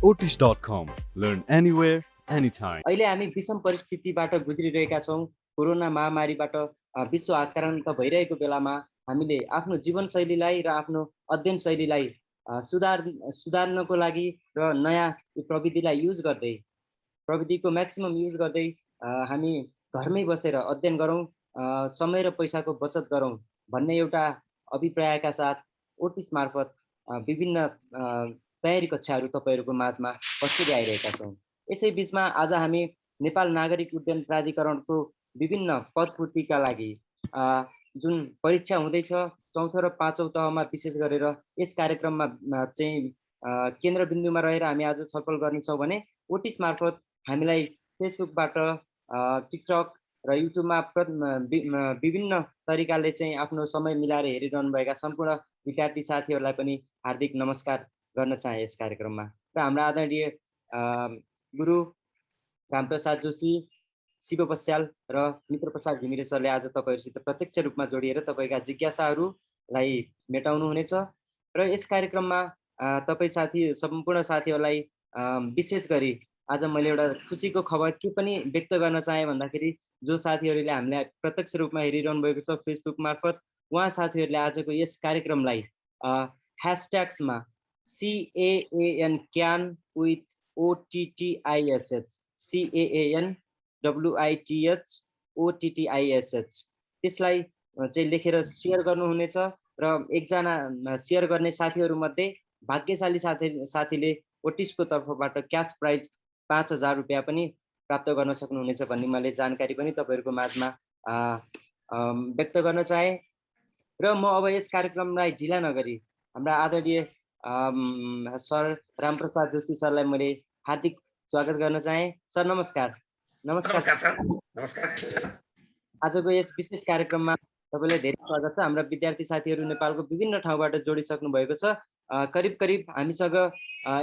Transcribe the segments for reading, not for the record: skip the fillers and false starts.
Otis.com. Learn anywhere, anytime. अहिले हामी विषम परिस्थितिबाट गुज्रिरहेका छौँ। कोरोना महामारीबाट विश्व आक्रान्त भइरहेको बेलामा हामीले आफ्नो जीवनशैलीलाई र आफ्नो अध्ययन शैलीलाई सुधार्नको लागि र नयाँ प्रविधिलाई युज गर्दै, प्रविधिको म्याक्सिमम युज गर्दै हामी घरमै बसेर अध्ययन गरौँ, समय र पैसाको बचत गरौँ भन्ने एउटा अभिप्रायका साथ ओटिस मार्फत विभिन्न तयारी कक्षाहरू तपाईँहरूको माझमा प्रस्तुत आइरहेका छौँ। यसै बिचमा आज हामी नेपाल नागरिक उड्डयन प्राधिकरणको विभिन्न पदपूर्तिका लागि जुन परीक्षा हुँदैछ चौथो र पाँचौँ तहमा विशेष गरेर यस कार्यक्रममा चाहिँ केन्द्रबिन्दुमा रहेर हामी आज छलफल गर्नेछौँ भने ओटिस मार्फत हामीलाई फेसबुकबाट टिकटक र युट्युबमा विभिन्न तरिकाले चाहिँ आफ्नो समय मिलाएर हेरिरहनुभएका सम्पूर्ण विद्यार्थी साथीहरूलाई पनि हार्दिक नमस्कार गर्न चाहे यस कार्यक्रममा। र हाम्रा आदरणीय गुरु रामप्रसाद जोशी, शिव बस्याल र मित्रप्रसाद घिमिरे सरले आज तपाईँहरूसित प्रत्यक्ष रूपमा जोडिएर तपाईँका जिज्ञासाहरूलाई मेटाउनु हुनेछ। र यस कार्यक्रममा सम्पूर्ण साथीहरूलाई विशेष गरी आज मैले एउटा खुसीको खबर के पनि व्यक्त गर्न चाहे भन्दाखेरि जो साथीहरूले हामीलाई प्रत्यक्ष रूपमा हेरिरहनु भएको छ फेसबुक मार्फत, उहाँ साथीहरूले आजको यस कार्यक्रमलाई ह्यासट्याग्समा CAAN CAN with OTTISH CAAN WITH OTTISH त्यसलाई चाहिँ लेखेर सेयर गर्नुहुनेछ र एकजना सेयर गर्ने साथीहरूमध्ये भाग्यशाली साथीले ओटिसको तर्फबाट क्यास प्राइज 5,000 रुपियाँ पनि प्राप्त गर्न सक्नुहुनेछ भन्ने मैले जानकारी पनि तपाईँहरूको माझमा व्यक्त गर्न चाहे। र म अब यस कार्यक्रमलाई ढिला नगरी हाम्रा आदरणीय सर रामप्रसाद जोशी सरलाई मैले हार्दिक स्वागत गर्न चाहे। सर नमस्कार। नमस्कार सर। नमस्कार। आजको यस विशेष कार्यक्रममा तपाईँलाई धेरै स्वागत छ। हाम्रा विद्यार्थी साथीहरू नेपालको विभिन्न ठाउँबाट जोडिसक्नु भएको छ। करिब हामीसँग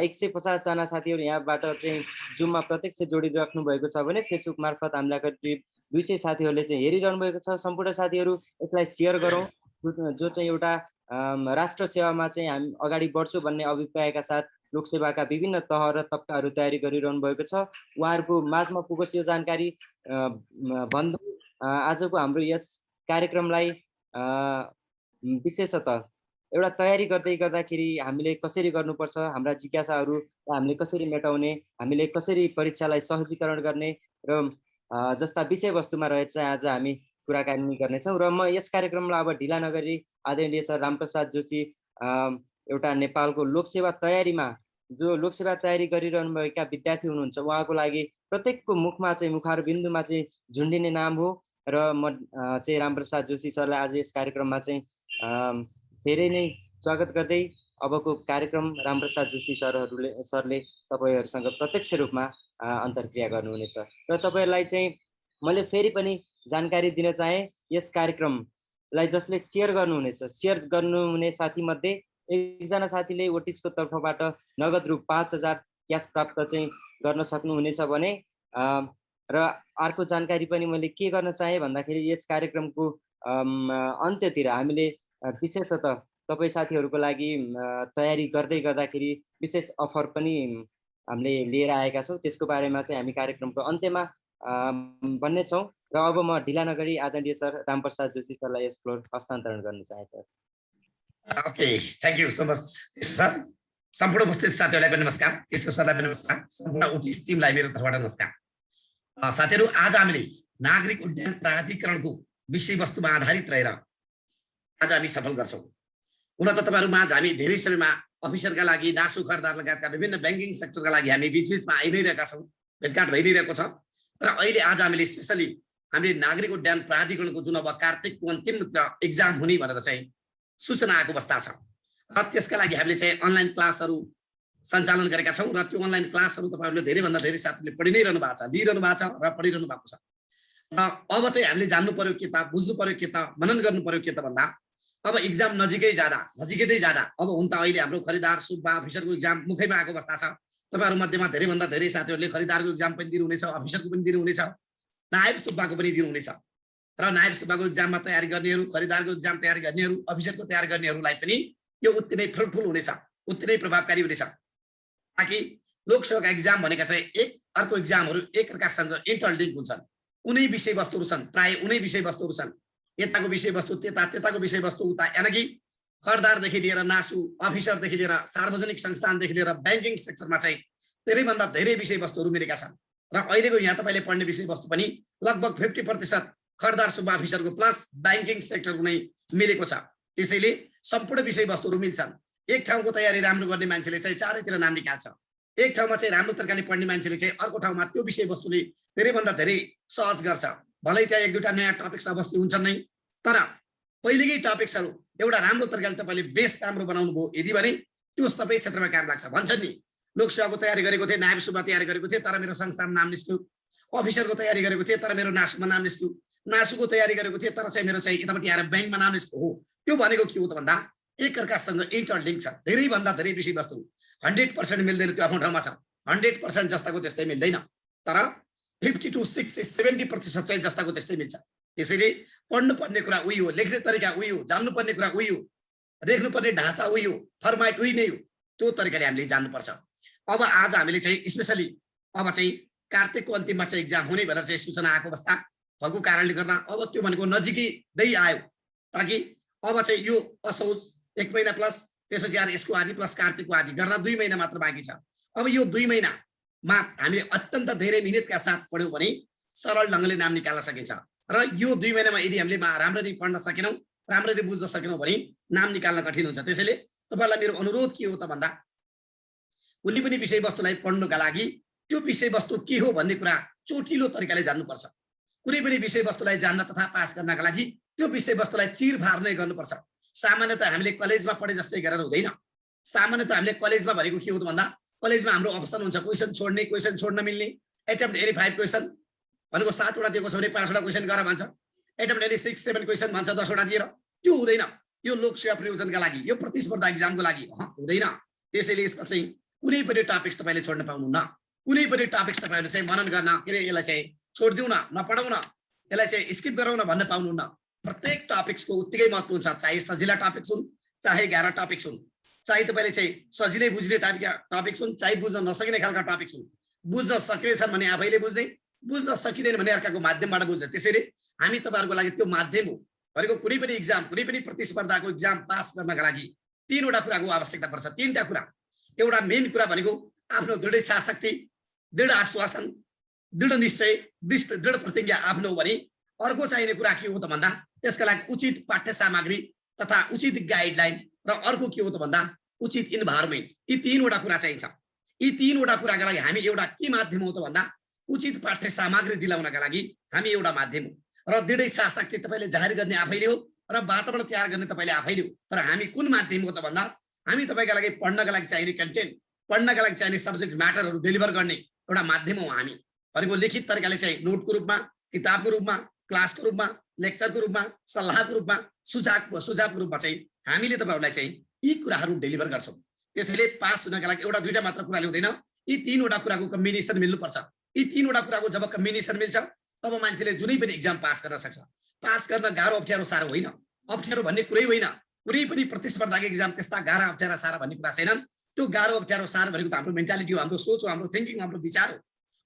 150 जना साथीहरू यहाँबाट चाहिँ जुममा प्रत्यक्ष जोडिराख्नु भएको छ भने फेसबुक मार्फत हामीलाई करिब 200 साथीहरूले चाहिँ हेरिरहनु भएको छ। सम्पूर्ण साथीहरू यसलाई सेयर गरौँ, जो चाहिँ एउटा राष्ट्र सेवामा चाहिँ हामी अगाडि बढ्छौँ भन्ने अभिप्रायका साथ लोकसेवाका विभिन्न तह र तबकाहरू तयारी गरिरहनु भएको छ। उहाँहरूको माझमा पुगोस् यो जानकारी भन्दै आजको हाम्रो यस कार्यक्रमलाई विशेषतः एउटा तयारी गर्दाखेरि हामीले कसरी गर्नुपर्छ, हाम्रा जिज्ञासाहरू हामीले कसरी मेटाउने, हामीले कसरी परीक्षालाई सहजीकरण गर्ने र जस्ता विषयवस्तुमा रहेर चाहिँ आज हामी कुराकानी गर्नेछौँ। र म यस कार्यक्रमलाई अब ढिला नगरी आदरणीय सर रामप्रसाद जोशी एउटा नेपालको लोकसेवा तयारीमा जो लोकसेवा तयारी गरिरहनुभएका विद्यार्थी हुनुहुन्छ उहाँको लागि प्रत्येकको मुखमा चाहिँ मुखार बिन्दुमा चाहिँ झुन्डिने नाम हो। र म चाहिँ रामप्रसाद जोशी सरलाई आज यस कार्यक्रममा चाहिँ धेरै नै स्वागत गर्दै अबको कार्यक्रम रामप्रसाद जोशी सरले तपाईँहरूसँग प्रत्यक्ष रूपमा अन्तर्क्रिया गर्नुहुनेछ। र तपाईँहरूलाई चाहिँ मैले फेरि पनि जानकारी दिन चाहे यस कार्यक्रमलाई जसले सेयर गर्नुहुने साथीमध्ये एकजना साथीले ओटिसको तर्फबाट नगद रु 5,000 क्यास प्राप्त चाहिँ गर्न सक्नुहुनेछ भने र अर्को जानकारी पनि मैले के गर्न चाहे भन्दाखेरि यस कार्यक्रमको अन्त्यतिर हामीले विशेषतः तपाईँ साथीहरूको लागि तयारी गर्दाखेरि विशेष अफर पनि हामीले लिएर आएका छौँ। त्यसको बारेमा चाहिँ हामी कार्यक्रमको अन्त्यमा भन्ने छौँ। र अब म ढिला नगरी आदरणीय सर रामप्रसाद जोशी सरलाई यस फ्लोर हस्तान्तरण गर्न चाहे sir. Okay, thank you so much sir. सम्पूर्ण उपस्थित साथीहरूलाई पनि नमस्कार, कृष्ण सरलाई पनि नमस्कार, सम्पूर्ण ओटिस टिमलाई मेरो तर्फबाट नमस्कार। साथीहरू, आज हामीले नागरिक उड्डयन प्राधिकरणको विषयवस्तुमा आधारित रहेर आज हामी सफल गर्छौँ। हुन त तपाईँहरूमा हामी धेरै समयमा अफिसरका लागि, नासु खरिदार लगायतका विभिन्न ब्याङ्किङ सेक्टरका लागि हामी बिचबिचमा आइ नै रहेका छौँ, भेटघाट भइ नै रहेको छ। तर अहिले आज हामीले स्पेसली हामीले नागरिक उड्डयन प्राधिकरणको जुन अब कार्तिकको अन्तिम एक्जाम हुने भनेर चाहिँ सूचना आएको अवस्था छ र त्यसका लागि हामीले चाहिँ अनलाइन क्लासहरू सञ्चालन गरेका छौँ। र त्यो अनलाइन क्लासहरू तपाईँहरूले धेरैभन्दा धेरै साथीहरूले पढि नै रहनु भएको छ, लिइरहनु भएको छ र पढिरहनु भएको छ। र अब चाहिँ हामीले जान्नु पर्यो के त, बुझ्नु पर्यो के त, मनन गर्नु पर्यो के त भन्दा अब एक्जाम नजिकै जाँदा अब हुन त अहिले हाम्रो खरिदार सुब्बा अफिसरको एक्जाम मुखैमा आएको अवस्था छ। तपाईँहरू मध्येमा धेरैभन्दा धेरै साथीहरूले खरिदारको एक्जाम पनि दिनुहुनेछ, अफिसरको पनि दिनुहुनेछ, नायब सुब्बाको पनि दिनुहुनेछ। र नायब सुब्बाको एक्जाममा तयारी गर्नेहरू, खरिदारको एक्जाम तयारी गर्नेहरू, अफिसरको तयारी गर्नेहरूलाई पनि यो उत्ति नै फ्रुटफुल हुनेछ, उत्ति नै प्रभावकारी हुनेछ। ताकि लोकसेवाका एक्जाम भनेका चाहिँ एक अर्को एक्जामहरू एकअर्कासँग इन्टरलिङ्क हुन्छन्। उनै विषयवस्तुहरू छन्, प्राय उनै विषयवस्तुहरू छन्। यताको विषयवस्तु त्यता, त्यताको विषयवस्तु उता, यानि करदारदेखि लिएर नासु अफिसरदेखि लिएर सार्वजनिक संस्थानदेखि लिएर ब्याङ्किङ सेक्टरमा चाहिँ धेरैभन्दा धेरै विषयवस्तुहरू मिलेका छन्। र अहिलेको यहाँ तपाईँले पढ्ने विषयवस्तु पनि लगभग 50% खरदार सुब्बा अफिसरको प्लस ब्याङ्किङ सेक्टरको नै मिलेको छ। त्यसैले सम्पूर्ण विषयवस्तुहरू मिल्छन्। एक ठाउँको तयारी राम्रो गर्ने मान्छेले चाहिँ चारैतिर नाम निकाल्छ। एक ठाउँमा चाहिँ राम्रो तरिकाले पढ्ने मान्छेले चाहिँ अर्को ठाउँमा त्यो विषयवस्तुले धेरैभन्दा धेरै सहज गर्छ। भलै त्यहाँ एक दुईवटा नयाँ टपिक्स अवश्य हुन्छन् नै, तर पहिलेकै टपिक्सहरू एउटा राम्रो तरिकाले तपाईँले बेस राम्रो बनाउनु भयो यदि भने त्यो सबै क्षेत्रमा काम लाग्छ। भन्छन् नि लोकसेवाको तयारी गरेको थिएँ, नायब सुब्बा तयारी गरेको थिएँ तर मेरो संस्थामा नाम निस्क्यो, अफिसरको तयारी गरेको थिएँ तर मेरो नासुमा नाम निस्क्यो, नासुको तयारी गरेको थिएँ तर चाहिँ मेरो चाहिँ यतापट्टि आएर ब्याङ्कमा नाम निस्क्यो। हो, त्यो भनेको के हो त भन्दा एकअर्कासँग इन्टरलिङ्क छ। धेरैभन्दा धेरै विषयवस्तु 100% मिल्दैन, त्यो आफ्नो ठाउँमा छ। 100% जस्ताको त्यस्तै मिल्दैन, तर 50 to 60, 70% चाहिँ जस्ताको त्यस्तै मिल्छ। त्यसैले पढ्नुपर्ने कुरा उही हो, लेख्ने तरिका उही हो, जान्नुपर्ने कुरा उही हो, लेख्नुपर्ने ढाँचा उही हो, फर्माइट उही नै हो। त्यो तरिकाले हामीले जान्नुपर्छ। अब आज हामीले चाहिँ स्पेसली अब चाहिँ कार्तिकको अन्तिममा चाहिँ एक्जाम हुने भनेर चाहिँ सूचना आएको अवस्था भएको कारणले गर्दा अब त्यो भनेको नजिकै आयो, ताकि अब चाहिँ यो असौज 1 महिना प्लस त्यसपछि आएर यसको आदि प्लस कार्तिकको आदि गर्दा 2 महिना मात्र बाँकी छ। अब यो 2 महिनामा हामीले अत्यन्त धेरै मिहिनेतका साथ पढ्यौँ भने सरल ढङ्गले नाम निकाल्न सकिन्छ। र यो 2 महिनामा यदि हामीले राम्ररी पढ्न सकेनौँ, राम्ररी बुझ्न सकेनौँ भने नाम निकाल्न कठिन हुन्छ। त्यसैले तपाईँलाई मेरो अनुरोध के हो त भन्दा कुनै पनि विषयवस्तुलाई पढ्नुका लागि त्यो विषयवस्तु के हो भन्ने कुरा चोटिलो तरिकाले जान्नुपर्छ। कुनै पनि विषयवस्तुलाई जान्न तथा पास गर्नका लागि त्यो विषयवस्तुलाई चिरफार नै गर्नुपर्छ। सामान्यतः हामीले कलेजमा पढे जस्तै गरेर हुँदैन। सामान्यतः हामीले कलेजमा भनेको के हो त भन्दा कलेजमा हाम्रो अप्सन हुन्छ क्वेसन छोड्ने, क्वेसन छोड्न मिल्ने, एटेम्प्ट एनी 5 क्वेसन भनेको 7 वटा दिएको छ भने 5 वटा क्वेसन गर भन्छ, एटेम्प्ट एनी 6, 7 क्वेसन भन्छ 10 वटा दिएर। त्यो हुँदैन, यो लोकसेवा प्रयोजनका लागि, यो प्रतिस्पर्धा एक्जामको लागि हुँदैन। त्यसैले यसमा चाहिँ कुनै पनि टपिक्स तपाईँले छोड्न पाउनुहुन्न। कुनै पनि टपिक्स तपाईँले चाहिँ मनन गर्न के अरे यसलाई चाहिँ छोडिदिउँ न, नपढाउँ न, यसलाई चाहिँ स्किप गराउँ न भन्न पाउनुहुन्न। प्रत्येक टपिक्सको उत्तिकै महत्त्व हुन्छ, चाहे सजिला टपिक्स हुन्, चाहे गाह्रो टपिक्स हुन्, चाहे तपाईँले चाहिँ सजिलै बुझ्ने टाइपका टपिक्स हुन्, चाहे बुझ्न नसकिने खालका टपिक्स हुन्। बुझ्न सकिनेछन् भने आफैले बुझ्ने, बुझ्न सकिँदैन भने अर्काको माध्यमबाट बुझ्ने। त्यसैले हामी तपाईँहरूको लागि त्यो माध्यम हो भनेको कुनै पनि एक्जाम, कुनै पनि प्रतिस्पर्धाको एक्जाम पास गर्नका लागि 3 वटा कुराको आवश्यकता पर्छ। 3टा कुरा। एउटा मेन कुरा भनेको आफ्नो दृढ इच्छाशक्ति, दृढ आश्वासन, दृढ निश्चय, दृढ प्रतिज्ञा आफ्नो हो भने अर्को चाहिने कुरा के हो त भन्दा त्यसका लागि उचित पाठ्य सामग्री तथा उचित गाइडलाइन र अर्को के हो त भन्दा उचित इन्भाइरोमेन्ट। यी 3 वटा कुरा चाहिन्छ। यी 3 वटा कुराका लागि हामी एउटा के माध्यम हो त भन्दा उचित पाठ्य सामग्री दिलाउनका लागि हामी एउटा माध्यम हो। र दृढ इच्छाशक्ति तपाईँले जाहेर गर्ने आफैले हो र वातावरण तयार गर्ने तपाईँले आफैले हो। तर हामी कुन माध्यम हो त भन्दा हामी तपाईँका लागि पढ्नका लागि चाहिने कन्टेन्ट, पढ्नका लागि चाहिने सब्जेक्ट म्याटरहरू डेलिभर गर्ने एउटा माध्यम हो हामी भनेको। लिखित तरिकाले चाहिँ नोटको रूपमा, किताबको रूपमा, क्लासको रूपमा, लेक्चरको रूपमा, सल्लाहको रूपमा, सुझावको रूपमा चाहिँ हामीले तपाईँहरूलाई चाहिँ यी कुराहरू डेलिभर गर्छौँ। त्यसैले पास हुनका लागि एउटा दुईटा मात्र कुरा ल्याउँदैन, यी 3 वटा कुराको कम्बिनेसन मिल्नुपर्छ। यी 3 वटा कुराको जब कम्बिनेसन मिल्छ तब मान्छेले जुनै पनि एक्जाम पास गर्न सक्छ। पास गर्न गाह्रो अप्ठ्यारो साह्रो होइन, अप्ठ्यारो भन्ने कुरै होइन। कुनै पनि प्रतिस्पर्धाको एक्जाम त्यस्ता गाह्रा अप्ठ्यारा सारा भन्ने कुरा छैनन्। त्यो गाह्रो अप्ठ्यारो सारो भनेको त हाम्रो मेन्टालिटी हो, हाम्रो सोच हो, हाम्रो थिङ्किङ, हाम्रो विचार हो।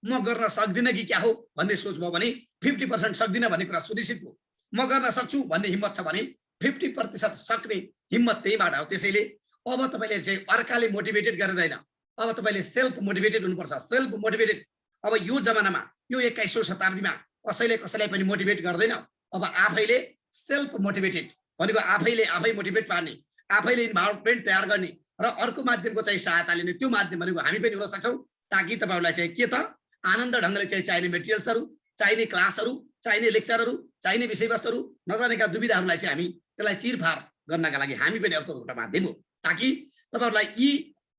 म गर्न सक्दिनँ कि क्या हो भन्ने सोच भयो भने 50% सक्दिनँ भन्ने कुरा सुनिश्चित हो। म गर्न सक्छु भन्ने हिम्मत छ भने 50% सक्ने हिम्मत त्यहीबाट हो। त्यसैले अब तपाईँले चाहिँ अर्काले मोटिभेटेड गरेर होइन, अब तपाईँले सेल्फ मोटिभेटेड हुनुपर्छ। Self motivated. अब यो जमानामा, यो 21औं शताब्दीमा कसैले कसैलाई पनि मोटिभेट गर्दैन। अब आफैले सेल्फ मोटिभेटेड भनेको आफैले आफै मोटिभेट पार्ने, आफैले इन्भाइरोमेन्ट तयार गर्ने र अर्को माध्यमको चाहिँ सहायता लिने, त्यो माध्यम भनेको हामी पनि हुन सक्छौँ। ताकि तपाईँहरूलाई चाहिँ के त आनन्द ढङ्गले चाहिँ चाहिने मेटेरियल्सहरू, चाहिने क्लासहरू, चाहिने लेक्चरहरू, चाहिने विषयवस्तुहरू, नजानेका दुविधाहरूलाई चाहिँ हामी त्यसलाई चिरफार गर्नका लागि हामी पनि अर्को एउटा माध्यम हो। ताकि तपाईँहरूलाई यी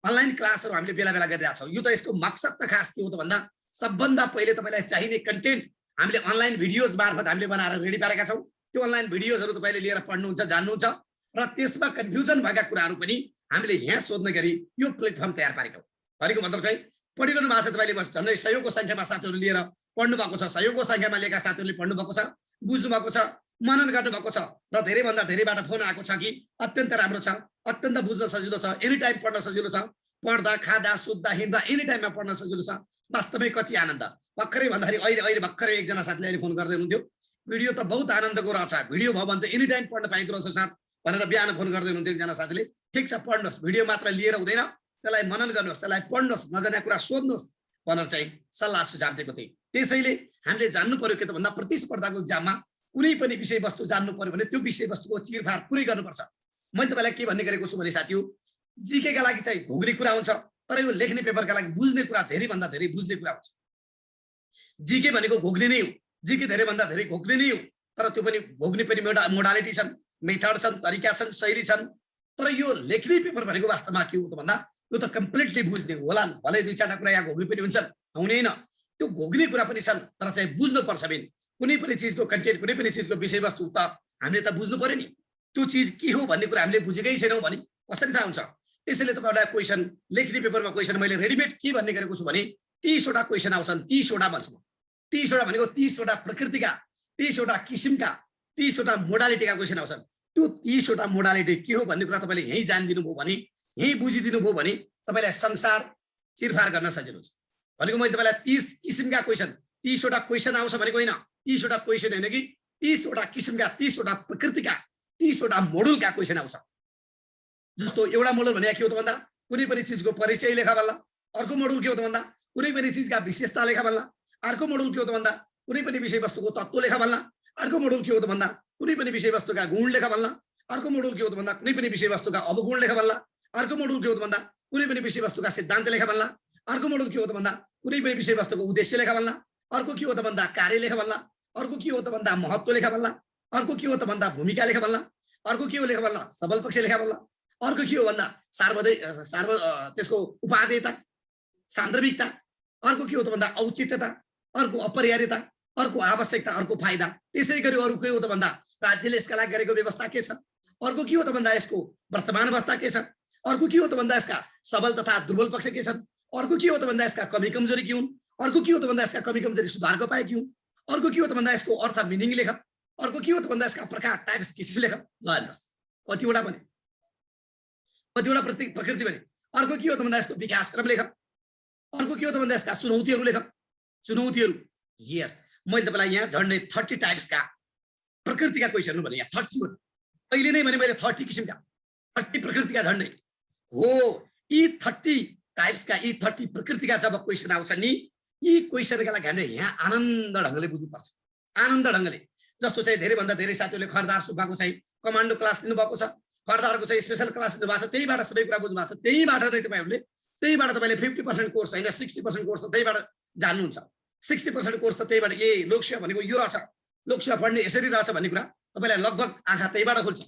अनलाइन क्लासहरू हामीले बेला बेला गरिरहेका छौँ। यो त यसको मकसद त खास के हो त भन्दा सबभन्दा पहिले तपाईँलाई चाहिने कन्टेन्ट हामीले अनलाइन भिडियोज मार्फत हामीले बनाएर रेडी पारेका छौँ। त्यो अनलाइन भिडियोजहरू तपाईँले लिएर पढ्नुहुन्छ, जान्नुहुन्छ र त्यसमा कन्फ्युजन भएका कुराहरू पनि हामीले यहाँ सोध्ने गरी यो प्लेटफर्म तयार पारेका हौँ। भनेको मतलब चाहिँ पढिरहनु भएको छ तपाईँले, झन्डै सयौंको सङ्ख्यामा साथीहरू लिएर पढ्नु भएको छ, सयौंको सङ्ख्यामा लिएका साथीहरूले पढ्नु भएको छ, बुझ्नु भएको छ, मनन गर्नु भएको छ र धेरैभन्दा धेरैबाट फोन आएको छ कि अत्यन्त राम्रो छ, अत्यन्त बुझ्न सजिलो छ, एनी टाइम पढ्न सजिलो छ, पढ्दा खाँदा सुत्दा हिँड्दा एनी टाइममा पढ्न सजिलो छ। वास्तवमै कति आनन्द। भर्खरै भन्दाखेरि अहिले भर्खरै एकजना साथीले अहिले फोन गर्दै हुनुहुन्थ्यो, भिडियो त बहुत आनन्दको रहेछ, भिडियो भयो भने त एनी टाइम पढ्न पाइएको रहेछ सर भनेर बिहान फोन गर्दै हुनुहुन्थ्यो एकजना साथीले। ठिक छ, पढ्नुहोस्, भिडियो मात्र लिएर हुँदैन, त्यसलाई मनन गर्नुहोस्, त्यसलाई पढ्नुहोस्, नजानेको कुरा सोध्नुहोस् भनेर चाहिँ सल्लाह सुझाव दिएको थिएँ। त्यसैले हामीले जान्नु पर्यो के त भन्दा प्रतिस्पर्धाको एक्जाममा कुनै पनि विषयवस्तु जान्नु पर्यो भने त्यो विषयवस्तुको चिरफार पुरै गर्नुपर्छ। मैले तपाईँलाई के भन्ने गरेको छु भने साथीहरु, जीकेका लागि चाहिँ घोग्ने कुरा हुन्छ, तर यो लेख्ने पेपरका लागि बुझ्ने कुरा धेरै भन्दा धेरै बुझ्ने कुरा हुन्छ। जीके भनेको घोग्ने नै हो, जीके धेरै भन्दा धेरै घोग्ने नै हो, तर त्यो पनि घोग्ने पनि मोडालिटी छन्, मेथड छन्, तरिका छन्, शैली छन्। तर यो लेख्ने पेपर भनेको वास्तवमा के हो त भन्दा यो त कम्प्लिटली बुझ्ने होला। भले दुई चारवटा कुरा यहाँ घोग्ने पनि हुन्छन्, हुँदैन, त्यो घोग्ने कुरा पनि छन्, तर चाहिँ बुझ्नु पर्छ। कुनै पनि चिजको कन्टेन्ट, कुनै पनि चिजको विषयवस्तु त हामीले त बुझ्नु पर्यो नि। त्यो चिज के हो भन्ने कुरा हामीले बुझेकै छैनौँ भने कसरी थाहा हुन्छ? त्यसैले तपाईँलाई क्वेसन, लेख्ने पेपरमा क्वेसन मैले रेडिमेड के भन्ने गरेको छु भने 30 वटा क्वेसन आउँछन्। 30 वटा भन्छु म। 30 वटा भनेको 30 वटा प्रकृतिका, 30 वटा किसिमका, 30 वटा मोडालिटीका क्वेसन आउँछन्। त्यो 30 वटा मोडालिटी के हो भन्ने कुरा तपाईँले यहीँ जानिदिनु भयो भने, यहीँ बुझिदिनु भयो भने तपाईँलाई संसार चिरफार गर्न सजिलो हुन्छ। भनेको मैले तपाईँलाई 30 किसिमका क्वेसन, 30 वटा क्वेसन आउँछ भनेको होइन, 30 वटा क्वेसन होइन कि 30 वटा किसिमका, 30 वटा प्रकृतिका, 30 वटा मोडुलका क्वेसन आउँछ। जस्तो एउटा मोडल भने के हो त भन्दा कुनै पनि चिजको परिचय लेखा भन्ला, अर्को मोडुल के हो त भन्दा कुनै पनि चिजका विशेषता लेखा भन्ला, अर्को मोडुल के हो त भन्दा कुनै पनि विषयवस्तुको तत्त्व लेखा भन्ला, अर्को मोडुल के हो त भन्दा कुनै पनि विषयवस्तुका गुण लेखा भन्ला, अर्को मोडुल के हो त भन्दा कुनै पनि विषयवस्तुका अवगुण लेखा भन्ला, अर्को मोडुल के हो त भन्दा कुनै पनि विषयवस्तुका सिद्धान्त लेखा भन्ला, अर्को मोडुल के हो त भन्दा कुनै पनि विषयवस्तुको उद्देश्य लेखा भन्ला, अर्को के हो त भन्दा कार्य लेखा भन्ला, अर्को के हो त भन्दा महत्त्व लेखा भन्ला, अर्को के हो त भन्दा भूमिका लेखा भन्ला, अर्को के हो लेखा भन्ला सबल पक्ष लेखा भन्ला, अर्को के हो भन्दा त्यसको उपादेयता, सान्दर्भिकता, अर्को के हो त भन्दा औचित्यता, अर्को अपरिहार्यता, अर्को आवश्यकता, अर्को फाइदा। त्यसै गरी अरू के हो त भन्दा राज्यले यसका लागि गरेको व्यवस्था के छ, अर्को के हो त भन्दा यसको वर्तमान अवस्था के छ, अर्को के हो त भन्दा यसका सबल तथा दुर्बल पक्ष के छन्, अर्को के हो त भन्दा यसका कमी कमजोरी के हुन्, अर्को के हो त भन्दा यसका कमी कमजोरी सुधारको उपाय के हुन्, अर्को के हो त भन्दा यसको अर्थ मिनिङ लेख, अर्को के हो त भन्दा यसका प्रकार टाइप्स किसिम लेख। ल हेर्नुहोस् कतिवटा भने, कतिवटा प्रकृति भने, अर्को के हो त भन्दा यसको विकासक्रम लेख, अर्को के हो त भन्दा यसका चुनौतीहरू लेख, चुनौतीहरू। यस, मैले तपाईँलाई यहाँ झन्डै 30 टाइप्सका प्रकृतिका क्वेसनहरू भने यहाँ 30 वटा अहिले नै भने मैले 30 किसिमका 30 प्रकृतिका झन्डै हो। यी 30 टाइप्सका, यी 30 प्रकृतिका जब क्वेसन आउँछ नि, यी क्वेसनका लागि हामीले यहाँ आनन्द ढङ्गले बुझ्नुपर्छ, आनन्द ढङ्गले। जस्तो चाहिँ धेरैभन्दा धेरै साथीहरूले खरदार सुब्बाको चाहिँ कमान्डो क्लास लिनुभएको छ, खरदारको चाहिँ स्पेसल क्लास लिनुभएको छ, त्यहीबाट सबै कुरा बुझ्नु भएको छ। त्यहीबाट नै तपाईँहरूले 50% कोर्स होइन 60% कोर्स त त्यहीबाट जान्नुहुन्छ। 60% कोर्स त त्यहीबाट लोकसेवा भनेको यो रहेछ, लोकसेवा पढ्ने यसरी रहेछ भन्ने कुरा तपाईँलाई लगभग आँखा त्यहीबाट खुल्छ।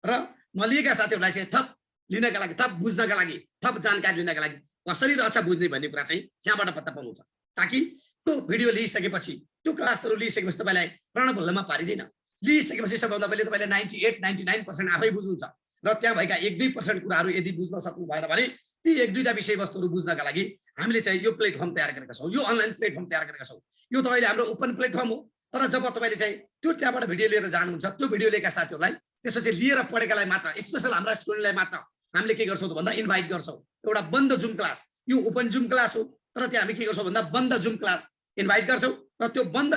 र नलिएका साथीहरूलाई चाहिँ थप लिनका लागि, थप बुझ्नका लागि, थप जानकारी लिनका लागि कसरी रहेछ बुझ्ने भन्ने कुरा चाहिँ यहाँबाट पत्ता पाउनुहुन्छ। ताकि त्यो भिडियो लिइसकेपछि, त्यो क्लासहरू लिइसकेपछि तपाईँलाई प्रणभुल्लमा पारिँदैन। लिइसकेपछि सबभन्दा पहिले तपाईँले 98-99% आफै बुझ्नुहुन्छ। र त्यहाँ भएका 1-2% कुराहरू यदि बुझ्न सक्नु भएन भने ती 1-2टा विषयवस्तुहरू बुझ्नका लागि हामीले चाहिँ यो प्लेटफर्म तयार गरेका छौँ, यो अनलाइन प्लेटफर्म तयार गरेका छौँ। यो त अहिले हाम्रो ओपन प्लेटफर्म हो, तर जब तपाईँले चाहिँ त्यो त्यहाँबाट भिडियो लिएर जानुहुन्छ, त्यो भिडियो लिएका साथीहरूलाई त्यसपछि लिएर पढेकालाई मात्र, स्पेसल हाम्रा स्टुडेन्टलाई मात्र हामीले के गर्छौँ त भन्दा इन्भाइट गर्छौँ। एउटा बन्द जुम क्लास, यो ओपन जुम क्लास हो, तर त्यहाँ हामी के गर्छौँ भन्दा बन्द जुम क्लास इन्भाइट गर्छौँ। र त्यो बन्द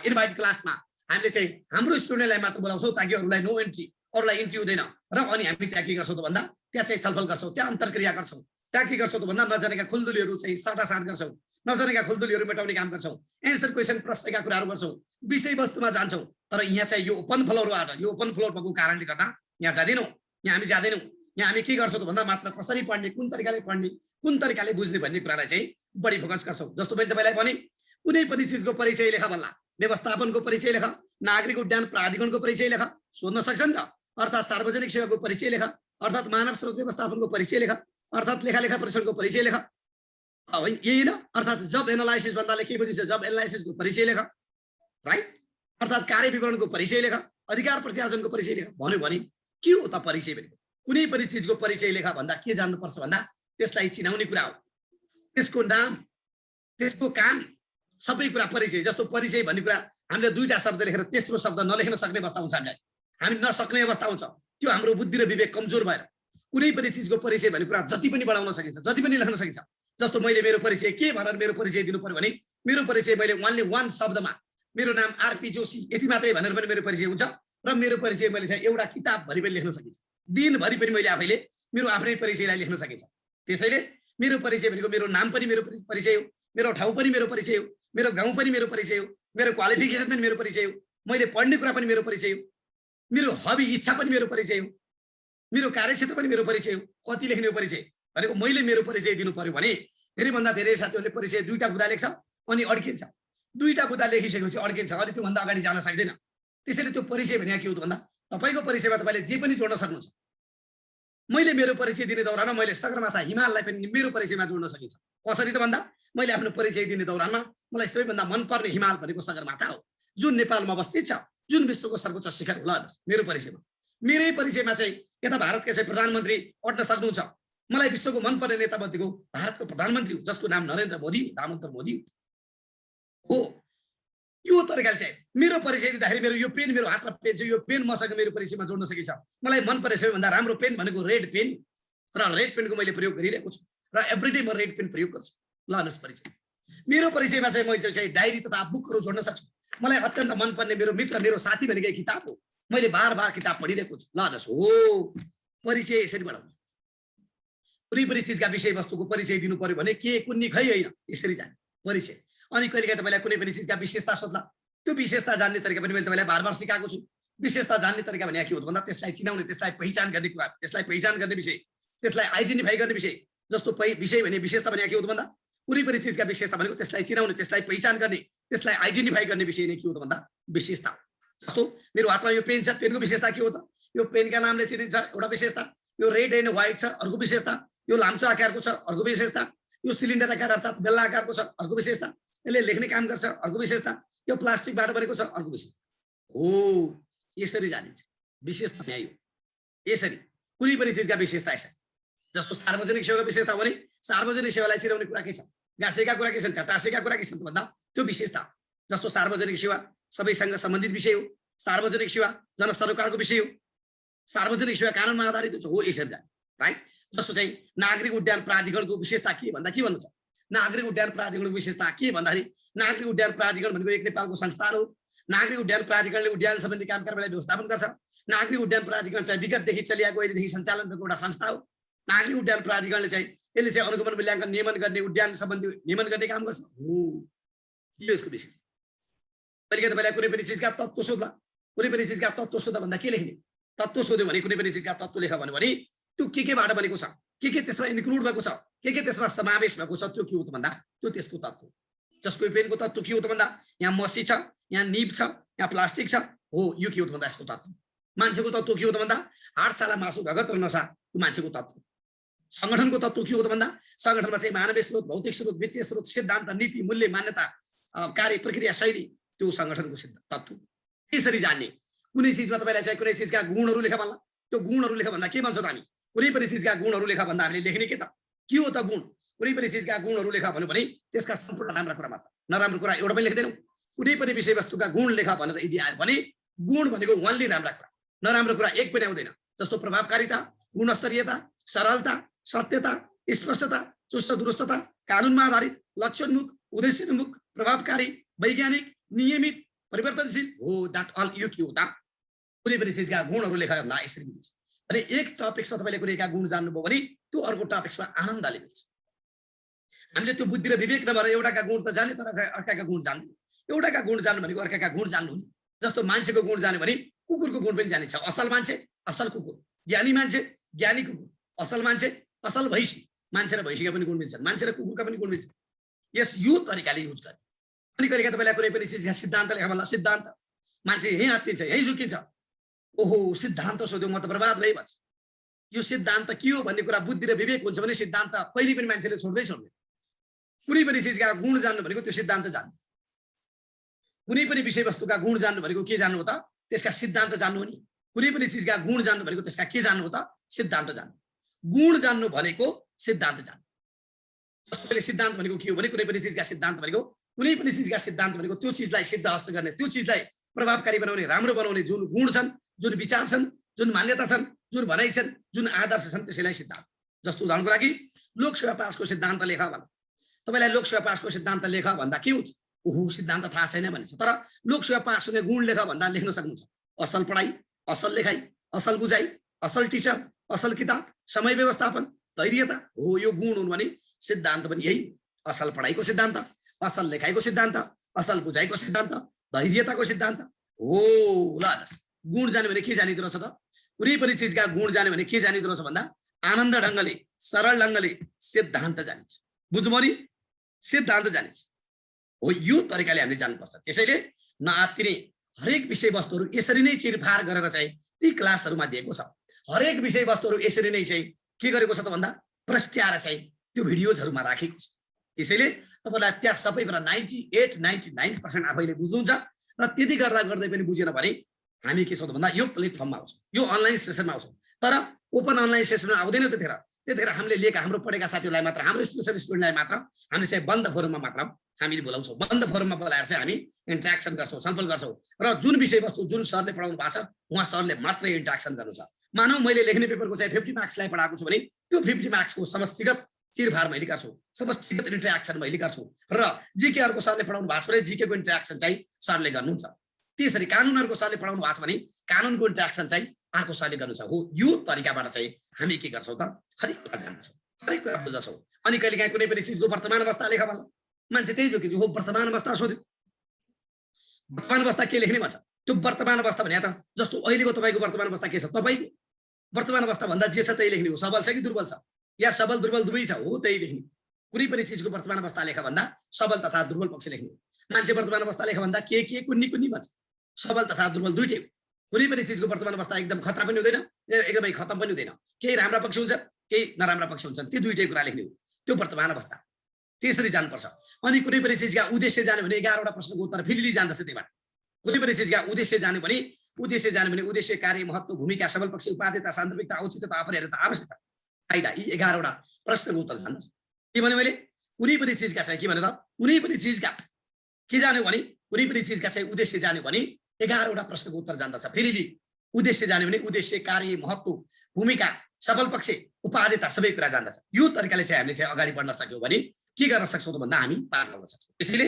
इन्भाइट क्लासमा हामीले चाहिँ हाम्रो स्टुडेन्टलाई मात्र बोलाउँछौँ ताकि अरूलाई नो एन्ट्री, अरूलाई इन्ट्री हुँदैन। र अनि हामी त्यहाँ के गर्छौँ त भन्दा त्यहाँ चाहिँ छलफल गर्छौँ, त्यहाँ अन्तर्क्रिया गर्छौँ। त्यहाँ के गर्छौँ त भन्दा नजानेका खुल्दुलीहरू चाहिँ साटासाट गर्छौँ, नजानेका खुल्दुलीहरू मेटाउने काम गर्छौँ, एन्सर क्वेसन प्रश्नका कुराहरू गर्छौँ, विषयवस्तुमा जान्छौँ। तर यहाँ चाहिँ यो ओपन फ्लोर हो। आज यो ओपन फ्लोर भएको कारणले गर्दा यहाँ जाँदैनौँ, यहाँ हामी जाँदैनौँ। यहाँ हामी के गर्छौँ त भन्दा मात्र कसरी पढ्ने, कुन तरिकाले पढ्ने, कुन तरिकाले बुझ्ने भन्ने कुरालाई चाहिँ बढी फोकस गर्छौँ। जस्तो मैले तपाईँलाई भने कुनै पनि चिजको परिचय लेख भन्ला, व्यवस्थापनको परिचय लेख, नागरिक उड्डयन प्राधिकरणको परिचय लेख, सोध्न सक्छ नि त। अर्थात् सार्वजनिक सेवाको परिचय लेख, अर्थात् मानव स्रोत व्यवस्थापनको परिचय लेख, अर्थात् लेखालेखा परीक्षणको परिचय लेख, यही होइन। अर्थात् जब एनालाइसिस भन्दाले के बुझिन्छ, जब एनालाइसिसको परिचय लेख, राइट। अर्थात् कार्य विवरणको परिचय लेख, अधिकार प्रत्यार्जनको परिचय लेख। भन्यो भने के हो त परिचय भनेको? कुनै पनि चिजको परिचय लेख भन्दा के जान्नुपर्छ भन्दा त्यसलाई चिनाउने कुरा हो, त्यसको नाम, त्यसको काम, सबै कुरा परिचय। जस्तो परिचय भन्ने कुरा हामीले 2टा शब्द लेखेर तेस्रो शब्द नलेख्न सक्ने अवस्था हुन्छ, हामी नसक्ने अवस्था हुन्छ। त्यो हाम्रो बुद्धि र विवेक कमजोर भएर। कुनै पनि चिजको परिचय भन्ने कुरा जति पनि बढाउन सकिन्छ, जति पनि लेख्न सकिन्छ। जस्तो मैले मेरो परिचय के भनेर मेरो परिचय दिनु पर्यो भने मेरो परिचय मैले ओन्ली वान शब्दमा मेरो नाम आरपी जोशी यति मात्रै भनेर पनि मेरो परिचय हुन्छ र मेरो परिचय मैले चाहिँ एउटा किताबभरि पनि लेख्न सकिन्छ, दिनभरि पनि मैले आफैले मेरो आफ्नै परिचयलाई लेख्न सकिन्छ। त्यसैले मेरो परिचय भनेको मेरो नाम पनि मेरो परिचय हो, मेरो ठाउँ पनि मेरो परिचय हो, मेरो गाउँ पनि मेरो परिचय हो, मेरो क्वालिफिकेसन पनि मेरो परिचय हो, मैले पढ्ने कुरा पनि मेरो परिचय हो, मेरो हबी इच्छा पनि मेरो परिचय हो, मेरो कार्यक्षेत्र पनि मेरो परिचय हो। कति लेख्ने हो परिचय भनेको मैले मेरो परिचय दिनु पर्यो भने धेरैभन्दा धेरै साथीहरूले परिचय दुईटा बुँदा लेख्छ अनि अड्किन्छ, दुईटा बुँदा लेखिसकेपछि अड्किन्छ, अनि त्योभन्दा अगाडि जान सक्दैन। त्यसैले त्यो परिचय भने के हो भन्दा तपाईँको परिचयमा तपाईँले जे पनि जोड्न सक्नुहुन्छ। मैले मेरो परिचय दिने दौरानमा मैले सगरमाथा हिमाललाई पनि मेरो परिचयमा जोड्न सकिन्छ। कसरी त भन्दा मैले आफ्नो परिचय दिने दौरानमा मलाई सबैभन्दा मनपर्ने हिमाल भनेको सगरमाथा हो, जुन नेपालमा अवस्थित छ, जुन विश्वको सर्वोच्च शिखर होला मेरो परिचयमा। मेरै परिचयमा चाहिँ यता भारतका चाहिँ प्रधानमन्त्री अट्न सक्नुहुन्छ, मलाई विश्वको मनपर्ने नेता मध्येको भारतको प्रधानमन्त्री हो जसको नाम नरेन्द्र मोदी दामोदर मोदी हो। यो तरिकाले चाहिँ मेरो परिचय दिँदाखेरि मेरो यो पेन मेरो हातमा पेन छ, यो पेन मसँग मेरो परिचयमा जोड्न सकिन्छ। मलाई मनपर्ने सबैभन्दा राम्रो पेन भनेको रेड पेन र रेड पेनको मैले प्रयोग गरिरहेको छु र एभ्रिडे म रेड पेन प्रयोग गर्छु। ल हेर्नुहोस् परिचय मेरो परिचयमा चाहिँ मैले चाहिँ डायरी तथा बुकहरू जोड्न सक्छु। मलाई अत्यन्त मनपर्ने मेरो मित्र मेरो साथी भनेको किताब हो, मैले बार बार किताब पढिरहेको छु। ल हेर्नुहोस् हो परिचय यसरी बनाउनु। कुनै पनि चिजका विषयवस्तुको परिचय दिनु पर्यो भने के कुन्नी खै होइन यसरी जाने परिचय। अनि कहिलेकाहीँ तपाईँलाई कुनै पनि चिजका विशेषता सोध्ला, त्यो विशेषता जान्ने तरिका पनि मैले तपाईँलाई बार बार सिकाएको छु। विशेषता जान्ने तरिका भने के हो भन्दा त्यसलाई चिनाउने, त्यसलाई पहिचान गर्ने कुरा, त्यसलाई पहिचान गर्ने विषय, त्यसलाई आइडेन्टिफाई गर्ने विषय। जस्तो विषय भने विशेषता भने के हो भन्दा कुनै पनि चिजका विशेषता भनेको त्यसलाई चिनाउने, त्यसलाई पहिचान गर्ने, त्यसलाई आइडेन्टिफाई गर्ने विषय नै के हो भन्दा विशेषता हो। जस्तो मेरो हातमा यो पेन छ, पेनको विशेषता के हो त? यो पेनका नामले चिनिन्छ एउटा विशेषता, यो रेड एन्ड व्हाइट छ अर्को विशेषता, यो लाम्चो आकारको छ अर्को विशेषता, यो सिलिन्डर आकार अर्थात् बेल्ला आकारको छ अर्को विशेषता, यसले लेख्ने काम गर्छ अर्को विशेषता, यो प्लास्टिकबाट बनेको छ अर्को विशेषता हो। यसरी जानिन्छ विशेषता यही हो। यसरी कुनै पनि चिजका विशेषता यसरी। जस्तो सार्वजनिक सेवाको विशेषता भने सार्वजनिक सेवालाई चिनाउने कुरा के छ, गाँसेका कुरा के छन्, टाँसेका कुरा के छन् भन्दा त्यो विशेषता। जस्तो सार्वजनिक सेवा सबैसँग सम्बन्धित विषय हो, सार्वजनिक सेवा जनसरोकारको विषय हो, सार्वजनिक सेवा कानुनमा आधारित हो, यसरी जाने राइट। जस्तो चाहिँ नागरिक उड्डयन प्राधिकरणको विशेषता के भन्दा के भन्नु छ? नागरिक उड्डयन प्राधिकरणको विशेषता के भन्दाखेरि नागरिक उड्डयन प्राधिकरण भनेको एक नेपालको संस्थान हो। नागरिक उड्डयन प्राधिकरणले उड्डयन सम्बन्धी काम कारबाही व्यवस्थापन गर्छ। नागरिक उड्डयन प्राधिकरण चाहिँ विगतदेखि चलिआएको अहिलेदेखि सञ्चालन भएको एउटा संस्था हो। नागरिक उड्डयन प्राधिकरणले चाहिँ यसले चाहिँ अनुगमन मूल्याङ्कन नियमन गर्ने, उड्डयन सम्बन्धी नियमन गर्ने काम गर्छ हो। यो यसको विशेषता। कहिले तपाईँलाई कुनै पनि चिजका तत्त्व सोध्ला, कुनै पनि चिजका तत्त्व सोध्दा भन्दा के लेख्ने? तत्त्व सोध्यो भने कुनै पनि चिजका तत्त्व लेख भन्यो भने त्यो केबाट बनेको छ, के त्यसमा इन्क्लुड भएको छ, के त्यसमा समावेश भएको छ, त्यो के हो त भन्दा त्यो त्यसको तत्त्व। जसको पेनको तत्त्व के हो त भन्दा यहाँ मसी छ, यहाँ निब छ, यहाँ प्लास्टिक छ हो, यो के हो त भन्दा यसको तत्त्व। मान्छेको तत्त्व के हो त भन्दा हाडसाला मासु भगत र नसा, त्यो मान्छेको तत्त्व। संगठनको तत्त्व के हो त भन्दा संगठनमा चाहिँ मानवीय स्रोत, भौतिक स्रोत, वित्तीय स्रोत, सिद्धान्त, नीति, मूल्य, मान्यता, कार्य प्रक्रिया, शैली, त्यो संगठनको तत्त्व। त्यसरी जान्ने। कुनै चिजमा तपाईँलाई चाहिँ कुनै चिजका गुणहरू लेख भन्ला, त्यो गुणहरू लेख भन्दा के भन्छौँ त हामी? कुनै पनि चिजका गुणहरू लेख भन्दा हामीले लेख्ने के त? के हो त गुण? कुनै पनि चिजका गुणहरू लेख भन्यो भने त्यसका सम्पूर्ण राम्रा कुरा मात्र, नराम्रो कुरा एउटा पनि लेख्दैनौँ। कुनै पनि विषयवस्तुका गुण लेख भनेर यदि आयो भने गुण भनेको ओन्ली राम्रा कुरा, नराम्रो कुरा एक पनि आउँदैन। जस्तो प्रभावकारिता, गुणस्तरीयता, सरलता, सत्यता, स्पष्टता, चुस्त दुरुस्तता, कानुनमा आधारित, लक्ष्योन्मुख, उद्देश्योन्मुख, प्रभावकारी, वैज्ञानिक, नियमित, परिवर्तनशील हो, द्याट अल यो के हो त? कुनै पनि चिजका गुणहरू लेख भन्दा यसरी मिल्छ। अनि एक टपिक्समा तपाईँले कुनैका गुण जान्नुभयो भने त्यो अर्को टपिक्समा आनन्दले मिल्छ। हामीले त्यो बुद्धि र विवेक नभएर एउटाका गुण त जाने तर अर्काका गुण जान्दैन। एउटाका गुण जान्नु भनेको अर्काका गुण जान्नु हुने। जस्तो मान्छेको गुण जान्यो भने कुकुरको गुण पनि जानिन्छ। असल मान्छे असल कुकुर, ज्ञानी मान्छे ज्ञानी कुकुर, असल मान्छे असल भैँसी, मान्छे र भैँसीका पनि गुण मिल्छन्, मान्छे र कुकुरका पनि गुण मिल्छन्। यस यो तरिकाले युज गर्ने। अनि कहिलेकाहीँ तपाईँलाई कुनै पनि चिजका सिद्धान्त लेख भन्दा सिद्धान्त, मान्छे यहीँ आत्तिन्छ यहीँ झुकिन्छ, ओहो सिद्धान्त सोध्यो म त बर्बाद भइ भन्छ। यो सिद्धान्त के हो भन्ने कुरा बुद्धि र विवेक हुन्छ भने सिद्धान्त कहिले पनि मान्छेले छोड्दै छोड्दैन। कुनै पनि चिजका गुण जान्नु भनेको त्यो सिद्धान्त जान्नु। कुनै पनि विषयवस्तुका गुण जान्नु भनेको के जान्नु हो त? त्यसका सिद्धान्त जान्नु हो नि। कुनै पनि चिजका गुण जान्नु भनेको त्यसका के जान्नु हो त? सिद्धान्त जान्नु। गुण जान्नु भनेको सिद्धान्त जान्नु। जस्तो सिद्धान्त भनेको के हो भने कुनै पनि चिजका सिद्धान्त भनेको कुनै पनि चिजका सिद्धान्त भनेको त्यो चिजलाई सिद्ध हस्त गर्ने, त्यो चिजलाई प्रभावकारी बनाउने, राम्रो बनाउने जुन गुण छन्, जुन विचार छन्, जुन मान्यता छन्, जुन भनाइ छन्, जुन आदर्श छन् त्यसैलाई सिद्धान्त। जस्तो उदाहरणको लागि लोकसेवा पासको सिद्धान्त लेख भन्छ। तपाईलाई लोकसेवा पासको सिद्धान्त लेख भन्दा के हुन्छ? ओहो सिद्धान्त थाहा छैन भनिन्छ। तर लोकसेवा पास हुने गुण लेख भन्दा लेख्न सक्नुहुन्छ। असल पढाइ, असल लेखाइ, असल बुझाइ, असल टिचर, असल किताब, समय व्यवस्थापन, धैर्यता हो यो गुण हुन् भने सिद्धान्त पनि यही। असल पढाइको सिद्धान्त, असल लेखाइको सिद्धान्त, असल बुझाइको सिद्धान्त, धैर्यताको सिद्धान्त हो। ल गुण जाने भने के जानिदो रहेछ त? कुनै पनि चिजका गुण जाने भने के जानिदो रहेछ भन्दा आनन्द ढङ्गले, सरल ढङ्गले सिद्धान्त जानिन्छ। बुझ्नु नि? सिद्धान्त जानिन्छ हो। यो तरिकाले हामीले जान्नुपर्छ। त्यसैले नआत्तिने हरेक विषयवस्तुहरू यसरी नै चिरफार गरेर चाहिँ ती क्लासहरूमा दिएको छ। हरेक विषयवस्तुहरू यसरी नै चाहिँ के गरेको छ त भन्दा प्रस्ट्याएर चाहिँ त्यो भिडियोजहरूमा राखेको छ। त्यसैले तपाईँलाई त्यहाँ सबैबाट 98-99% आफैले बुझ्नुहुन्छ र त्यति गर्दा गर्दै पनि बुझेन भने हामी के छौँ त भन्दा यो प्लेटफर्ममा आउँछौँ, यो अनलाइन सेसनमा आउँछौँ। तर ओपन अनलाइन सेसनमा आउँदैन त्यतिखेर हामीले लिएका हाम्रो पढेका साथीहरूलाई मात्र, हाम्रो स्पेसल स्टुडेन्टलाई मात्र हामीले चाहिँ बन्द फोरममा मात्र हामीले बोलाउँछौँ। बन्द फोरममा बोलाएर चाहिँ हामी इन्ट्रेक्सन गर्छौँ, छलफल गर्छौँ र जुन विषयवस्तु जुन सरले पढाउनु भएको छ उहाँ सरले मात्रै इन्ट्रेक्सन गर्नु छ। मानौ मैले लेख्ने पेपरको चाहिँ 50 मार्क्सलाई पढाएको छु भने त्यो 50 मार्क्सको समष्टिगत चिरफार मैले गर्छु, समष्टिगत इन्ट्रेक्सन मैले गर्छु र जिकेहरूको सरले पढाउनु भएको छ भने जिकेको इन्ट्रेक्सन चाहिँ सरले गर्नुहुन्छ। त्यसरी कानुनहरूको सरले पढाउनु भएको छ भने कानुनको इन्ट्रेक्सन चाहिँ अर्को सरले गर्नु छ। हो यो तरिकाबाट चाहिँ हामी के गर्छौँ त हरेक कुरा जान्छौँ, हरेक कुरा बुझ्छौँ। अनि कहिलेकाहीँ कुनै पनि चिजको वर्तमान अवस्था लेख भन्छ, मान्छे त्यही जो कि हो वर्तमान अवस्था सोध्यो। वर्तमान अवस्था के लेख्ने भन्छ? त्यो वर्तमान अवस्था भने त जस्तो अहिलेको तपाईँको वर्तमान अवस्था के छ? तपाईँको वर्तमान अवस्था भन्दा जे छ त्यही लेख्ने हो। सबल छ कि दुर्बल छ? या सबल दुर्बल दुवै छ? हो त्यही लेख्ने। कुनै पनि चिजको वर्तमान अवस्था लेख भन्दा सबल तथा दुर्बल पक्ष लेख्ने हो। मान्छे वर्तमान अवस्था लेख भन्दा के कुन्नी भन्छ, सबल तथा दुर्बल दुईटै हो। कुनै पनि चिजको वर्तमान अवस्था एकदम खतरा पनि हुँदैन, एकदमै खतम पनि हुँदैन। केही राम्रा पक्ष हुन्छ, केही नराम्रा पक्ष हुन्छन्, ती दुईटै कुरा लेख्ने हो। त्यो वर्तमान अवस्था त्यसरी जानुपर्छ। अनि कुनै पनि चिजका उद्देश्य जाने भने 11वटा प्रश्नको उत्तर फेरि जान्दछ। त्यहीबाट कुनै पनि चिजका उद्देश्य जाने भने उद्देश्य, कार्य, महत्त्व, भूमिका, सबल पक्ष, उपादेयता, सान्दर्भिकता, औचित्यता, अपरिहार्यता, आवश्यकता, फाइदा, यी 11वटा प्रश्नको उत्तर जान्दछ। के भने मैले कुनै पनि चिजका चाहिँ के भने त कुनै पनि चिजका के जाने भने कुनै पनि चिजका चाहिँ उद्देश्य जाने भने 11वटा प्रश्नको उत्तर जान्दछ। फेरि उद्देश्य जाने भने उद्देश्य, कार्य, महत्त्व, भूमिका, सबल पक्ष, उपादेयता सबै कुरा जान्दछ। यो तरिकाले चाहिँ हामीले चाहिँ अगाडि बढ्न सक्यौँ भने के गर्न सक्छौँ त भन्दा हामी पार गर्न सक्छौँ। त्यसैले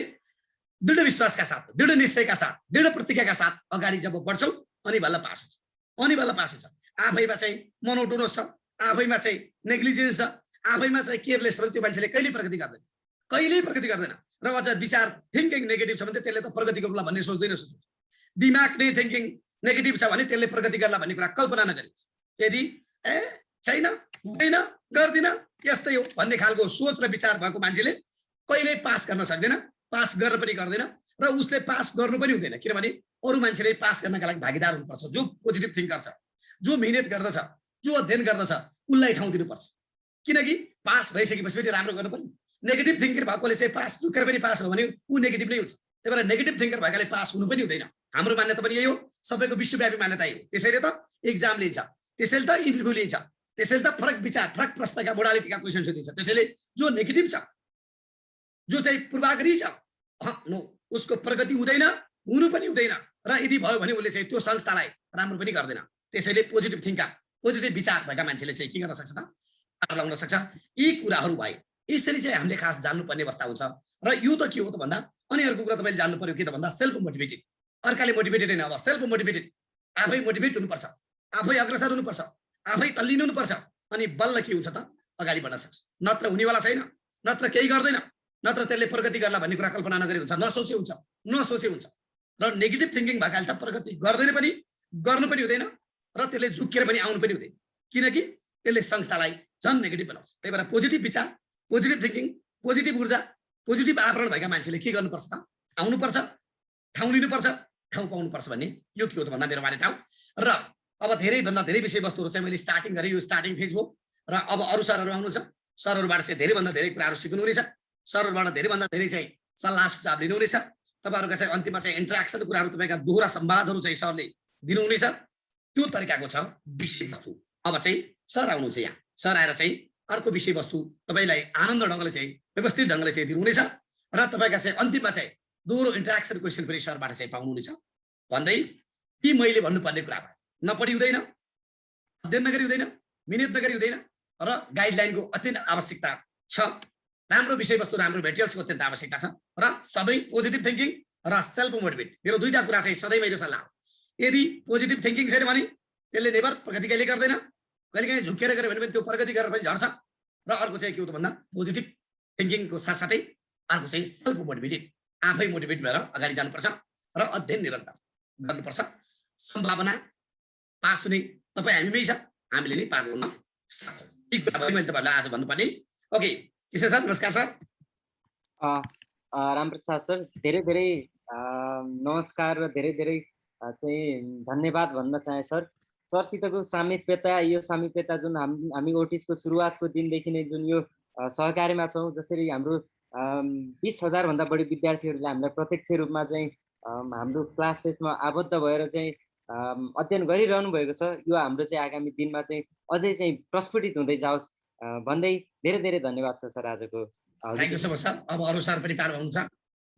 दृढ विश्वासका साथ, दृढ निश्चयका साथ, दृढ प्रतिज्ञाका साथ अगाडि जब बढ्छौँ अनि बल्ल पास हुन्छ, अनि बल्ल पास हुन्छ। आफैमा चाहिँ मोनोटोनस छ, आफैमा चाहिँ नेग्लिजेन्स छ, आफैमा चाहिँ केयरलेस छ भने त्यो मान्छेले कहिल्यै प्रगति गर्दैन। र अझ विचार थिङ्किङ नेगेटिभ छ भने त्यसले त प्रगति गर्ला भन्ने सोच्दैन। दिमाग नै थिङ्किङ नेगेटिभ छ भने त्यसले प्रगति गर्ला भन्ने कुरा कल्पना नगरिन्छ। यदि छैन, हुँदैन, गर्दिन, यस्तै हो भन्ने खालको सोच र विचार भएको मान्छेले कहिल्यै पास गर्न सक्दैन, पास गर्न पनि गर्दैन र उसले पास गर्नु पनि हुँदैन। किनभने अरू मान्छेले पास गर्नका लागि भागीदार हुनुपर्छ। जो पोजिटिभ थिङ्कर छ, जो मिहिनेत गर्दछ, जो अध्ययन गर्दछ उसलाई ठाउँ दिनुपर्छ। किनकि पास भइसकेपछि पनि राम्रो गर्नु पर्यो। नेगेटिभ थिङ्कर भएकोले चाहिँ पास चुकेर पनि पास भयो भने ऊ नेगेटिभ नै हुन्छ। त्यही भएर नेगेटिभ थिङ्कर भएकाले पास हुनु पनि हुँदैन। हाम्रो मान्यता पनि यही हो, सबैको विश्वव्यापी मान्यता यही हो। त्यसैले त एक्जाम लिन्छ, त्यसैले त इन्टरभ्यू लिन्छ, त्यसैले त फरक विचार, फरक प्रश्नका मोडालिटीका क्वेसन सोधिन्छ। त्यसैले जो नेगेटिभ छ, जो चाहिँ पूर्वाग्रही छ, नो, उसको प्रगति हुँदैन, हुनु पनि हुँदैन र यदि भयो भने उसले चाहिँ त्यो संस्थालाई राम्रो पनि गर्दैन। त्यसैले पोजिटिभ थिङ्कर, पोजिटिभ विचार भएका मान्छेले चाहिँ के गर्न सक्छ त पार लगाउन सक्छ। यी कुराहरू भए यसरी चाहिँ हामीले खास जान्नुपर्ने अवस्था हुन्छ। र यो त के हो त भन्दा अनि अर्को कुरा तपाईँले जान्नु पर्यो के त भन्दा सेल्फ मोटिभेटेड। अर्काले मोटिभेटेड होइन, अब सेल्फ मोटिभेटेड। आफै मोटिभेट हुनुपर्छ, आफै अग्रसर हुनुपर्छ, आफै तल्लिनु हुनुपर्छ अनि बल्ल के हुन्छ त अगाडि बढ्न सक्छ। नत्र हुनेवाला छैन, नत्र केही गर्दैन, नत्र त्यसले प्रगति गर्ला भन्ने कुरा कल्पना नगरी हुन्छ, नसोचे हुन्छ। र नेगेटिभ थिङ्किङ भएकाले त प्रगति गर्दैन पनि, गर्नु पनि हुँदैन र त्यसले झुकेर पनि आउनु पनि हुँदैन। किनकि त्यसले संस्थालाई झन् नेगेटिभ बनाउँछ। त्यही भएर पोजिटिभ विचार, पोजिटिभ थिङ्किङ, पोजिटिभ ऊर्जा, पोजिटिभ आवरण भएका मान्छेले के गर्नुपर्छ त आउनुपर्छ, ठाउँ लिनुपर्छ, ठाउँ पाउनुपर्छ भन्ने यो के हो त भन्दा मेरो मान्यता हो। र अब धेरैभन्दा धेरै विषयवस्तुहरू चाहिँ मैले स्टार्टिङ गरेँ, यो स्टार्टिङ फेज हो। र अब अरू सरहरू आउनुहुन्छ, सरहरूबाट चाहिँ धेरैभन्दा धेरै कुराहरू सिक्नुहुनेछ, सरहरूबाट धेरैभन्दा धेरै चाहिँ सल्लाह सुझाव लिनुहुनेछ। तपाईँहरूका चाहिँ अन्तिममा चाहिँ इन्ट्रेक्सन कुराहरू तपाईँका दोहोरा संवादहरू चाहिँ सरले दिनुहुनेछ। त्यो तरिकाको छ विषयवस्तु। अब चाहिँ सर आउनुहुन्छ यहाँ, सर आएर चाहिँ अर्को विषयवस्तु तपाईँलाई आनन्द ढङ्गले चाहिँ व्यवस्थित ढङ्गले चाहिँ दिनुहुनेछ र तपाईँका चाहिँ अन्तिममा चाहिँ दोहोरो इन्ट्रेक्सन क्वेसन पनि सरबाट चाहिँ पाउनुहुनेछ। भन्दै कि मैले भन्नुपर्ने कुरा भयो, नपढी हुँदैन, अध्ययन नगरी हुँदैन, मिहिनेत नगरी हुँदैन र गाइडलाइनको अत्यन्त आवश्यकता छ। राम्रो विषयवस्तु, राम्रो मेटेरियल्सको अत्यन्त आवश्यकता छ र सधैँ पोजिटिभ थिङ्किङ र सेल्फ मोटिभेट, मेरो दुईटा कुरा चाहिँ सधैँ मेरो सल्लाह हो। यदि पोजिटिभ थिङ्किङ छैन भने त्यसले नेभर प्रगति कहिले गर्दैन। कहिलेकाहीँ झुकेर गऱ्यो भने पनि त्यो प्रगति गरेर पनि झर्छ। र अर्को चाहिँ के हो त भन्दा पोजिटिभ थिङ्किङको साथसाथै अर्को चाहिँ सेल्फ मोटिभेटेड, आफै मोटिभेट भएर अगाडि जानुपर्छ र अध्ययन निरन्तर गर्नुपर्छ। सम्भावना पास हुने तपाईँ हामीमै छ, हामीले नै पार हुन सक्छ। यी कुरा पनि मैले तपाईँहरूलाई आज भन्नुपर्ने। ओके किशोर सर, नमस्कार सर। रामप्रसाद सर, धेरै धेरै नमस्कार र धेरै धेरै चाहिँ धन्यवाद भन्न चाहे सर। सरसितको सामिप्यता, यो सामिप्यता जुन हामी ओटिसको सुरुवातको दिनदेखि नै जुन यो सहकार्यमा छौँ, जसरी हाम्रो 20,000 भन्दा बढी विद्यार्थीहरूले हामीलाई प्रत्यक्ष रूपमा चाहिँ हाम्रो क्लासेसमा आबद्ध भएर चाहिँ अध्ययन गरिरहनु भएको छ। यो हाम्रो चाहिँ आगामी दिनमा चाहिँ अझै चाहिँ प्रस्फुटित हुँदै जाओस् भन्दै धेरै धेरै धन्यवाद छ सर आजको। Thank you so much sir. अब अरू सर पनि पार हुनुहुन्छ।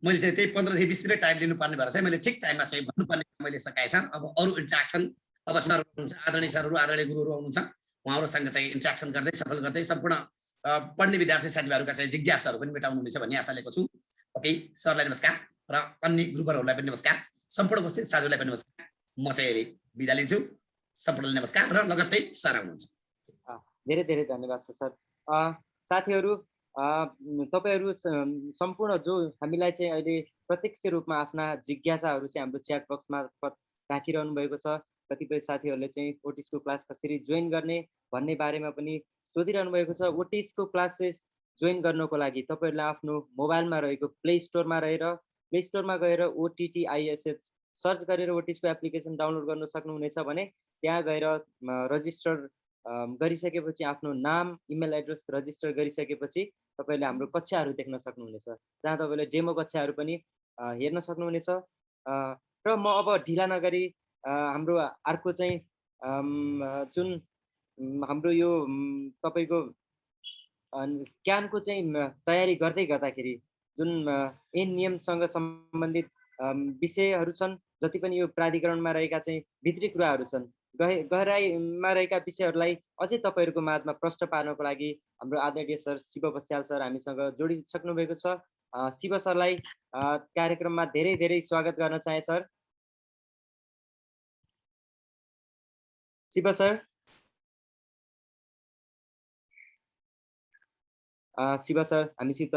मैले चाहिँ त्यही 15 देखि 20 मिनट टाइम लिनुपर्ने भएर चाहिँ मैले ठिक टाइममा चाहिँ भन्नुपर्ने मैले सकाएँ सर। अब अरू इन्ट्राक्सन अब सर हुनुहुन्छ, आदरणीय सरहरू, आदरणीय गुरुहरू हुनुहुन्छ, उहाँहरूसँग चाहिँ इन्ट्राक्सन गर्दै सफल गर्दै सम्पूर्ण पढ्ने विद्यार्थी साथीभाइहरूका चाहिँ जिज्ञासाहरू पनि मेटाउनुहुनेछ भन्ने आशा लिएको छु। ओके सरलाई नमस्कार र अन्य ग्रुपहरूलाई पनि नमस्कार, सम्पूर्ण उपस्थित साथीहरूलाई पनि नमस्कार। म चाहिँ अहिले बिदा लिन्छु। सम्पूर्णलाई नमस्कार र लगत्तै सर आउनुहुन्छ। धेरै धेरै धन्यवाद छ सर। साथीहरू, तपाईँहरू सम्पूर्ण जो हामीलाई चाहिँ अहिले प्रत्यक्ष रूपमा आफ्ना जिज्ञासाहरू चाहिँ हाम्रो च्याट बक्स मार्फत राखिरहनु भएको छ। कतिपय साथीहरूले चाहिँ ओटिसको क्लास कसरी जोइन गर्ने भन्ने बारेमा पनि सोधिरहनु भएको छ। ओटिसको क्लासेस जोइन गर्नको लागि तपाईँहरूले आफ्नो मोबाइलमा रहेको प्ले स्टोरमा गएर OTTISH सर्च गरेर ओटिसको एप्लिकेसन डाउनलोड गर्न सक्नुहुनेछ भने त्यहाँ गएर रजिस्टर गरिसकेपछि आफ्नो नाम, इमेल एड्रेस रजिस्टर गरिसकेपछि तपाईँले हाम्रो कक्षाहरू देख्न सक्नुहुनेछ, जहाँ तपाईँले डेमो कक्षाहरू पनि हेर्न सक्नुहुनेछ। र म अब ढिला नगरी हाम्रो अर्को चाहिँ जुन हाम्रो यो तपाईँको क्यानको चाहिँ तयारी गर्दै गर्दाखेरि जुन ऐन नियमसँग सम्बन्धित विषयहरू छन्, जति पनि यो प्राधिकरणमा रहेका चाहिँ भित्री कुराहरू छन्, गहराइमा रहेका विषयहरूलाई अझै तपाईँहरूको माझमा प्रश्न पार्नको लागि हाम्रो आदरणीय सर शिव बस्याल सर हामीसँग जोडिसक्नु भएको छ। शिव सरलाई कार्यक्रममा धेरै धेरै स्वागत गर्न चाहे sir. Shiv sir, Shiv sir हामीसित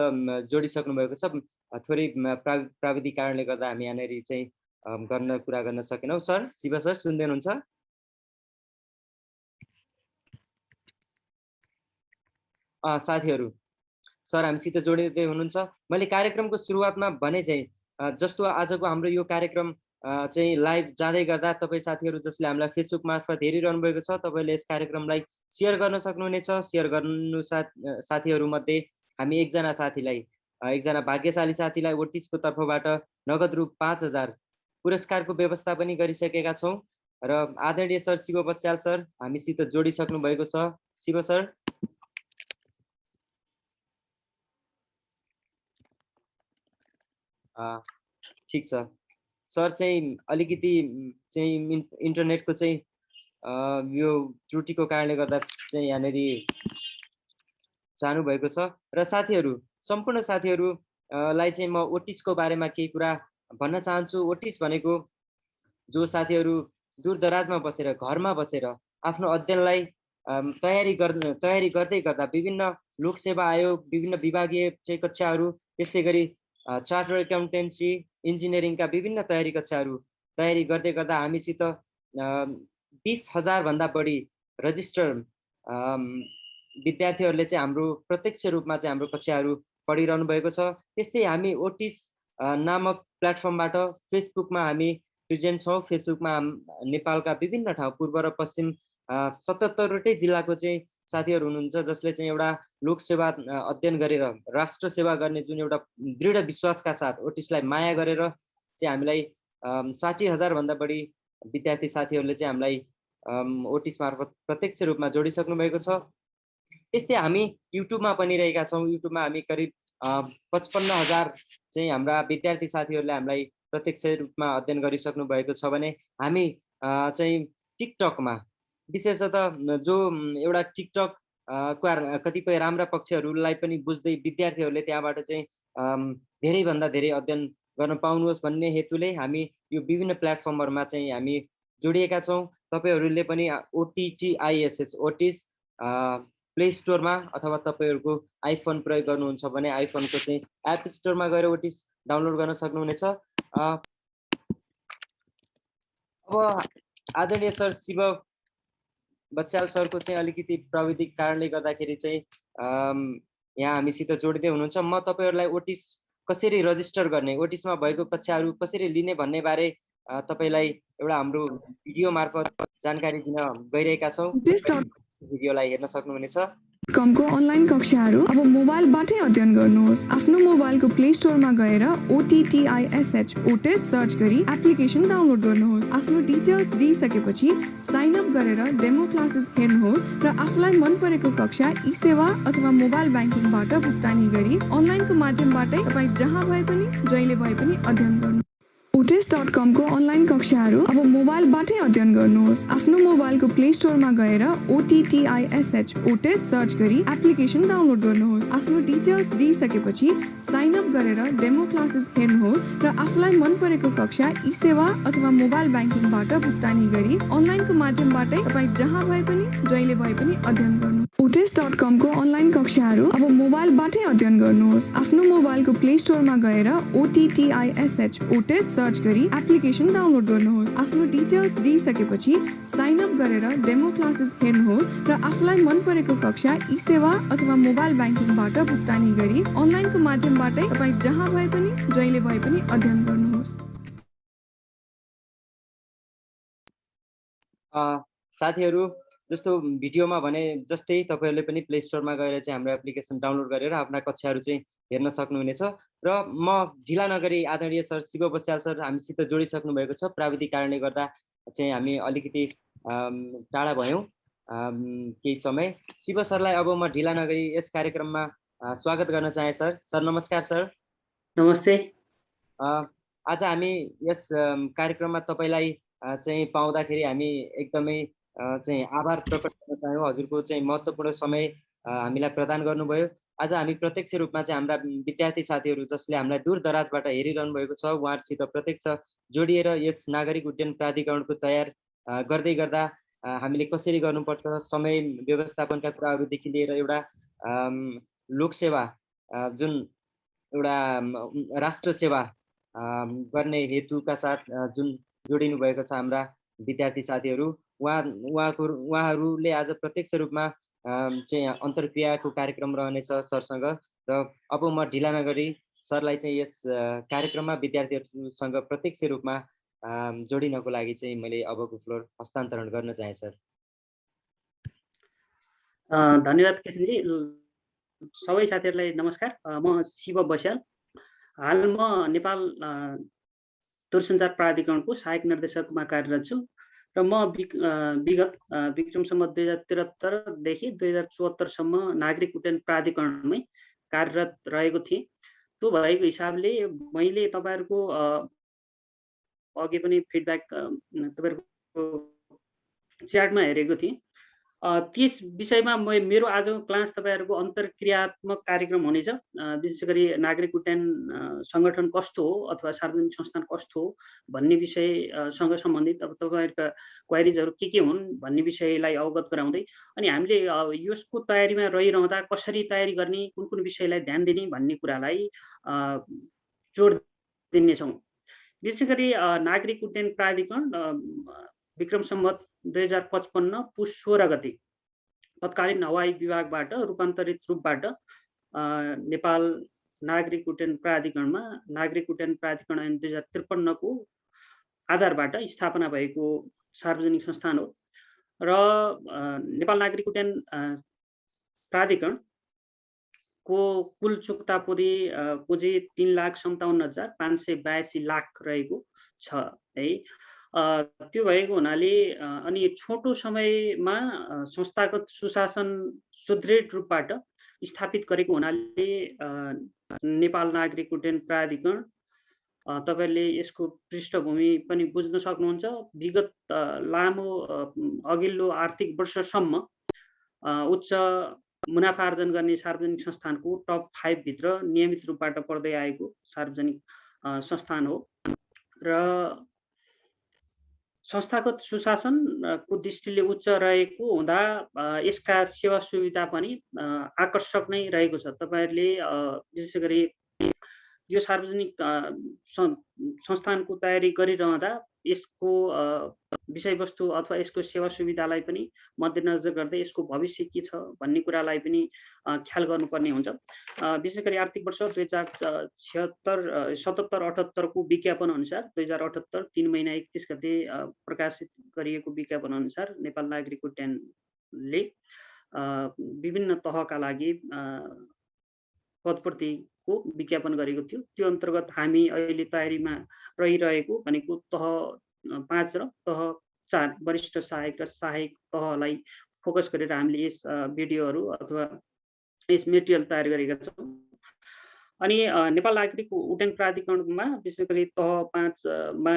जोडिसक्नु भएको छ। थोरै प्राविधिक कारणले गर्दा हामी यहाँनिर चाहिँ कुरा गर्न सकेनौँ। सर, शिव सर सुन्दै हुनुहुन्छ? साथीहरू, सर हामीसित जोडिँदै हुनुहुन्छ। मैले कार्यक्रमको सुरुवातमा भने चाहिँ जस्तो आजको हाम्रो यो कार्यक्रम चाहिँ लाइभ जाँदै गर्दा तपाईँ साथीहरू जसले हामीलाई फेसबुक मार्फत हेरिरहनु भएको छ, तपाईँले यस कार्यक्रमलाई सेयर गर्न सक्नुहुनेछ। सेयर गर्नु साथीहरूमध्ये हामी एकजना भाग्यशाली साथीलाई ओटिसको तर्फबाट नगद रु 5,000 पुरस्कारको व्यवस्था पनि गरिसकेका छौँ। र आदरणीय सर शिव बस्याल सर हामीसित जोडिसक्नु भएको छ। शिव सर, ठिक छ सर, चाहिँ अलिकति चाहिँ इन्टरनेटको चाहिँ यो त्रुटिको कारणले गर्दा चाहिँ यहाँनिर जानुभएको छ। र साथीहरू, सम्पूर्ण साथीहरूलाई चाहिँ म ओटिसको बारेमा केही कुरा भन्न चाहन्छु। ओटिस भनेको जो साथीहरू दूरदराजमा बसेर, घरमा बसेर आफ्नो अध्ययनलाई तयारी गर्दै गर्दा विभिन्न लोकसेवा आयोग, विभिन्न विभागीय चाहिँ कक्षाहरू, त्यस्तै गरी चार्टर एकाउन्टेन्सी, इन्जिनियरिङका विभिन्न तयारी कक्षाहरू तयारी गर्दै गर्दा हामीसित 20,000 भन्दा बढी रजिस्टर विद्यार्थीहरूले चाहिँ हाम्रो प्रत्यक्ष रूपमा चाहिँ हाम्रो कक्षाहरू पढिरहनु भएको छ। त्यस्तै हामी ओटिस नामक प्लेटफर्मबाट फेसबुकमा हामी प्रेजेन्ट छौँ। फेसबुकमा नेपालका विभिन्न ठाउँ, पूर्व र पश्चिम 77वटै जिल्लाको चाहिँ साथीहरू हुनुहुन्छ, जसले चाहिँ एउटा लोकसेवा अध्ययन गरेर राष्ट्र सेवा गर्ने जुन एउटा दृढ विश्वासका साथ ओटिसलाई माया गरेर चाहिँ हामीलाई 60,000 भन्दा बढी विद्यार्थी साथीहरूले चाहिँ हामीलाई ओटिस मार्फत प्रत्यक्ष रूपमा जोडिसक्नु भएको छ। त्यस्तै हामी युट्युबमा पनि रहेका छौँ। युट्युबमा हामी करिब 55,000 चाहिँ हाम्रा विद्यार्थी साथीहरूले हामीलाई प्रत्यक्ष रूपमा अध्ययन गरिसक्नु भएको छ भने हामी चाहिँ टिकटकमा विशेषतः जो एउटा टिकटक को कतिपय राम्रा पक्षहरूलाई पनि बुझ्दै विद्यार्थीहरूले त्यहाँबाट चाहिँ धेरैभन्दा धेरै अध्ययन गर्न पाउनुहोस् भन्ने हेतुले हामी यो विभिन्न प्लेटफर्महरूमा चाहिँ हामी जोडिएका छौँ। तपाईँहरूले पनि OTTISH ओटिस प्ले स्टोरमा अथवा तपाईँहरूको आइफोन प्रयोग गर्नुहुन्छ भने आइफोनको चाहिँ एप स्टोरमा गएर ओटिस डाउनलोड गर्न सक्नुहुनेछ। अब आदरणीय सर शिव बस्याल सरको चाहिँ अलिकति प्राविधिक कारणले गर्दाखेरि चाहिँ यहाँ हामीसित जोडिँदै हुनुहुन्छ। म तपाईँहरूलाई ओटिस कसरी रजिस्टर गर्ने, ओटिसमा भएको कक्षाहरू कसरी लिने भन्ने बारे तपाईँलाई एउटा हाम्रो भिडियो मार्फत जानकारी दिन गइरहेका छौँ। भिडियोलाई हेर्न सक्नुहुनेछ। कमको अनलाइन कक्षाहरू अब मोबाइलबाटै अध्ययन गर्नुहोस्। आफ्नो मोबाइलको प्ले स्टोरमा गएर OTTISH ओटेस सर्च गरी एप्लिकेसन डाउनलोड गर्नुहोस्। आफ्नो डिटेल्स दिइसकेपछि साइन अप गरेर डेमो क्लासेस हेर्नुहोस् र आफूलाई मन परेको कक्षा ई सेवा अथवा मोबाइल ब्याङ्किङबाट भुक्तानी गरी अनलाइनको माध्यमबाटै तपाईँ जहाँ भए पनि जहिले भए पनि अध्ययन गर्नु। otes.com को अनलाइन कक्षाहरू अब मोबाइलबाटै अध्ययन गर्नुहोस्। आफ्नो मोबाइलको प्ले स्टोरमा गएर OTTISH ओटेस सर्च गरी एप्लिकेसन डाउनलोड गर्नुहोस्। आफ्नो डिटेल्स दिइसकेपछि साइन अप गरेर डेमो क्लासेस हेर्नुहोस् र आफूलाई मन परेको कक्षा ई सेवा अथवा मोबाइल ब्याङ्किङबाट भुक्तानी गरी अनलाइनको माध्यमबाटै तपाईँ जहाँ भए पनि जहिले भए पनि अध्ययन गर्नु। otes.com को अनलाइन कक्षाहरू अब मोबाइलबाटै अध्ययन गर्नुहोस्। आफ्नो मोबाइलको प्ले स्टोरमा गएर OTTISH ओटेस सर्च गरी एप्लिकेसन डाउनलोड गर्नुहोस्। आफ्नो डिटेल्स दिइसकेपछि साइन अप गरेर डेमो क्लासेस हेर्नुहोस् र आफूलाई मन परेको कक्षा ई सेवा अथवा मोबाइल ब्याङ्किङबाट भुक्तानी गरी अनलाइनको माध्यमबाटै तपाईँ जहाँ भए पनि जहिले भए पनि अध्ययन गर्नुहोस्। साथीहरू, जस्तो भिडियोमा भने जस्तै तपाईँहरूले पनि प्ले स्टोरमा गएर चाहिँ हाम्रो एप्लिकेसन डाउनलोड गरेर आफ्ना कक्षाहरू चाहिँ हेर्न सक्नुहुनेछ। र म ढिला नगरी आदरणीय सर शिव बस्याल सर हामीसित जोडिसक्नु भएको छ। प्राविधिक कारणले गर्दा चाहिँ हामी अलिकति टाढा भयौँ केही समय। शिव सरलाई अब म ढिला नगरी यस कार्यक्रममा स्वागत गर्न चाहे। सर नमस्कार। सर नमस्ते। आज हामी यस कार्यक्रममा तपाईँलाई चाहिँ पाउँदाखेरि हामी एकदमै चाहिँ आभार प्रकट गर्न चाहौँ। हजुरको चाहिँ महत्त्वपूर्ण समय हामीलाई प्रदान गर्नुभयो। आज हामी प्रत्यक्ष रूपमा चाहिँ हाम्रा विद्यार्थी साथीहरू जसले हामीलाई दूर दराजबाट हेरिरहनु भएको छ उहाँहरूसित प्रत्यक्ष जोडिएर यस नागरिक उड्डयन प्राधिकरणको तयार गर्दै गर्दा हामीले कसरी गर्नुपर्छ, समय व्यवस्थापनका कुराहरूदेखि लिएर एउटा लोकसेवा जुन एउटा राष्ट्र सेवा गर्ने हेतुका साथ जुन जोडिनु भएको छ हाम्रा विद्यार्थी साथीहरू, उहाँहरूले आज प्रत्यक्ष रूपमा चाहिँ अन्तर्क्रियाको कार्यक्रम रहनेछ सरसँग। र अब म ढिला नगरी सरलाई चाहिँ यस कार्यक्रममा विद्यार्थीहरूसँग प्रत्यक्ष रूपमा जोडिनको लागि चाहिँ मैले अबको फ्लोर हस्तान्तरण गर्न चाहे। सर धन्यवाद किशनजी। सबै साथीहरूलाई नमस्कार। म शिव बस्याल। हाल म नेपाल दूरसञ्चार प्राधिकरणको सहायक निर्देशकमा कार्यरत छु र म विगत विक्रम सम्वत 2073 देखि 2074 सम्म नागरिक उड्डयन प्राधिकरणमै कार्यरत रहेको थिएँ। त्यो भएको हिसाबले मैले तपाईहरुको अघि पनि फिडब्याक तपाईहरुको च्याटमा हेरेको थिएँ। त्यस विषयमा मेरो आजको क्लास तपाईहरुको अन्तर्क्रियात्मक कार्यक्रम हुनेछ। विशेष गरी नागरिक उड्डयन संगठन कस्तो हो अथवा सार्वजनिक संस्थान कस्तो हो भन्ने विषयसँग सम्बन्धित अब तपाईहरुका क्वेरीजहरु के हुन् भन्ने विषयलाई अवगत गराउँदै अनि हामीले यसको तयारीमा रहिरहँदा कसरी तयारी गर्ने, कुन कुन विषयलाई ध्यान दिने भन्ने कुरालाई जोड दिनेछौँ। विशेष गरी नागरिक उड्डयन प्राधिकरण विक्रम सम्वत 2055 पुष 16 गते तत्कालीन हवाई विभागबाट रूपान्तरित रूपबाट नेपाल नागरिक उड्डयन प्राधिकरणमा नागरिक उड्डयन प्राधिकरण ऐन 2053 को आधारबाट स्थापना भएको सार्वजनिक संस्थान हो र नेपाल नागरिक उड्डयन प्राधिकरण को कुल चुक्ता पुँजी 3,57,582 लाख रहेको छ है। त्यो भएको हुनाले अनि छोटो समयमा संस्थागत सुशासन सुदृढ रूपबाट स्थापित गरेको हुनाले नेपाल नागरिक उड्डयन प्राधिकरण तपाईले यसको पृष्ठभूमि पनि बुझ्न सक्नुहुन्छ। विगत लामो अघिल्लो आर्थिक वर्षसम्म उच्च मुनाफा आर्जन गर्ने सार्वजनिक संस्थानको टप 5 भित्र नियमित रूपबाट पर्दै आएको सार्वजनिक संस्थान हो र संस्थागत सुशासनको दृष्टिले उच्च रहेको हुँदा यसका सेवा सुविधा पनि आकर्षक नै रहेको छ। तपाईहरुले विशेष गरी यो सार्वजनिक संस्थानको तयारी गरिरहँदा यसको विषयवस्तु अथवा यसको सेवा सुविधालाई पनि मध्यनजर गर्दै यसको भविष्य के छ भन्ने कुरालाई पनि ख्याल गर्नुपर्ने हुन्छ। विशेष गरी आर्थिक वर्ष 2077-78 को विज्ञापन अनुसार 2078 3 महिना 31 गते प्रकाशित गरिएको विज्ञापन अनुसार नेपाल नागरिक उड्डयनले विभिन्न तहका लागि पदपूर्तिको विज्ञापन गरेको थियो। त्यो अन्तर्गत हामी अहिले तयारीमा रहिरहेको भनेको तह 5 र तह 4 वरिष्ठ सहायक र सहायक तहलाई फोकस गरेर हामीले यस भिडियोहरू अथवा यस मेटेरियल तयार गरेका छौँ। अनि नेपाल नागरिक उड्डयन प्राधिकरणमा विशेष गरी तह 5 मा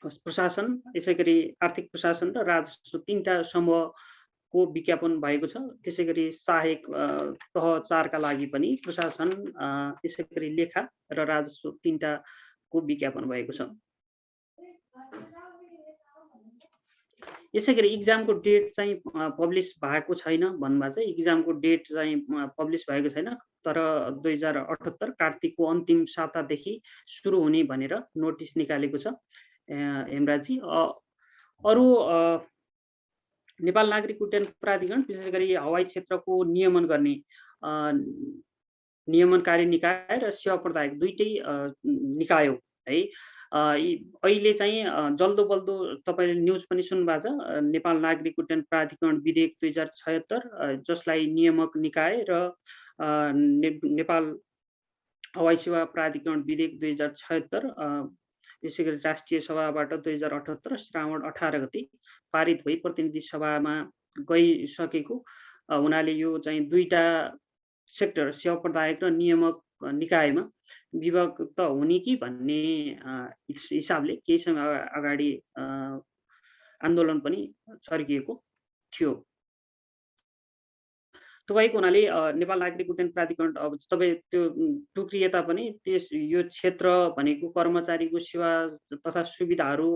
प्रशासन, यसैगरी आर्थिक प्रशासन र राजस्व 3टा समूहको विज्ञापन भएको छ। त्यसैगरी सहायक तह 4 का लागि पनि प्रशासन, यसैगरी लेखा र राजस्व 3टा को विज्ञापन भएको छ। यसैगरी इक्जामको डेट चाहिँ पब्लिस भएको छैन भन्नुभएको छ। इक्जामको डेट चाहिँ पब्लिस भएको छैन, तर 2078 कार्तिकको अन्तिम सातादेखि सुरु हुने भनेर नोटिस निकालेको छ हेमराजी। अरु नेपाल नागरिक उड्डयन प्राधिकरण विशेष गरी हवाई क्षेत्रको नियमन गर्ने नियमनकारी निकाय र सेवा प्रदायक दुईटै निकाय हो है। अहिले चाहिँ जल्दो बल्दो तपाईले न्यूज पनि सुन्नुभएको छ, नेपाल नागरिक उड्डयन प्राधिकरण विधेयक 2076 जसलाई नियामक निकाय र नेपाल हवाई सेवा प्राधिकरण विधेयक 2076 यसैगरी राष्ट्रिय सभाबाट 2078 श्रावण 18 गते पारित भई प्रतिनिधि सभामा गइसकेको हुनाले यो चाहिँ दुईटा सेक्टर सेवा प्रदायक र नियामक निकायमा विभक्त हुने कि भन्ने हिसाबले केही समय अगाडि आन्दोलन पनि छर्किएको थियो। तपाईको हुनाले नेपाल नागरिक उड्डयन प्राधिकरण अब तपाई त्यो टुक्रिएता पनि त्यस यो क्षेत्र भनेको कर्मचारीको सेवा तथा सुविधाहरू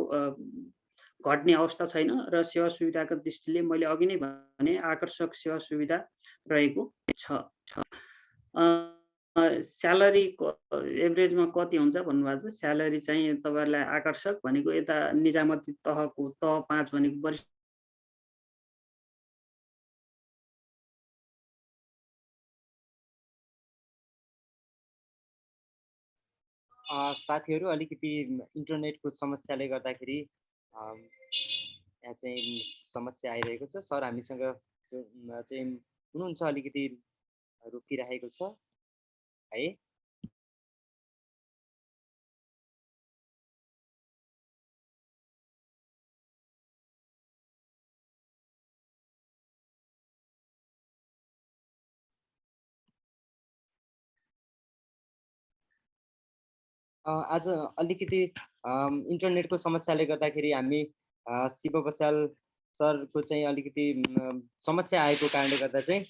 घट्ने अवस्था छैन र सेवा सुविधाको दृष्टिले मैले अघि नै भने आकर्षक सेवा सुविधा रहेको छ। स्यालेरी एभरेजमा कति हुन्छ भन्नुभएको छ। स्यालेरी चाहिँ तपाईहरुलाई आकर्षक भनेको यता निजामती तहको तह 5 भनेको वरिष्ठ साथीहरू अलिकति इन्टरनेटको समस्याले गर्दाखेरि यहाँ चाहिँ समस्या आइरहेको छ। सर हामीसँग चाहिँ हुनुहुन्छ, अलिकति रोकिरहेको छ है। आज अलिकति इन्टरनेटको समस्याले गर्दाखेरि हामी शिव बस्याल सरको चाहिँ अलिकति समस्या आएको कारणले गर्दा चाहिँ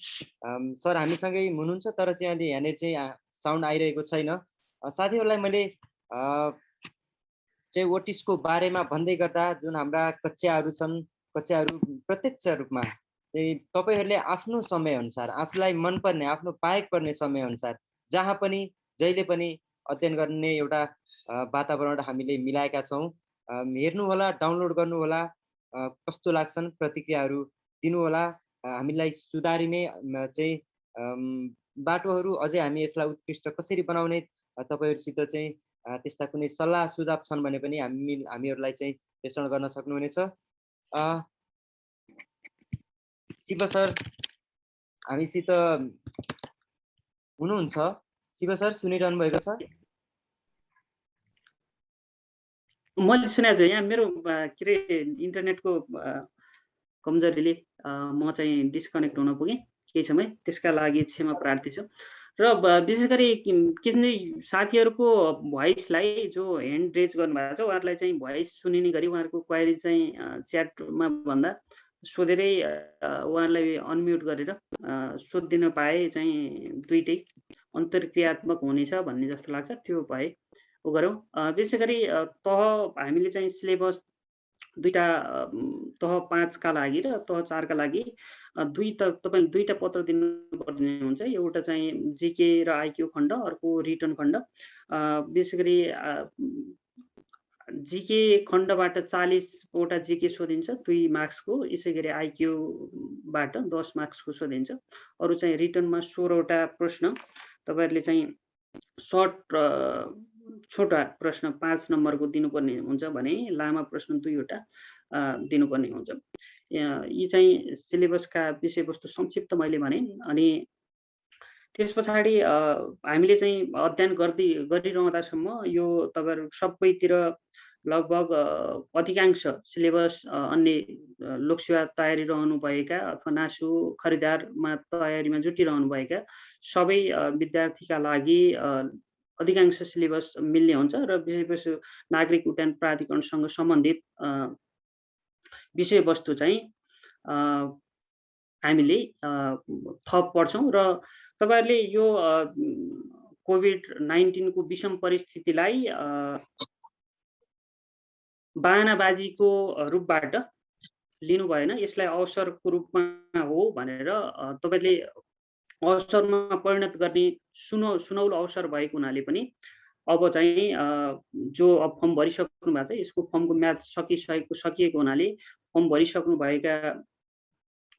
सर हामीसँगै हुनुहुन्छ, तर चाहिँ अहिले यहाँनिर चाहिँ साउन्ड आइरहेको छैन। साथीहरूलाई मैले चाहिँ ओटिसको बारेमा भन्दै गर्दा जुन हाम्रा कक्षाहरू छन्, कक्षाहरू प्रत्यक्ष रूपमा चाहिँ तपाईहरूले आफ्नो समयअनुसार आफूलाई मनपर्ने आफ्नो पाएक पर्ने समयअनुसार जहाँ पनि जहिले पनि अध्ययन गर्ने एउटा वातावरण हामीले मिलाएका छौँ। हेर्नुहोला, डाउनलोड गर्नुहोला, कस्तो लाग्छन् प्रतिक्रियाहरू दिनुहोला। हामीलाई सुधारिने चाहिँ बाटोहरू अझै हामी यसलाई उत्कृष्ट कसरी बनाउने तपाईहरुसित चाहिँ त्यस्ता कुनै सल्लाह सुझाव छन् भने पनि हामीहरूलाई चाहिँ प्रेषण गर्न सक्नुहुनेछ। शिव सर हामीसित हुनुहुन्छ? शिव सर सुनिरहनु भएको छ? मैले सुनेको छु। यहाँ मेरो के रे इन्टरनेटको कमजोरीले म चाहिँ डिस्कनेक्ट हुन पुगेँ केही समय, त्यसका लागि क्षमा प्रार्थी छु। र विशेष गरी किनभने साथीहरूको भोइसलाई जो ह्यान्ड रेज गर्नुभएको छ उहाँहरूलाई चाहिँ भोइस सुनिने गरी उहाँहरूको क्वारी चाहिँ च्याटमा भन्दा सोधेरै उहाँहरूलाई अनम्युट गरेर सोधिदिन पाए चाहिँ दुइटै अन्तर्क्रियात्मक हुनेछ भन्ने जस्तो लाग्छ। त्यो भए उ गरौँ। विशेष गरी तह हामीले चाहिँ सिलेबस दुईटा तह 5 का लागि र तह 4 का लागि तपाईले दुईटा पत्र दिनुपर्ने हुन्छ। एउटा चाहिँ जीके र आइक्यू खण्ड, अर्को रिटर्न खण्ड। विशेष गरी जीके खण्डबाट 40 वटा जीके सोधिन्छ 2 मार्क्सको, यसै गरी आइक्यूबाट 10 मार्क्सको सोधिन्छ। अरु चाहिँ रिटर्नमा 16 वटा प्रश्न तपाईहरुले चाहिँ सर्ट छोटा प्रश्न 5 नम्बरको दिनुपर्ने हुन्छ भने लामा प्रश्न 2 वटा दिनुपर्ने हुन्छ। यी चाहिँ सिलेबसका विषयवस्तु संक्षिप्त मैले भने। अनि त्यसपछाडि हामीले चाहिँ अध्ययन गरिरहँदासम्म यो तपाईहरु सबैतिर लगभग अधिकांश सिलेबस अन्य लोकसेवा तयारी रहनु भएका अथवा नासु खरिदारमा तयारीमा जुटिरहनु भएका सबै विद्यार्थीका लागि अधिकांश सिलेबस मिल्ने हुन्छ र विशेषवस्तु नागरिक उड्डयन प्राधिकरणसँग सम्बन्धित विषयवस्तु चाहिँ हामीले थप पढ्छौं र तपाईहरुले यो कोभिड-19 को विषम परिस्थितिलाई बहानाबाजीको रूपबाट लिनु भएन। यसलाई अवसरको रूपमा हो भनेर तपाईले अवसरमा परिणत गर्ने सुनौलो अवसर भएको हुनाले पनि अब चाहिँ जो अब फर्म भरिसक्नु भएको छ यसको फर्मको म्याद सकिएको हुनाले फर्म भरिसक्नु भएका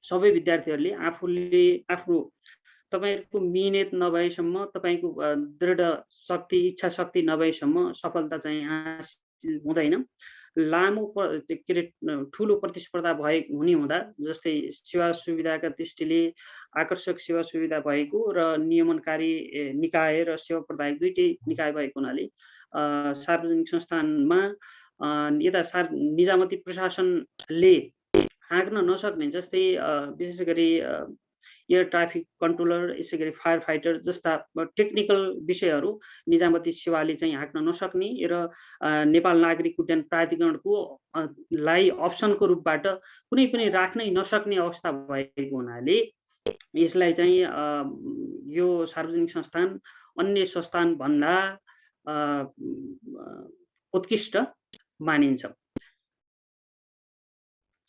सबै विद्यार्थीहरूले आफूले आफ्नो तपाईहरुको मिहिनेत नभएसम्म तपाईको दृढ शक्ति इच्छा शक्ति नभएसम्म सफलता चाहिँ हासिल हुँदैन। लामो ठुलो प्रतिस्पर्धा हुने हुँदा जस्तै सेवा सुविधाका दृष्टिले आकर्षक सेवा सुविधा भएको र नियमनकारी निकाय र सेवा प्रदायक दुईटै निकाय भएको हुनाले सार्वजनिक संस्थानमा यता निजामती प्रशासनले हाँक्न नसक्ने जस्तै विशेष गरी एयर ट्राफिक कन्ट्रोलर यसै गरी फायर फाइटर जस्ता टेक्निकल विषयहरू निजामती सेवाले चाहिँ हाँक्न नसक्ने र नेपाल नागरिक उड्डयन प्राधिकरणको लाई अप्सनको रूपबाट कुनै पनि राख्नै नसक्ने अवस्था भएको हुनाले यसलाई चाहिँ यो सार्वजनिक संस्थान अन्य संस्थान भन्दा उत्कृष्ट मानिन्छ।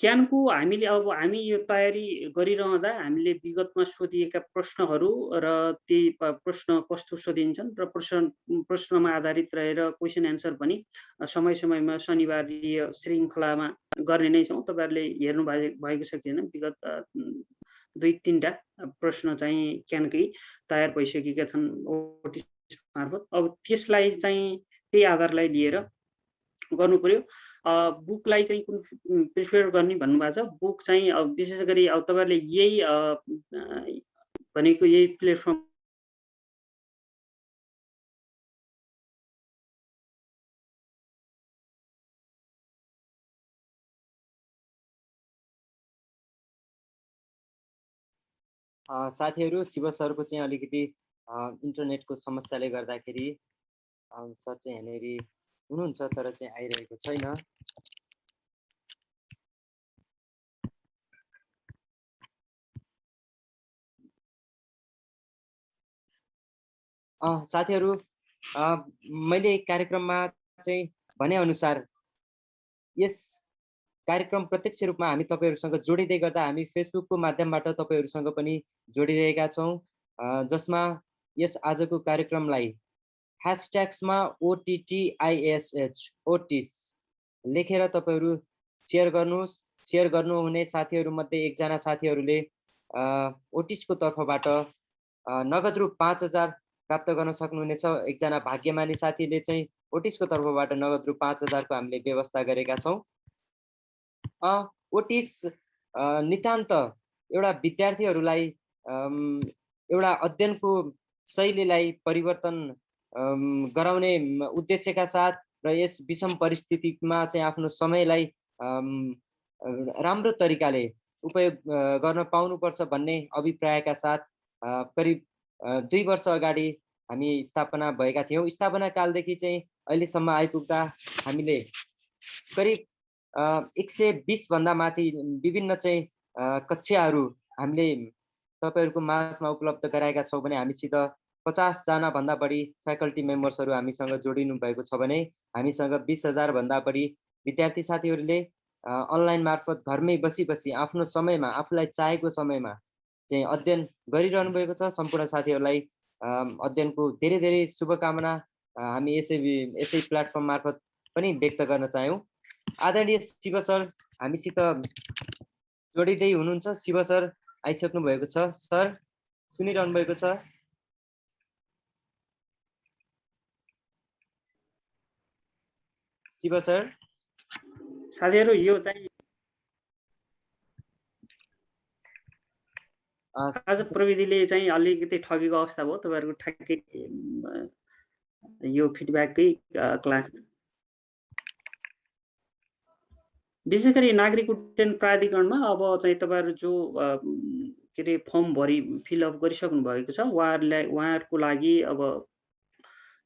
क्यानको हामी यो तयारी गरिरहँदा हामीले विगतमा सोधिएका प्रश्नहरू र ती प्रश्न कस्तो सोधिन्छन् र प्रश्नमा आधारित रहेर क्वेसन एन्सर पनि समय समयमा शनिबारीय श्रृङ्खलामा गर्ने नै छौँ। तपाईहरुले हेर्नु भएको छ कि हैन विगत 2-3टा प्रश्न चाहिँ क्यानकै तयार भइसकेका छन् ओटिस मार्फत। अब त्यसलाई चाहिँ त्यही आधारलाई लिएर गर्नु पर्यो। बुकलाई चाहिँ कुन प्रिफर गर्ने भन्नुभएको छ। बुक चाहिँ अब विशेष गरी अब तपाईहरुले यही भनेको यही प्लेटफर्म साथीहरु शिव सरको चाहिँ अलिकति इन्टरनेटको समस्याले गर्दाखेरि सर चाहिँ यहाँनेरि हुनुहुन्छ तर चाहिँ आइरहेको छैन। साथीहरु मैले कार्यक्रममा चाहिँ भने अनुसार यस कार्यक्रम प्रत्यक्ष रूपमा हामी तपाईहरुसँग जोडिदै गर्दा हामी फेसबुकको माध्यमबाट तपाईहरुसँग पनि जोडिरहेका छौं, जसमा यस आजको कार्यक्रमलाई #मा OTTISH ओटिस लेखेर तपाईहरु शेयर गर्नुस्। शेयर गर्नुहुने साथीहरु मध्ये एकजना साथीहरुले ओटिसको तर्फबाट नगद रु 5000 प्राप्त गर्न सक्नुहुनेछ। एकजना भाग्यमानी साथीले चाहिँ ओटिसको तर्फबाट नगद रु 5000 को हामीले व्यवस्था गरेका छौं। ओटिस नितान्त एउटा विद्यार्थीहरूलाई एउटा अध्ययनको शैलीलाई परिवर्तन गराउने उद्देश्यका साथ र यस विषम परिस्थितिमा चाहिँ आफ्नो समयलाई राम्रो तरिकाले उपयोग गर्न पाउनुपर्छ भन्ने अभिप्रायका साथ करिब 2 वर्ष अगाडि हामी स्थापना भएका थियौँ। स्थापना कालदेखि चाहिँ अहिलेसम्म आइपुग्दा हामीले करिब 120 भन्दा माथि विभिन्न चाहिँ कक्षाहरू हामीले तपाईहरुको माझमा उपलब्ध गराएका छौँ भने हामीसित 50 जना भन्दा बढी फ्याकल्टी मेम्बर्सहरू हामीसँग जोडिनु भएको छ भने हामीसँग 20,000 भन्दा बढी विद्यार्थी साथीहरूले अनलाइन मार्फत घरमै बसी आफ्नो समयमा आफूलाई चाहेको समयमा चाहिँ अध्ययन गरिरहनु भएको छ। सम्पूर्ण साथीहरूलाई अध्ययनको धेरै धेरै शुभकामना हामी यसै प्लेटफर्म मार्फत पनि व्यक्त गर्न चाह्यौँ। आदरणीय शिव सर हामीसित जोडिँदै हुनुहुन्छ। शिव सर आइसक्नु भएको छ। सर सुनिरहनु भएको छ? शिव सर साथीहरु यो चाहिँ आज प्रविधिले चाहिँ अलिकति ठगेको अवस्था भयो तपाईहरुको ठ्याक्कै यो फिडब्याककै क्लास। विशेष गरी नागरिक उड्डयन प्राधिकरणमा अब चाहिँ तपाईहरु जो के रे फर्म भरि फिलअप गरिसक्नु भएको छ उहाँहरुको लागि अब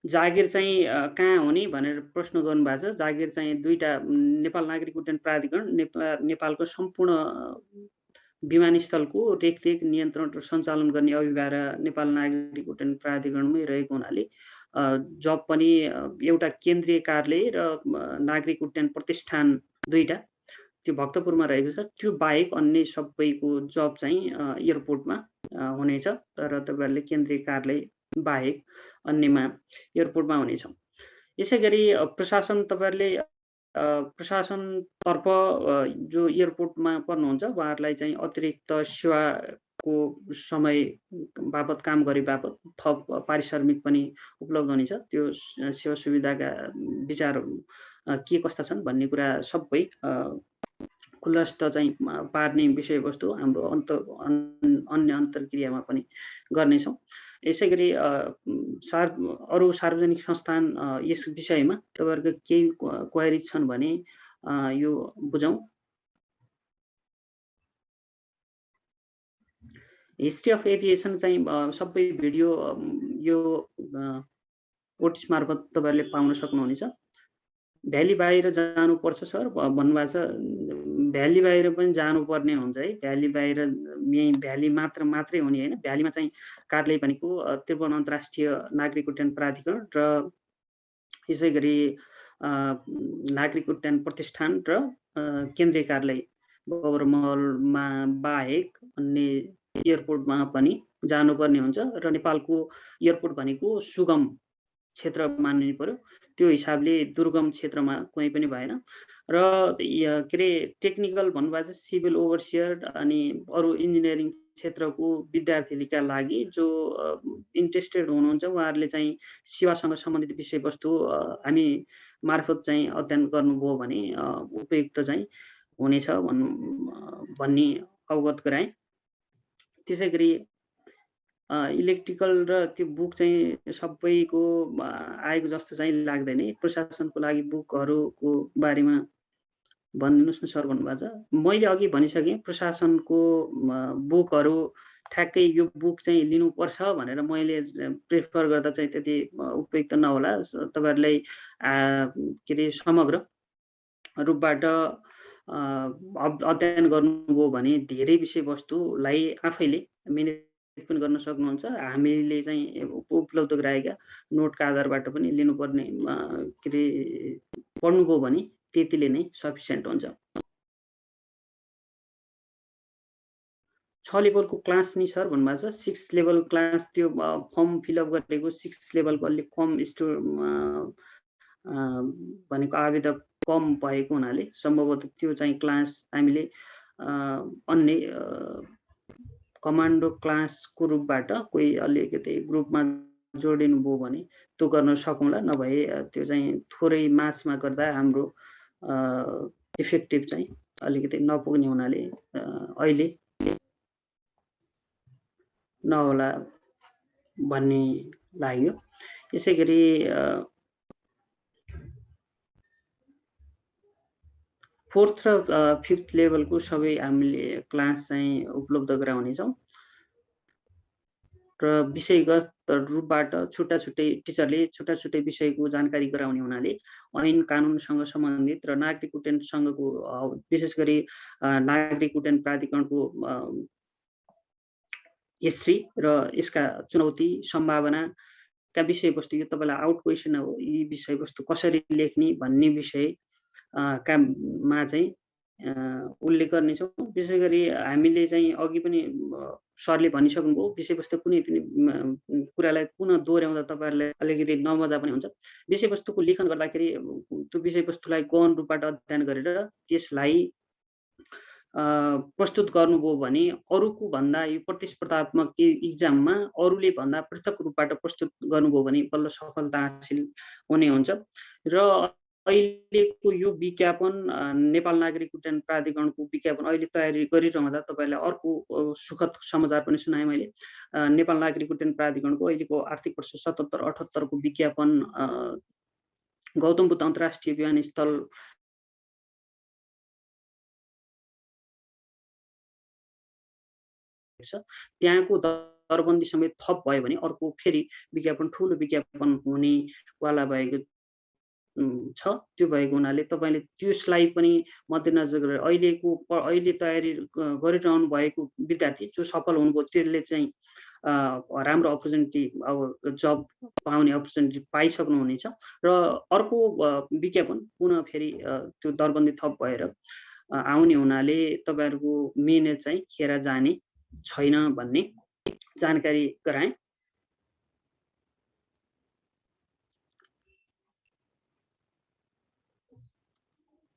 जागिर चाहिँ कहाँ हुने भनेर प्रश्न गर्नु भएको छ। जागिर चाहिँ दुईटा नेपाल नागरिक उड्डयन प्राधिकरण नेपालको सम्पूर्ण विमानस्थलको रेखदेख नियन्त्रण र सञ्चालन गर्ने अभिभार नेपाल नागरिक उड्डयन प्राधिकरणमै रहेको हुनाले जब पनि एउटा केन्द्रीय कार्यालय र नागरिक उड्डयन प्रतिष्ठान दुईटा त्यो भक्तपुरमा रहेको छ। त्यो बाहेक अन्य सबैको जब चाहिँ एयरपोर्टमा हुनेछ तर तपाईहरुले केन्द्रीय कार्यालय बाहेक अन्यमा एयरपोर्टमा हुनेछ। यसैगरी प्रशासन तपाईहरुले प्रशासनतर्फ जो एयरपोर्टमा पर्नुहुन्छ उहाँहरूलाई चाहिँ अतिरिक्त सेवाको समय बापत काम गरे बापत थप पारिश्रमिक पनि उपलब्ध हुनेछ। त्यो सेवा सुविधाका विचारहरू के कस्ता छन् भन्ने कुरा सबै खुलस्त चाहिँ पार्ने विषयवस्तु हाम्रो अन्य अन्तर्क्रियामा पनि गर्नेछौँ। यसैगरी अरु सार्वजनिक संस्थान यस विषयमा तपाईहरुको केही क्वेरी छन् भने यो बुझौँ। हिस्ट्री अफ एभिएसन चाहिँ सबै भिडियो यो ओटिस मार्फत तपाईहरुले पाउन सक्नुहुनेछ। भ्याली बाहिर जानुपर्छ सर भन्नुभएको छ। भ्याली बाहिर पनि जानुपर्ने हुन्छ है। भ्याली बाहिर यही भ्याली मात्रै हुने होइन। भ्यालीमा चाहिँ कार्यालय भनेको त्रिभुवन अन्तर्राष्ट्रिय नागरिक उड्डयन प्राधिकरण र यसै गरी नागरिक उड्डयन प्रतिष्ठान र केन्द्रीय कार्यालय बगरमहलमा बाहेक अन्य एयरपोर्टमा पनि जानुपर्ने हुन्छ र नेपालको एयरपोर्ट भनेको सुगम क्षेत्र मान्नु पर्यो। त्यो हिसाबले दुर्गम क्षेत्रमा कुनै पनि भएन र के रे टेक्निकल भन्नुभएको छ सिभिल ओभरसियर अनि अरु इन्जिनियरिङ क्षेत्रको विद्यार्थीका लागि जो इन्ट्रेस्टेड हुनुहुन्छ उहाँहरूले चाहिँ सेवासँग सम्बन्धित विषयवस्तु हामी मार्फत चाहिँ अध्ययन गर्नुभयो भने उपयुक्त चाहिँ हुनेछ भन्ने अवगत गराएँ। त्यसैगरी इलेक्ट्रिकल र त्यो बुक चाहिँ सबैको आएको जस्तो चाहिँ लाग्दैन। प्रशासनको लागि बुकहरूको बारेमा भनिदिनुहोस् न सर भन्नुभएको छ। मैले अघि भनिसकेँ प्रशासनको बुकहरू ठ्याक्कै यो बुक चाहिँ लिनुपर्छ भनेर मैले प्रेफर गर्दा चाहिँ त्यति उपयुक्त नहोला। तपाईहरुलाई के रे समग्र रूपबाट अध्ययन गर्नुभयो भने धेरै विषयवस्तुलाई आफैले मेनेज पनि गर्न सक्नुहुन्छ। हामीले चाहिँ उपलब्ध गराएका नोटका आधारबाट पनि लिनुपर्ने के रे पढ्नुभयो भने त्यतिले नै सफिसिएन्ट हुन्छ। 6 लेभलको क्लास नि सर भन्नुभएको छ। 6 लेभल क्लास त्यो फर्म फिलअप गरेको 6 लेभलको अलिक कम भनेको आवेदक कम भएको हुनाले सम्भवतः त्यो चाहिँ क्लास हामीले अन्य कमान्डो क्लासको रूपबाट कोही अलिकति ग्रुपमा जोडिनु भयो भने त्यो गर्न सकौँला। नभए त्यो चाहिँ थोरै मासमा गर्दा हाम्रो इफेक्टिभ चाहिँ अलिकति नपुग्ने हुनाले अहिले नहोला भन्ने लाग्यो। यसैगरी 4th र 5th लेभलको सबै हामीले क्लास चाहिँ उपलब्ध गराउनेछौँ। र विषयगत रूपबाट छुट्टा-छुट्टै टिचरले छुट्टा-छुट्टै विषयको जानकारी गराउने हुनाले ऐन कानुनसँग सम्बन्धित र नागरिक उड्डयनसँगको विशेष गरी नागरिक उड्डयन प्राधिकरणको हिस्ट्री र यसका चुनौती सम्भावनाका विषयवस्तु, यो तपाईँलाई आउट क्वेसन हो, यी विषयवस्तु कसरी लेख्ने भन्ने विषय काममा चाहिँ उल्लेख गर्नेछौँ। विशेष गरी हामीले चाहिँ अघि पनि सरले भनिसक्नुभयो, विषयवस्तु कुनै पनि कुरालाई पुनः दोहोऱ्याउँदा तपाईँहरूलाई अलिकति नमजा पनि हुन्छ। विषयवस्तुको लेखन गर्दाखेरि त्यो विषयवस्तुलाई गहन रूपबाट अध्ययन गरेर त्यसलाई प्रस्तुत गर्नुभयो भने अरूको भन्दा यो प्रतिस्पर्धात्मक इक्जाममा अरूले भन्दा पृथक रूपबाट प्रस्तुत गर्नुभयो भने बल्ल सफलता हासिल हुने हुन्छ। र अहिलेको यो विज्ञापन नेपाल नागरिक उड्डयन प्राधिकरणको विज्ञापन अहिले तयारी गरिरहँदा तपाईँलाई अर्को सुखद समाचार पनि सुनाएँ मैले। नेपाल नागरिक उड्डयन प्राधिकरणको अहिलेको आर्थिक वर्ष 77-78 को विज्ञापन गौतम बुद्ध अन्तर्राष्ट्रिय विमानस्थल त्यहाँको दरबन्दी समेत थप भयो भने अर्को फेरि विज्ञापन ठुलो विज्ञापन हुनेवाला भएको छ। त्यो भएको हुनाले तपाईँले त्यसलाई पनि मध्यनजर गरेर अहिले तयारी गरिरहनु भएको विद्यार्थी जो सफल हुनुभयो त्यसले चाहिँ राम्रो अपर्च्युनिटी अब जब पाउने अपर्च्युनिटी पाइसक्नुहुनेछ। र अर्को विज्ञापन पुनः फेरि त्यो दरबन्दी थप भएर आउने हुनाले तपाईँहरूको मेहनत चाहिँ खेर जाने छैन भन्ने जानकारी गराएँ।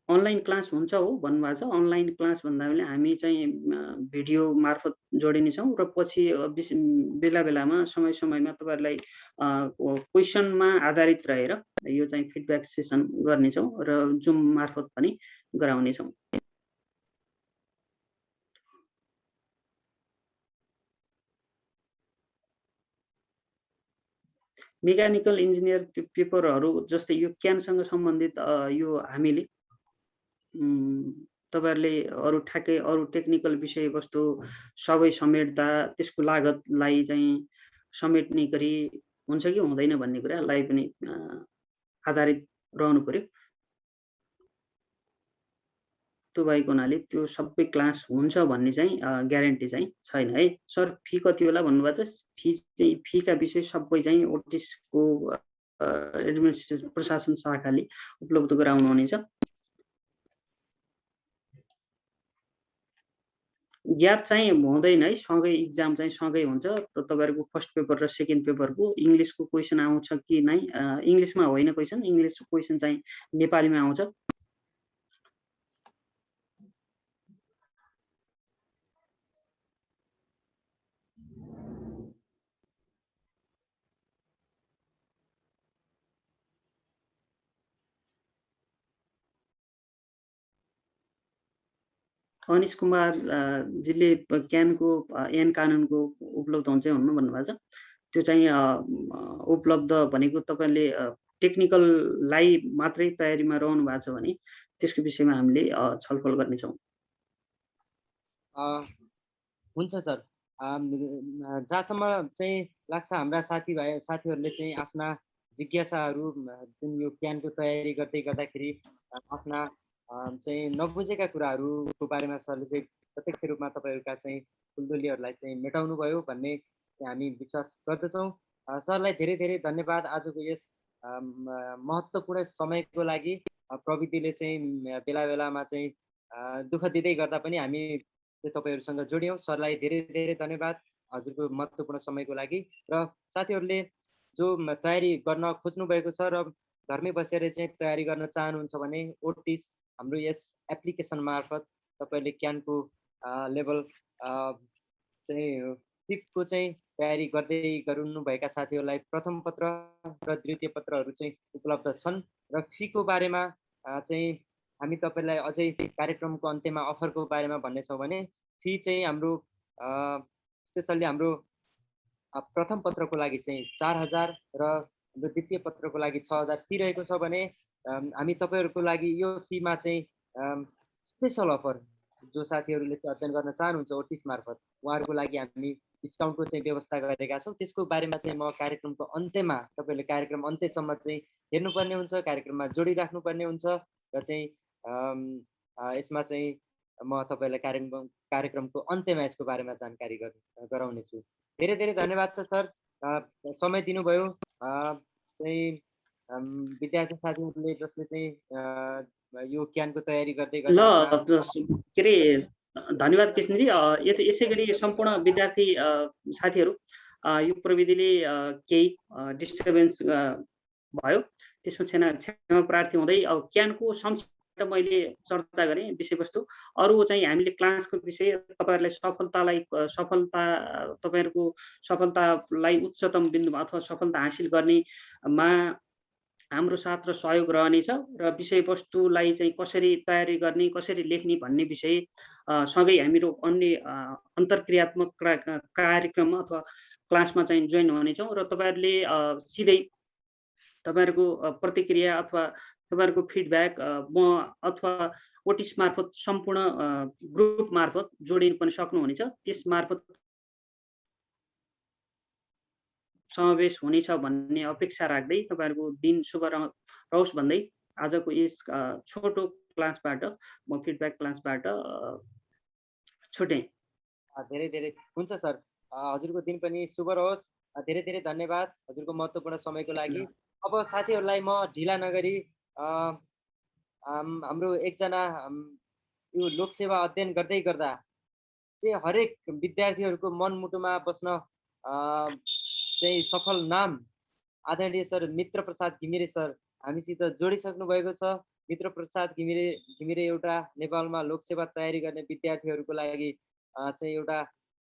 अनलाइन क्लास हुन्छ हो भन्नुभएको छ। अनलाइन क्लास भन्दा हामी चाहिँ भिडियो मार्फत जोडिनेछौँ र पछि बेला बेलामा समय समयमा तपाईँहरूलाई क्वेसनमा आधारित रहेर यो चाहिँ फिडब्याक सेसन गर्नेछौँ र जुम मार्फत पनि गराउनेछौँ। मेकानिकल इन्जिनियर पेपरहरू जस्तै यो क्यानसँग सम्बन्धित यो हामीले तपाईँहरूले अरू ठ्याक्कै अरू टेक्निकल विषयवस्तु सबै समेट्दा त्यसको लागतलाई चाहिँ समेट्ने गरी हुन्छ कि हुँदैन भन्ने कुरालाई पनि आधारित रहनु पर्यो। त्यो भएको हुनाले त्यो सबै क्लास हुन्छ भन्ने चाहिँ ग्यारेन्टी चाहिँ छैन है। सर फी कति होला भन्नुभएको छ। फीका विषय सबै चाहिँ ओटिसको एडमिनिस्ट्रेसन प्रशासन शाखाले उपलब्ध गराउनु हुनेछ। ग्याप चाहिँ हुँदैन है, सँगै इक्जाम चाहिँ सँगै हुन्छ। तपाईँहरूको फर्स्ट पेपर र सेकेन्ड पेपरको इङ्ग्लिसको क्वेसन आउँछ कि नै, इङ्ग्लिसमा होइन क्वेसन, इङ्ग्लिसको क्वेसन चाहिँ नेपालीमा आउँछ। अनिश कुमार जीले क्यानको ऐन कानुनको उपलब्ध हुन्छ भन्नुभएको छ। त्यो चाहिँ उपलब्ध भनेको तपाईँले टेक्निकललाई मात्रै तयारीमा रहनु भएको छ भने त्यसको विषयमा हामीले छलफल गर्नेछौँ। हुन्छ सर। जहाँसम्म चाहिँ लाग्छ हाम्रा साथीहरूले चाहिँ आफ्ना जिज्ञासाहरू जुन यो क्यानको तयारी गर्दै गर्दाखेरि आफ्ना चाहिँ नबुझेका कुराहरूको बारेमा सरले चाहिँ प्रत्यक्ष रूपमा तपाईँहरूका चाहिँ फुलदोलीहरूलाई चाहिँ मेटाउनु भयो भन्ने हामी विश्वास गर्दछौँ। सरलाई धेरै धेरै धन्यवाद आजको यस महत्त्वपूर्ण समयको लागि। प्रविधिले चाहिँ बेला बेलामा चाहिँ दुःख दिँदै गर्दा पनि हामी तपाईँहरूसँग जोड्यौँ। सरलाई धेरै धेरै धन्यवाद हजुरको महत्त्वपूर्ण समयको लागि। र साथीहरूले जो तयारी गर्न खोज्नु भएको छ र घरमै बसेर चाहिँ तयारी गर्न चाहनुहुन्छ भने ओटिस हाम्रो यस एप्लिकेसन मार्फत तपाईँले क्यानको लेभल चाहिँ 5 को चाहिँ तयारी गर्दै गर्नुभएका साथीहरूलाई प्रथम पत्र र द्वितीय पत्रहरू चाहिँ उपलब्ध छन्। र फीको बारेमा चाहिँ हामी तपाईँलाई अझै कार्यक्रमको अन्त्यमा अफरको बारेमा भन्नेछौँ भने फी चाहिँ हाम्रो स्पेसल्ली हाम्रो प्रथम पत्रको लागि चाहिँ 4000 र द्वितीय पत्रको लागि 6000 फी रहेको छ भने हामी तपाईँहरूको लागि यो फीमा चाहिँ स्पेसल अफर जो साथीहरूले चाहिँ अध्ययन गर्न चाहनुहुन्छ ओटिस मार्फत उहाँहरूको लागि हामी डिस्काउन्टको चाहिँ व्यवस्था गरेका छौँ। त्यसको बारेमा चाहिँ म कार्यक्रमको अन्त्यमा तपाईँहरूले कार्यक्रम अन्त्यसम्म चाहिँ हेर्नुपर्ने हुन्छ, कार्यक्रममा जोडिराख्नुपर्ने हुन्छ र चाहिँ यसमा चाहिँ म तपाईँलाई कार्यक्रमको अन्त्यमा यसको बारेमा जानकारी गराउनेछु। धेरै धेरै धन्यवाद छ सर, समय दिनुभयो। चाहिँ विद्यार्थी साथीहरूले जसले चाहिँ यो क्यानको तयारी गर्दै ल के अरे धन्यवाद कृष्णजी। यसै गरी सम्पूर्ण विद्यार्थी साथीहरू यो प्रविधिले केही डिस्टर्बेन्स भयो त्यसमा क्षमा प्रार्थी हुँदै अब क्यानको संक्षिप्त मैले चर्चा गरेँ विषयवस्तु। अरू चाहिँ हामीले क्लासको विषय तपाईँहरूको सफलतालाई उच्चतम बिन्दुमा अथवा सफलता हासिल गर्नेमा हाम्रो साथ र सहयोग रहनेछ र विषयवस्तुलाई चाहिँ कसरी तयारी गर्ने कसरी लेख्ने भन्ने विषय सँगै हामीहरू अन्य अन्तर्क्रियात्मक कार्यक्रममा अथवा क्लासमा चाहिँ जोइन हुनेछौँ र तपाईँहरूले सिधै तपाईँहरूको प्रतिक्रिया अथवा तपाईँहरूको फिडब्याक म अथवा ओटिस मार्फत सम्पूर्ण ग्रुप मार्फत जोडिन पनि सक्नुहुनेछ। त्यस मार्फत समावेश हुनेछ भन्ने अपेक्षा राख्दै तपाईँहरूको दिन शुभ रहोस् भन्दै आजको यस छोटो क्लासबाट म फिडब्याक क्लासबाट छुटेँ। धेरै धेरै हुन्छ सर, हजुरको दिन पनि शुभ रहोस्। धेरै धेरै धन्यवाद हजुरको महत्त्वपूर्ण समयको लागि। अब साथीहरूलाई म ढिला नगरी हाम्रो एकजना यो लोकसेवा अध्ययन गर्दै गर्दा चाहिँ हरेक विद्यार्थीहरूको मनमुटुमा बस्न चाहिँ सफल नाम आदरणीय सर मित्र प्रसाद घिमिरे सर हामीसित जोडिसक्नु भएको छ। मित्र प्रसाद घिमिरे एउटा नेपालमा लोकसेवा तयारी गर्ने विद्यार्थीहरूको लागि चाहिँ एउटा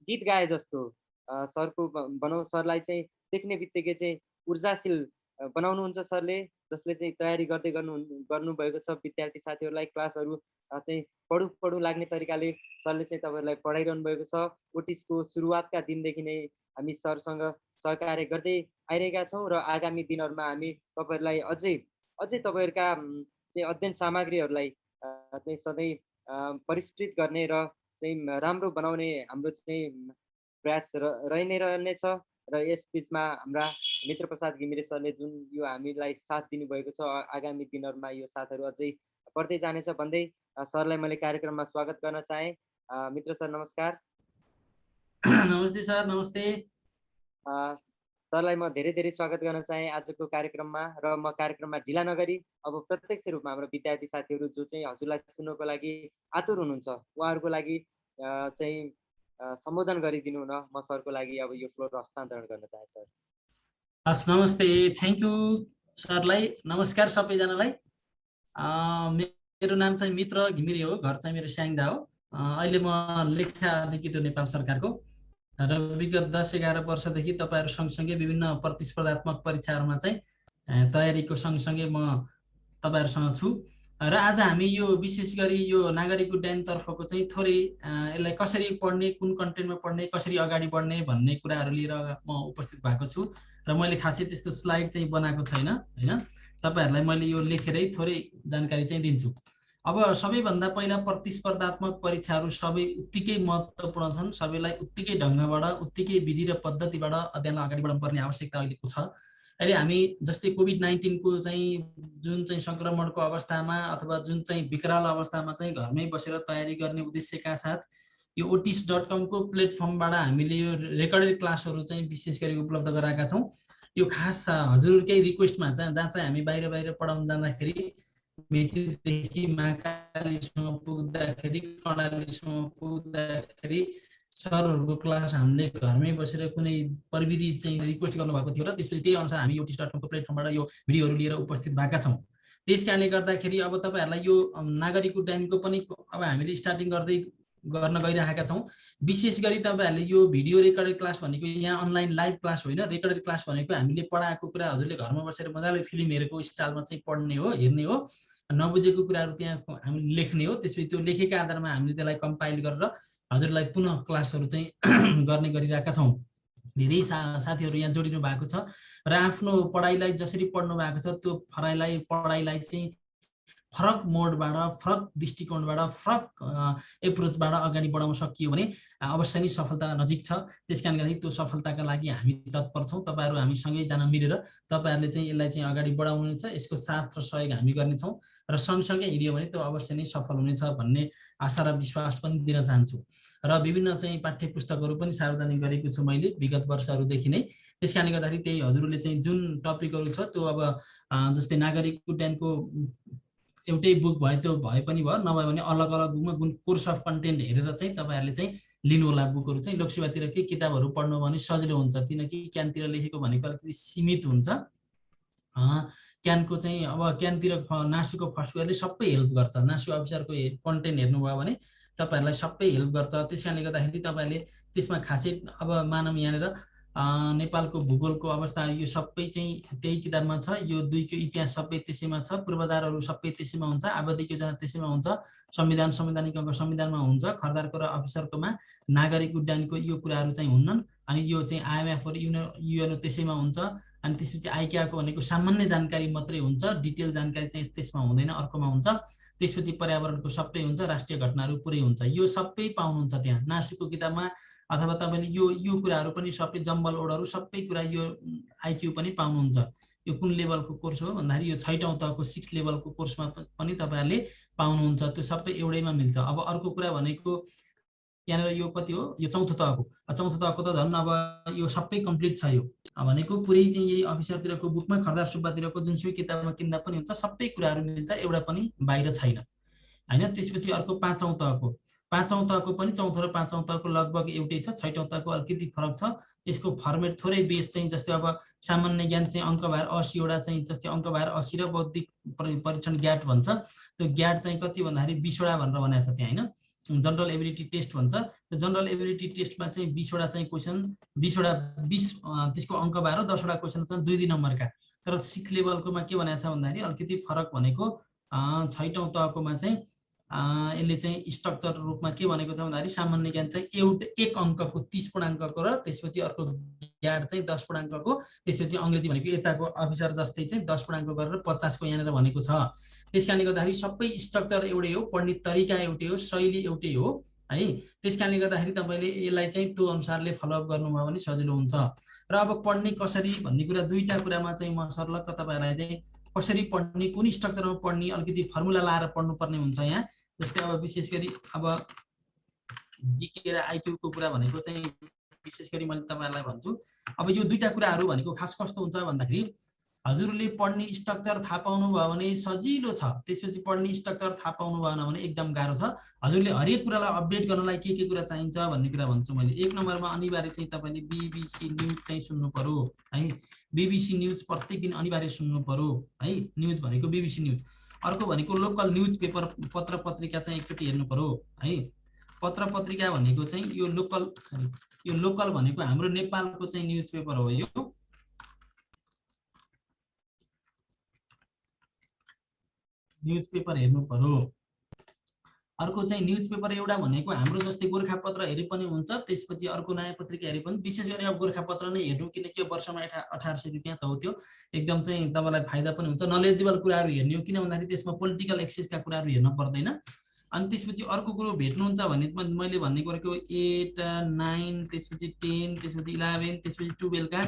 गीत गाए जस्तो सरको भनौँ, सरलाई चाहिँ देख्ने बित्तिकै चाहिँ ऊर्जाशील बनाउनुहुन्छ सरले, जसले चाहिँ तयारी गर्दै गर्नुभएको छ विद्यार्थी साथीहरूलाई। क्लासहरू चाहिँ पढु लाग्ने तरिकाले सरले चाहिँ तपाईँहरूलाई पढाइरहनु भएको छ। ओटिसको सुरुवातका दिनदेखि नै हामी सरसँग सहकार्य गर्दै आइरहेका छौँ र आगामी दिनहरूमा हामी तपाईँहरूलाई अझै तपाईँहरूका चाहिँ अध्ययन सामग्रीहरूलाई चाहिँ सधैँ परिष्कृत गर्ने र चाहिँ राम्रो बनाउने हाम्रो चाहिँ प्रयास रहि नै रहनेछ। र यस बिचमा हाम्रा मित्र प्रसाद घिमिरे सरले जुन यो हामीलाई साथ दिनुभएको छ, आगामी दिनहरूमा यो साथहरू अझै बढ्दै जानेछ भन्दै सरलाई मैले कार्यक्रममा स्वागत गर्न चाहेँ। मित्र सर नमस्कार। नमस्ते सर। नमस्ते सरलाई म धेरै धेरै स्वागत गर्न चाहेँ आजको कार्यक्रममा। र म कार्यक्रममा ढिला नगरी अब प्रत्यक्ष रूपमा हाम्रो विद्यार्थी साथीहरू जो चाहिँ हजुरलाई सुन्नको लागि आतुर हुनुहुन्छ उहाँहरूको लागि चाहिँ सम्बोधन गरिदिनु न। म सरको लागि अब यो फ्लोर हस्तान्तरण गर्न चाहे सर। हस्, नमस्ते। थ्याङ्क यू सरलाई। नमस्कार सबैजनालाई। मेरो नाम चाहिँ मित्र घिमिरे हो, घर चाहिँ मेरो स्याङ्जा हो। अहिले म लेखा अधिकृत नेपाल सरकारको र विगत 10-11 वर्षदेखि तपाईँहरू सँगसँगै विभिन्न प्रतिस्पर्धात्मक परीक्षाहरूमा चाहिँ तयारीको सँगसँगै म तपाईँहरूसँग छु। र आज हामी यो विशेष गरी यो नागरिक उड्डयनतर्फको चाहिँ थोरै यसलाई कसरी पढ्ने, कुन कन्टेन्टमा पढ्ने, कसरी अगाडि बढ्ने भन्ने कुराहरू लिएर म उपस्थित भएको छु। र मैले खासै त्यस्तो स्लाइड चाहिँ बनाएको छैन हैन, तपाईँहरूलाई मैले यो लेखेरै थोरै जानकारी चाहिँ दिन्छु। अब सबैभन्दा पहिला प्रतिस्पर्धात्मक परीक्षाहरू सबै उत्तिकै महत्त्वपूर्ण छन्। सबैलाई उत्तिकै ढङ्गबाट उत्तिकै विधि र पद्धतिबाट अध्ययनलाई अगाडि बढाउनुपर्ने आवश्यकता अहिलेको छ। अहिले हामी जस्तै कोभिड-19 को चाहिँ जुन चाहिँ सङ्क्रमणको अवस्थामा अथवा जुन चाहिँ विकराल अवस्थामा चाहिँ घरमै बसेर तयारी गर्ने उद्देश्यका साथ यो otis.com को प्लेटफर्मबाट हामीले यो रेकर्डेड क्लासहरू चाहिँ विशेष गरी उपलब्ध गराएका छौँ। यो खास हजुरकै रिक्वेस्टमा जहाँ चाहिँ हामी बाहिर पढाउन जाँदाखेरि मेचीदेखि महाकालीसम्म पुग्दाखेरि, कर्णालीसम्म पुग्दाखेरि सरहरूको क्लास हामीले घरमै बसेर कुनै प्रविधि चाहिँ रिक्वेस्ट गर्नुभएको थियो र त्यसले त्यही अनुसार हामी otis.com को प्लेटफर्मबाट यो भिडियोहरू लिएर उपस्थित भएका छौँ। त्यस कारणले गर्दाखेरि अब तपाईँहरूलाई यो नागरिक उड्डयनको पनि अब हामीले स्टार्टिङ गर्न गइरहेका छौँ। विशेष गरी तपाईँहरूले यो भिडियो रेकर्डेड क्लास भनेको यहाँ अनलाइन लाइभ क्लास होइन, रेकर्डेड क्लास भनेको हामीले पढाएको कुरा हजुरले घरमा बसेर मजाले फिल्म हेरेको स्टाइलमा चाहिँ पढ्ने हो, हेर्ने हो। नबुझेको कुराहरू त्यहाँ हामीले लेख्ने हो। त्यसपछि त्यो लेखेका आधारमा हामीले त्यसलाई कम्पाइल गरेर हजुरलाई पुनः क्लासहरू चाहिँ गर्ने गरिरहेका छौँ। धेरै साथीहरू यहाँ जोडिनु भएको छ र आफ्नो पढाइलाई जसरी पढ्नु भएको छ त्यो पढाइलाई चाहिँ फरक मोडबाट फरक दृष्टिकोणबाट फरक एप्रोचबाट अगाडि बढाउन सकियो भने अवश्य नै सफलता नजिक छ। त्यसकारण गर्दाखेरि त्यो सफलताका लागि हामी तत्पर छौँ। तपाईँहरू हामी सँगै जान मिलेर तपाईँहरूले चाहिँ यसलाई चाहिँ अगाडि बढाउनुहुन्छ, यसको साथ र सहयोग हामी गर्नेछौँ र सँगसँगै हिँड्यो भने त्यो अवश्य नै सफल हुनेछ भन्ने आशा र विश्वास पनि दिन चाहन्छु। र विभिन्न चाहिँ पाठ्य पुस्तकहरू पनि सार्वजनिक गरेको छु मैले विगत वर्षहरूदेखि नै। त्यसकारणले गर्दाखेरि त्यही हजुरहरूले चाहिँ जुन टपिकहरू छ त्यो अब जस्तै नागरिक उड्डयनको एउटै बुक भए त्यो भए पनि भयो, नभए भने अलग अलग बुकमा कोर्स अफ कन्टेन्ट हेरेर चाहिँ तपाईँहरूले चाहिँ लिनु होला। बुकहरू चाहिँ लोकसेवातिर केही किताबहरू पढ्नु भने सजिलो हुन्छ, किनकि क्यानतिर लेखेको भनेको अलिकति सीमित हुन्छ। क्यानको चाहिँ अब क्यानतिर नासुको फर्स्ट इयरले सबै हेल्प गर्छ। नासु अफिसरको कन्टेन्ट हेर्नुभयो भने तपाईँहरूलाई सबै हेल्प गर्छ। त्यस कारणले गर्दाखेरि तपाईँहरूले त्यसमा खासै अब मानव यहाँनिर नेपालको भूगोलको अवस्था यो सबै चाहिँ त्यही किताबमा छ। यो 2 को इतिहास सबै त्यसैमा छ, पूर्वाधारहरू सबै त्यसैमा हुन्छ, आवधिक योजना त्यसैमा हुन्छ, संवैधानिक अङ्क संविधानमा हुन्छ, खरदारको र अफिसरकोमा नागरिक उड्डयनको यो कुराहरू चाहिँ हुन्नन्। अनि यो चाहिँ IMF युएनओ त्यसैमा हुन्छ। अनि त्यसपछि आइक्याको भनेको सामान्य जानकारी मात्रै हुन्छ, डिटेल जानकारी चाहिँ त्यसमा हुँदैन, अर्कोमा हुन्छ। त्यसपछि पर्यावरणको सबै हुन्छ, राष्ट्रिय घटनाहरू पुरै हुन्छ। यो सबै पाउनुहुन्छ त्यहाँ नासुको किताबमा। अथवा तपाईँले यो कुराहरू पनि सबै जम्बल ओडहरू सबै कुरा यो आइक्यू पनि पाउनुहुन्छ। यो कुन लेभलको कोर्स हो भन्दाखेरि यो 6औं तहको 6 लेभलको कोर्समा पनि तपाईँहरूले पाउनुहुन्छ। त्यो सबै एउटैमा मिल्छ। अब अर्को कुरा भनेको यहाँनिर यो कति हो, यो 4औं तहको। 4औं तहको त झन् अब यो सबै कम्प्लिट छ। यो भनेको पुरै चाहिँ यही अफिसरतिरको बुकमा खरदार सुब्बातिरको जुनसुकै किताबमा किन्दा पनि हुन्छ, सबै कुराहरू मिल्छ, एउटा पनि बाहिर छैन हैन। त्यसपछि अर्को 5औं तहको। 5औं तहको पनि 4औं र 5औं तहको लगभग एउटै छ। 6औं तहको अलिकति फरक छ। यसको फर्मेट थोरै बेस चाहिँ जस्तै अब सामान्य ज्ञान चाहिँ अङ्कभार 80 वटा चाहिँ जस्तै अङ्कभार 80 र बौद्धिक परीक्षण ग्याट भन्छ। त्यो ग्याट चाहिँ कति भन्दाखेरि 20 वटा भनेर भनेको छ त्यहाँ हैन। जनरल एबिलिटी टेस्ट भन्छ। त्यो जनरल एबिलिटी टेस्टमा चाहिँ 20 वटा चाहिँ क्वेसन, 20 वटा 20 त्यसको अङ्कभार र 10 वटा क्वेसन चाहिँ 2 नम्बरका। तर 6 लेभलकोमा के भनेको छ भन्दाखेरि अलिकति फरक भनेको 6औं तहकोमा चाहिँ यसले चाहिँ स्ट्रक्चर रूपमा के भनेको छ भन्दाखेरि सामान्य ज्ञान चाहिँ एक अङ्कको 30 पूर्णाङ्कको र त्यसपछि अर्को ग्याट चाहिँ 10 पूर्णाङ्कको, त्यसपछि अङ्ग्रेजी भनेको यताको अफिसर जस्तै चाहिँ 10 पूर्णाङ्क गरेर 50 को यहाँनिर भनेको छ। त्यसकारणले गर्दाखेरि सबै स्ट्रक्चर एउटै हो, पढ्ने तरिका एउटै हो, शैली एउटै हो है। त्यसकारणले गर्दाखेरि तपाईँले यसलाई चाहिँ त्यो अनुसारले फलोअप गर्नुभयो भने सजिलो हुन्छ। र अब पढ्ने कसरी भन्ने कुरा दुईटा कुरामा चाहिँ म सर्लक्क तपाईँहरूलाई चाहिँ कसरी पढ्ने, कुन स्ट्रक्चरमा पढ्ने, अलिकति फर्मुला लाएर पढ्नुपर्ने हुन्छ यहाँ। जस्तै अब विशेष गरी अब जीके र आइक्यू को कुरा भनेको चाहिँ विशेष गरी मैले तपाईहरुलाई भन्छु। अब यो दुईटा कुराहरू भनेको खास कस्तो हुन्छ भन्दाखेरि हजुरले पढ्ने स्ट्रक्चर थाहा पाउनु भयो भने सजिलो छ, त्यसपछि पढ्ने स्ट्रक्चर थाहा पाउनु भएन भने एकदम गाह्रो छ। हजुरले हरेक कुरालाई अपडेट गर्नलाई के कुरा चाहिन्छ भन्ने कुरा भन्छु मैले। एक नम्बरमा अनिवार्य चाहिँ तपाईले बीबीसी न्यूज चाहिँ सुन्नु पर्यो है। बीबीसी न्यूज प्रत्येक दिन अनिवार्य सुन्नु पर्यो है। न्यूज भनेको बीबीसी न्यूज। अर्को भनेको लोकल न्यूज पेपर पत्र पत्रिका चाहिँ एकचोटि हेर्नु पर्यो है। पत्र पत्रिका भनेको चाहिँ यो लोकल भनेको हाम्रो नेपालको चाहिँ न्यूज पेपर हो। यो न्यूज पेपर हेर्नु पर्यो। अर्को चाहिँ न्यूज पेपर एउटा भनेको हाम्रो जस्तै गोरखापत्र हेरे पनि हुन्छ, त्यसपछि अर्को नयाँ पत्रिका हेरे पनि। विशेष गरी अब गोरखापत्र नै हेर्नु किनकि यो वर्षमा 1800 रुपैयाँ त हो, त्यो एकदम चाहिँ तपाईलाई फाइदा पनि हुन्छ। नलेजेबल कुराहरू हेर्ने हो किन भन्दाखेरि त्यसमा पोलिटिकल एक्सेसका कुराहरू हेर्न पर्दैन। अनि त्यसपछि अर्को कुरो भेट्नुहुन्छ भने मैले भन्ने गरेको 8, 9, त्यसपछि 10, त्यसपछि 11, त्यसपछि 12 का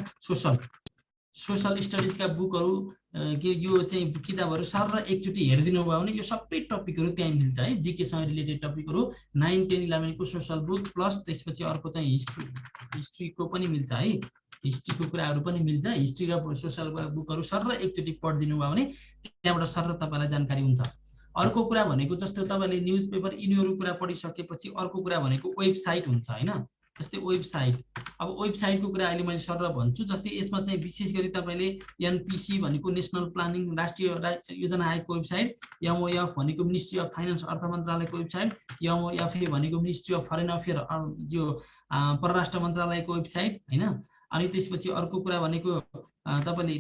सोशल स्टडिजका बुकहरू यो चाहिँ किताबहरू सर र एकचोटि हेरिदिनु भयो भने यो सबै टपिकहरू त्यही मिल्छ है। जीके सँग रिलेटेड टपिकहरू 9, 10, 11 को सोशल बुक प्लस त्यसपछि अर्को चाहिँ हिस्ट्रीको पनि मिल्छ है। हिस्ट्रीको कुराहरू पनि मिल्छ। हिस्ट्री र सोशल बुकहरू सर र एकचोटि पढिदिनु भयो भने त्यहाँबाट सर र तपाईलाई जानकारी हुन्छ। अर्को कुरा भनेको जस्तो तपाईले न्यूज पेपर यिनीहरू कुरा पढिसकेपछि अर्को कुरा भनेको वेबसाइट हुन्छ हैन। जस्तै वेबसाइट, अब वेबसाइटको कुरा अहिले मैले सर भन्छु। जस्तै यसमा चाहिँ विशेष गरी तपाईले एनपीसी भनेको नेशनल प्लानिङ राष्ट्रिय योजना आयोगको वेबसाइट, एमओएफ भनेको मिनिस्ट्री अफ फाइनान्स अर्थ मन्त्रालयको वेबसाइट, एमओएफए भनेको मिनिस्ट्री अफ फरेन अफेयर जो परराष्ट्र मन्त्रालयको वेबसाइट हैन। अनि त्यसपछि अर्को कुरा भनेको तपाईले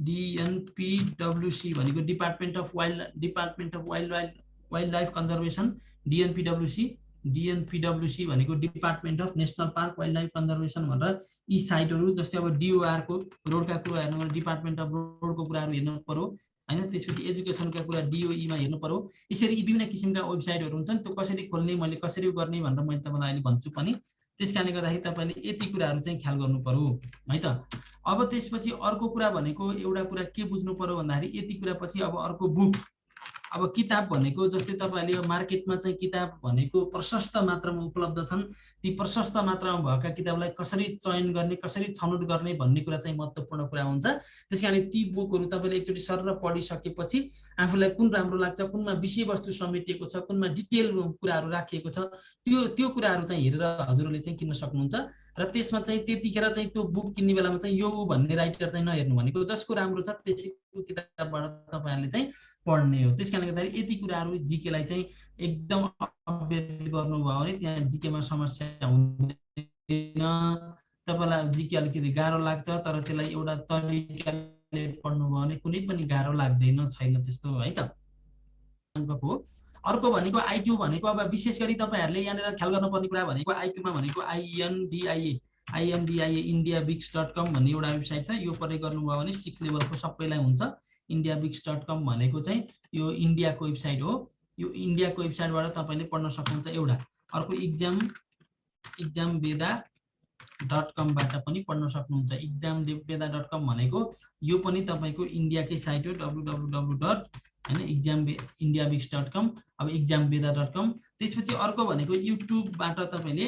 डीएनपीडब्ल्यूसी भनेको department of wild life conservation, DNPWC DNPWC भनेको department of national park wild life conservation भनेर यी साइटहरू जस्तै अब DOR को रोडका कुरा हेर्नु पर्यो, डिपार्टमेन्ट अफ रोडको कुराहरू हेर्नु पर्यो हैन, त्यसपछि एजुकेसनका कुरा DOE मा हेर्नु पर्यो। यसरी यी विभिन्न किसिमका वेबसाइटहरू हुन्छन्, त्यो कसरी खोल्ने मैले कसरी गर्ने भनेर मैले तपाईलाई अहिले भन्छु पनि। त्यसकारणले गर्दाखेरि तपाईले यति कुराहरू चाहिँ ख्याल गर्नु पर्यो है त। अब त्यसपछि अर्को कुरा भनेको एउटा कुरा के बुझ्नु पर्यो भन्दाखेरि यति कुरा पछि अब अर्को बुक, अब किताब भनेको जस्तै तपाईहरुले यो मार्केटमा चाहिँ किताब भनेको प्रशस्त मात्रामा उपलब्ध छन्, ती प्रशस्त मात्रामा भएका किताबलाई कसरी चयन गर्ने, कसरी छनौट गर्ने भन्ने कुरा चाहिँ महत्त्वपूर्ण कुरा हुन्छ। त्यसकारण ती बुकहरू तपाईले एकचोटी सर पढिसकेपछि आफूलाई कुन राम्रो लाग्छ, कुनमा विषयवस्तु समेटिएको छ, कुनमा डिटेल कुराहरू राखिएको छ, त्यो कुराहरू चाहिँ हेरेर हजुरले चाहिँ किन्न सक्नुहुन्छ। र त्यसमा चाहिँ त्यतिखेर चाहिँ त्यो बुक किन्ने बेलामा चाहिँ यो भन्ने राइटर चाहिँ नहेर्नु भनेको, जसको राम्रो छ त्यसैको किताबबाट तपाईहरुले चाहिँ पढ्ने हो। त्यसकारणले गर्दाखेरि यति कुराहरू जीकेलाई चाहिँ एकदम अपडेट गर्नुभयो भने त्यहाँ जीकेमा समस्या हुँदैन। तपाईलाई जीके अलिकति गाह्रो लाग्छ तर त्यसलाई एउटा तरिकाले पढ्नुभयो भने कुनै पनि गाह्रो लाग्दैन, छैन त्यस्तो है त। अङ्कको अर्को भनेको आईक्यू भनेको अब विशेष गरी तपाईहरुले यहाँनिर ख्याल गर्नुपर्ने कुरा भनेको आईक्यूमा भनेको INDIA indiabix.com भन्ने एउटा वेबसाइट छ। यो प्रयोग गर्नुभयो भने 6 लेभलको सबैलाई हुन्छ। indiabix.com भनेको चाहिँ यो इन्डियाको वेबसाइट हो। यो इन्डियाको वेबसाइटबाट तपाईले पढ्न सक्नुहुन्छ एउटा। अर्को examveda.com बाट पनि पढ्न सक्नुहुन्छ। examveda.com भनेको यो पनि तपाईको इन्डियाकै साइट हो, www हैन examindiabix.com। अब examveda.com। त्यसपछि अर्को भनेको युट्युबबाट तपाईले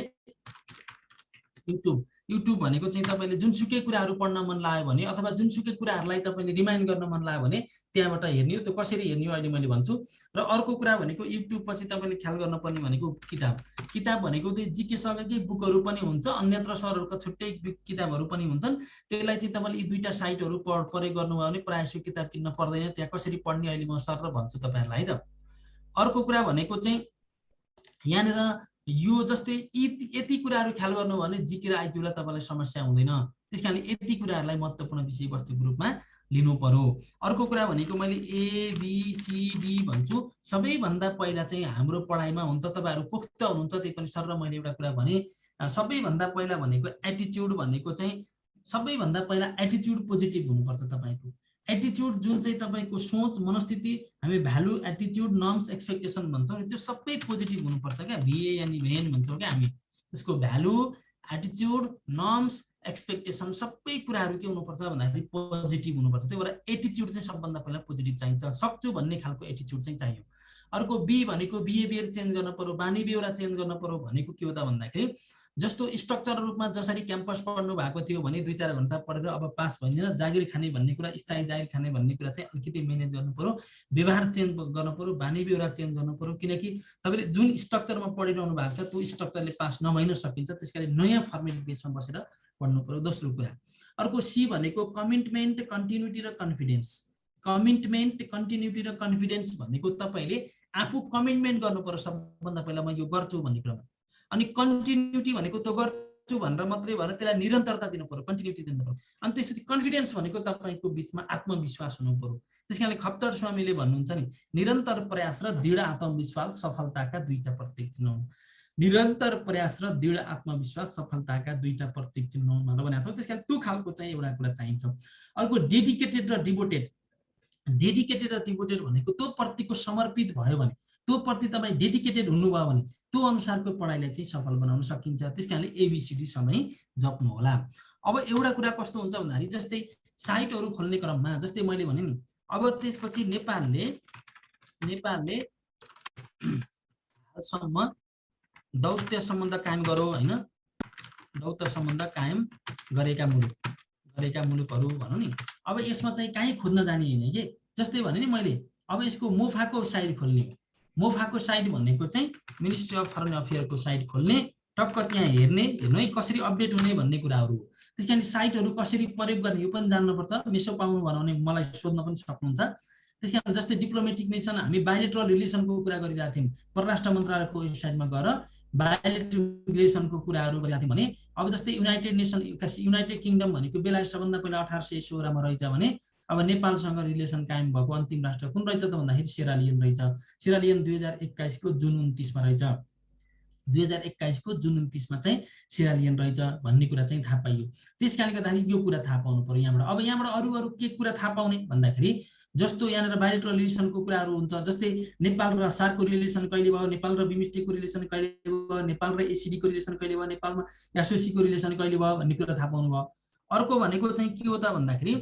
युट्युब भनेको चाहिँ तपाईले जुनसुकै कुराहरू पढ्न मन लाग्यो भने अथवा जुनसुकै कुराहरूलाई तपाईले रिमाइन्ड गर्न मन लाग्यो भने त्यहाँबाट हेर्ने हो। त्यो कसरी हेर्ने हो अहिले मैले भन्छु। र अर्को कुरा भनेको युट्युब पछि तपाईले ख्याल गर्नुपर्ने भनेको किताब भनेको त्यो जीके सँगकै बुकहरू पनि हुन्छ, अन्यत्र सरहरुका छुट्टै किताबहरू पनि हुन्छन्। त्यसलाई चाहिँ तपाईले यी दुईटा साइटहरू प्रयोग गर्नुभयो भने प्रायः सो किताब किन्न पर्दैन। त्यहाँ कसरी पढ्ने अहिले म सर भन्छु तपाईहरुलाई है त। अर्को कुरा भनेको चाहिँ यहाँनिर यो जस्तै यति कुराहरू ख्याल गर्नु भने जीके र आईक्यूलाई तपाईलाई समस्या हुँदैन। त्यसकारणले यति कुराहरूलाई महत्त्वपूर्ण विषयवस्तुको रूपमा लिनु पर्यो। अर्को कुरा भनेको मैले ABCD भन्छु, सबैभन्दा पहिला चाहिँ हाम्रो पढाइमा हुन त तपाईहरु पुख्त हुनुहुन्छ त्यही पनि सर र मैले एउटा कुरा भने सबैभन्दा पहिला भनेको एटिट्युड भनेको चाहिँ सबैभन्दा पहिला एटिट्युड पोजिटिभ हुनुपर्छ। तपाईको एटिट्युड जुन चाहिँ तपाईको सोच मनस्थिति हामी भ्यालु एटिट्युड नर्म्स एक्सपेक्टेसन भन्छौं नि, त्यो सबै पोजिटिभ हुनुपर्छ क्या। VAN भन्छौं क्या हामी। त्यसको भ्यालु एटिट्युड नर्म्स एक्सपेक्टेसन सबै कुराहरू के हुनुपर्छ भन्दाखेरि पोजिटिभ हुनुपर्छ। त्यही भएर एटिट्युड चाहिँ सबभन्दा पहिला पोजिटिभ चाहिन्छ, सक्छु भन्ने खालको एटिट्युड चाहिँ चाहियो। अर्को बी भनेको बिहेभियर चेन्ज गर्न पर्यो, बानी बेहोरा चेन्ज गर्न पर्यो भनेको के हो त भन्दाखेरि जस्तो स्ट्रक्चर रूपमा जसरी क्याम्पस पढ्नु भएको थियो भने 2-4 घण्टा पढेर अब पास भइदैन, जागिर खाने भन्ने कुरा, स्थायी जागिर खाने भन्ने कुरा चाहिँ अलिकति मेनेज गर्नु पर्यो, व्यवहार चेन्ज गर्नु पर्यो, बानी बेहोरा चेन्ज गर्नु पर्यो। किनकि तपाईले जुन स्ट्रक्चरमा पढिरहनु भएको छ त्यो स्ट्रक्चरले पास नभइन सकिन्छ। त्यसकारण नयाँ फर्मेट बेसमा बसेर पढ्नु पर्यो। दोस्रो कुरा अर्को सी भनेको कमिटमेन्ट कन्टिन्युटी र कन्फिडेन्स। कमिटमेन्ट कन्टिन्युटी र कन्फिडेन्स भनेको तपाईले आफू कमिटमेन्ट गर्नु पर्यो सबभन्दा पहिला म यो गर्छु भन्ने कुरामा। अनि कन्टिन्युटी भनेको त्यो गर्छु भनेर मात्रै भएर त्यसलाई निरन्तरता दिनु पर्यो, कन्टिन्युटी दिनु पर्यो। अनि त्यसपछि कन्फिडेन्स भनेको तपाईको बीचमा आत्मविश्वास हुनु पर्यो। त्यसकारणले खप्तर स्वामीले भन्नुहुन्छ नि निरन्तर प्रयास र दृढ आत्मविश्वास सफलताका दुईटा प्रतीक चिन्ह हुन्। निरन्तर प्रयास र दृढ आत्मविश्वास सफलताका दुईटा प्रतीक चिन्ह हुन् भनेर भनेको छ। त्यसकारण त्यो खालको चाहिँ एउटा कुरा चाहिन्छ। अर्को डेडिकेटेड र डिभोटेड। डेडिकेटेड र डिभोटेड भनेको त्यो प्रतिको समर्पित भयो भने, त्यो प्रति तपाईँ डेडिकेटेड हुनुभयो भने त्यो अनुसारको पढाइलाई चाहिँ सफल बनाउन सकिन्छ। त्यसकारणले ABCD समय जप्नु होला। अब एउटा कुरा कस्तो हुन्छ भन्दाखेरि जस्तै साइटहरू खोल्ने क्रममा जस्तै मैले भने नि अब त्यसपछि नेपालले सम्म दौत्य सम्बन्ध कायम गरौ हैन, दौत्य सम्बन्ध कायम गरेका मुलुकहरू भनौँ नि। अब यसमा चाहिँ कहीँ खोज्न जाने हैन के। जस्तै भने नि मैले अब यसको मोफाको साइट खोल्ने, मोफाको साइट भनेको चाहिँ मिनिस्ट्री अफ फरेन अफेयरको साइट खोल्ने, टक्क त्यहाँ हेर्ने है कसरी अपडेट हुने भन्ने कुराहरू हो। त्यसकारण साइटहरू कसरी प्रयोग गर्ने यो पनि जान्नुपर्छ। मेसो पाउनु भने मलाई सोध्न पनि सक्नुहुन्छ। त्यसकारण जस्तै डिप्लोमेटिक नेसन हामी बायलेटरल रिलेसनको कुरा गरिरहेका थियौँ, परराष्ट्र मन्त्रालयको वेबसाइटमा गएर बायलेटरल रिलेसनको कुराहरू गरिरहेका थियौँ भने अब जस्तै युनाइटेड किङडम भनेको बेलायत सबभन्दा पहिला 1816 मा रहेछ भने अब नेपालसँग रिलेसन कायम भएको अन्तिम राष्ट्र कुन रहेछ त भन्दाखेरि सेरालियन रहेछ। सेरालियन 2021 को जुन 29 मा रहेछ। 2021 को जुन 29 मा चाहिँ सिरालियन रहेछ भन्ने कुरा चाहिँ थाहा पाइयो। त्यसकारणले गर्दाखेरि यो कुरा थाहा पाउनु पर्यो यहाँबाट। अब यहाँबाट अरू के कुरा थाहा पाउने भन्दाखेरि जस्तो यहाँनिर बाइलेटरल रिलेसनको कुराहरू हुन्छ, जस्तै नेपाल र सार्कको रिलेसन कहिले भयो, नेपाल र बिमस्टेकको रिलेसन कहिले भयो, नेपाल र एसिडीको रिलेसन कहिले भयो, नेपालमा एसओसीको रिलेसन कहिले भयो भन्ने कुरा थाहा पाउनु भयो। अर्को भनेको चाहिँ के हो त भन्दाखेरि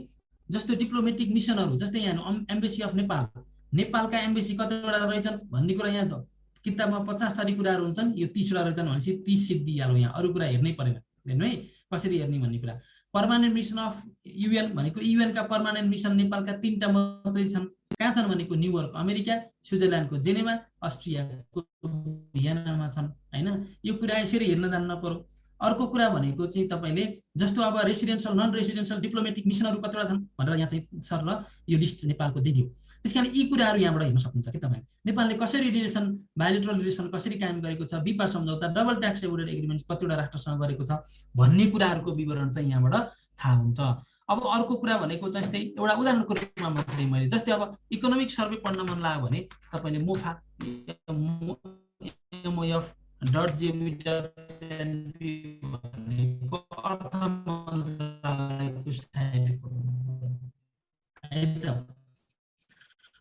जस्तो डिप्लोमेटिक मिसनहरू, जस्तै यहाँ एम्बेसी अफ नेपाल, नेपालका एम्बेसी कतिवटा रहेछन् भन्ने कुरा यहाँ त किताबमा 50 थरी कुराहरू हुन्छन्, यो 30 वटा रहेछन् भनेपछि 30 सिद्धिहालौँ। यहाँ अरू कुरा हेर्नै परेन, हेर्नु है कसरी हेर्ने भन्ने कुरा। पर्मानेन्ट मिसन अफ युएन भनेको युएन का पर्मानेन्ट मिसन नेपालका 3टा मात्रै छन्। कहाँ छन् भनेको न्युयोर्क अमेरिका, स्विजरल्यान्डको जेनेभा, अस्ट्रियाको भियनामा छन् हैन। यो कुरा यसरी हेर्न जान्न पर्यो। अर्को कुरा भनेको चाहिँ तपाईले जस्तो अब रेसिडेन्शियल नन रेसिडेन्शियल डिप्लोमेटिक मिसनहरू कतिवटा छन् भनेर यहाँ चाहिँ सर र यो लिस्ट नेपालको दिदियो। त्यसकारण यी कुराहरू यहाँबाट हेर्न सक्नुहुन्छ कि तपाईले नेपालले कसरी रिलेसन बाइलेटरल रिलेसन कसरी कायम गरेको छ, बिपा सम्झौता, डबल ट्याक्स एभोइडेड एग्रिमेन्ट कतिवटा राष्ट्रसँग गरेको छ भन्ने कुराहरूको विवरण चाहिँ यहाँबाट थाहा हुन्छ। अब अर्को कुरा भनेको चाहिँ जस्तै एउटा उदाहरणको रूपमा मात्रै मैले जस्तै अब इकोनोमिक सर्वे पढ्न मन लाग्यो भने तपाईले मोफा MOF.gov.np भनेको अर्थ मन्त्रालयको साइट हो।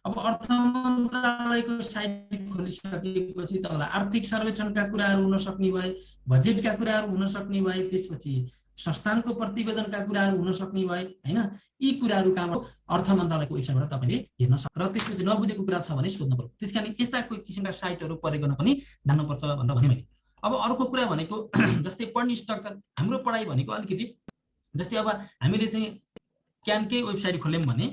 अब अर्थ मन्त्रालयको साइट खोलिसकेपछि तपाईँलाई आर्थिक सर्वेक्षणका कुराहरू हुन सक्ने भए, बजेटका कुराहरू हुन सक्ने भए, त्यसपछि संस्थानको प्रतिवेदनका कुराहरू हुन सक्ने भए हैन। यी कुराहरू कहाँबाट अर्थ मन्त्रालयको वेबसाइटबाट तपाईले हेर्न सक्छ र त्यसपछि नबुझेको कुरा छ भने सोध्नु पर्यो। त्यसकारण यस्ता किसिमका साइटहरू प्रयोग गर्न पनि जान्नुपर्छ भनेर भने मैले। अब अर्को कुरा भनेको जस्तै पढ्ने स्ट्रक्चर, हाम्रो पढाइ भनेको अलिकति जस्तै अब हामीले चाहिँ क्यानकै वेबसाइट खोल्यौँ भने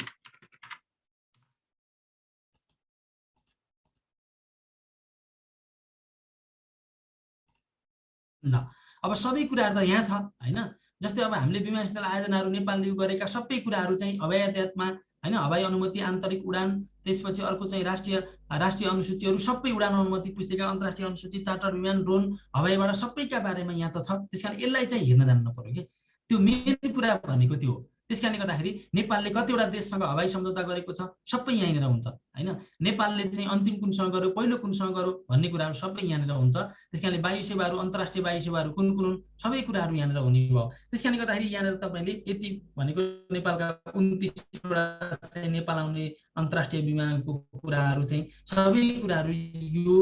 ल अब सबै कुराहरू त यहाँ छ हैन। जस्तै अब हामीले विमानस्थल आयोजनाहरू नेपालले गरेका सबै कुराहरू चाहिँ हवाई यातायातमा हैन, हवाई अनुमति, आन्तरिक उडान, त्यसपछि अर्को चाहिँ राष्ट्रिय अनुसूचीहरू, सबै उडान अनुमति पुस्तिका, अन्तर्राष्ट्रिय अनुसूची, चार्टर विमान, ड्रोन, हवाईबाट सबैका बारेमा यहाँ त छ। त्यसकारण यसलाई चाहिँ हेर्न जान्न पर्यो के। त्यो मेन कुरा भनेको त्यो हो। त्यसकारणले गर्दाखेरि नेपालले कतिवटा देशसँग हवाई सम्झौता गरेको छ सबै यहाँनिर हुन्छ हैन। नेपालले चाहिँ अन्तिम कुनसँग गर्यो, पहिलो कुनसँग गर्यो भन्ने कुराहरू सबै यहाँनिर हुन्छ। त्यसकारणले वायु सेवाहरू, अन्तर्राष्ट्रिय वायु सेवाहरू कुन कुन हुन् सबै कुराहरू यहाँनिर हुने भयो। त्यसकारणले गर्दाखेरि यहाँनिर तपाईले यति भनेको नेपालका 29 वटा चाहिँ नेपाल आउने अन्तर्राष्ट्रिय विमानको कुराहरू चाहिँ सबै कुराहरू यो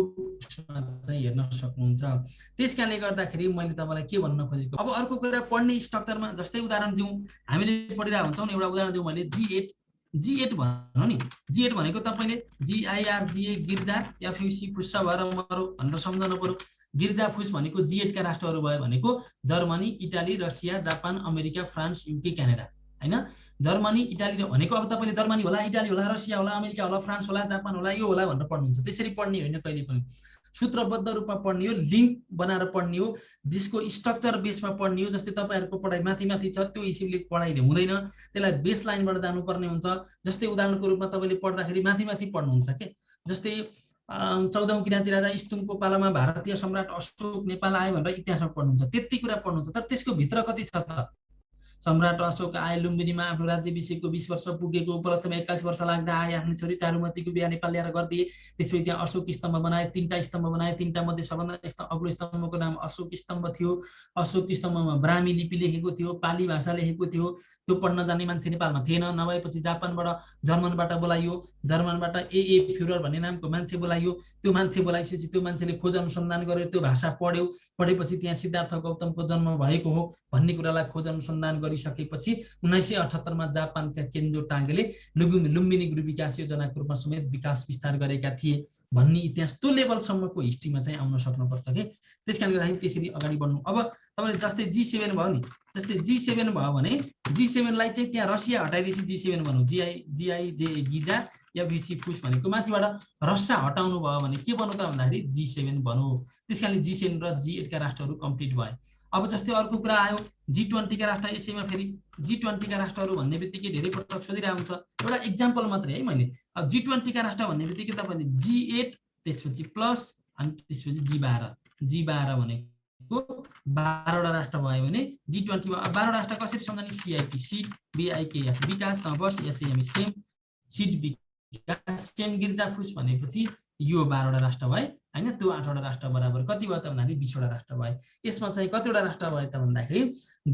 चाहिँ हेर्न सक्नुहुन्छ। त्यसकारणले गर्दाखेरि मैले तपाईलाई के भन्न खोजेको, अब अर्को कुरा पढ्ने स्ट्रक्चरमा जस्तै उदाहरण दिउँ, हामीले पढिरहेको हुन्छौँ। एउटा उदाहरण दिउँ मैले G8 भन्नु नि। G8 भनेको तपाईले GIRGA गिर्जा, FUC फुस्सा भएर मरो भनेर सम्झाउनु पर्यो। गिर्जा फुस भनेको G8 का राष्ट्रहरू भयो भनेको Germany, Italy, Russia, Japan, America, France, UK, Canada हैन। जर्मनी, इटाली भनेको अब तपाईले जर्मनी होला, इटाली होला, रसिया होला, अमेरिका होला, फ्रान्स होला, जापान होला, यो होला भनेर पढ्नुहुन्छ। त्यसरी पढ्ने होइन कहिले पनि, सूत्रबद्ध रूपमा पढ्ने हो, लिङ्क बनाएर पढ्ने हो, जसको स्ट्रक्चर बेसमा पढ्ने हो। जस्तै तपाईहरुको पढाइ माथि छ त्यो हिसाबले पढाइले हुँदैन, त्यसलाई बेस लाइनबाट जानुपर्ने हुन्छ। जस्तै उदाहरणको रूपमा तपाईले पढ्दाखेरि माथि पढ्नुहुन्छ के। जस्तै 14औं किराँती राजा इस्तुङको पालामा भारतीय सम्राट अशोक नेपाल आए भनेर इतिहासमा पढ्नुहुन्छ, त्यति कुरा पढ्नुहुन्छ। तर त्यसको भित्र कति छ त, सम्राट अशोक आए, लुम्बिनीमा आफ्नो राज्याभिषेकको 20 वर्ष पुगेको उपलक्ष्यमा 21 वर्ष लाग्दा आए, आफ्नो छोरी चारुमतीको बिहा नेपाल ल्याएर गरिदिए। त्यसपछि त्यहाँ अशोक स्तम्भ बनाए, 3टा स्तम्भ बनाए। 3टा मध्ये सबभन्दा अग्लो स्तम्भको नाम अशोक स्तम्भ थियो। अशोक स्तम्भमा ब्राह्मी लिपि लेखेको थियो, पाली भाषा लेखेको थियो। त्यो पढ्न जान्ने मान्छे नेपालमा थिएन। नभएपछि जापानबाट जर्मनबाट बोलाइयो, जर्मनबाट AA फ्युरर भन्ने नामको मान्छे बोलाइयो। त्यो मान्छे बोलाइसकेपछि त्यो मान्छेले खोज अनुसन्धान गर्यो, त्यो भाषा पढ्यो। पढेपछि त्यहाँ सिद्धार्थ गौतमको जन्म भएको हो भन्ने कुरालाई खोज अनुसन्धान गरिसकेपछि 1978 मा जापानका केन्जो टागेले लुम्बिनी गृह विकास योजनाको रूपमा समेत विकास विस्तार गरेका थिए भन्ने इतिहास त्यो लेभलसम्मको हिस्ट्रीमा चाहिँ आउन सक्नुपर्छ के। त्यसकारणले गर्दाखेरि त्यसरी अगाडि बढ्नु। अब तपाईले जस्तै G7 भयो नि, जस्तै G7 भयो भने G7 लाई चाहिँ त्यहाँ रसिया हटाइदिएपछि G7 भनौँ, GIJ गिजा FUC फुस भनेको माथिबाट रसिया हटाउनु भयो भने के भन्नु त भन्दाखेरि G7 भनौँ। त्यसकारणले G7 र G8 का राष्ट्रहरू कम्प्लिट भए। अब जस्तै अर्को कुरा आयो G20 का राष्ट्र। यसैमा फेरि G20 का राष्ट्रहरू भन्ने बित्तिकै धेरै पटक सोधिरहेको हुन्छ। एउटा एक्जाम्पल मात्रै है मैले। अब G20 का राष्ट्र भन्ने बित्तिकै तपाईले G8 त्यसपछि प्लस अनि त्यसपछि G12 भनेको 12 वटा राष्ट्र भयो भने G20 मा 12 राष्ट्र कसरी सम्झने, CIP सीट, BIKF विकास, तबस, SAM सेम, सीट विकास, सेम गिर्जा फुस भनेपछि यो 12 वटा राष्ट्र भए हैन त्यो 8वटा राष्ट्र बराबर कति भयो त भन्दाखेरि 20वटा राष्ट्र भयो यसमा चाहिँ कतिवटा राष्ट्र भयो त भन्दाखेरि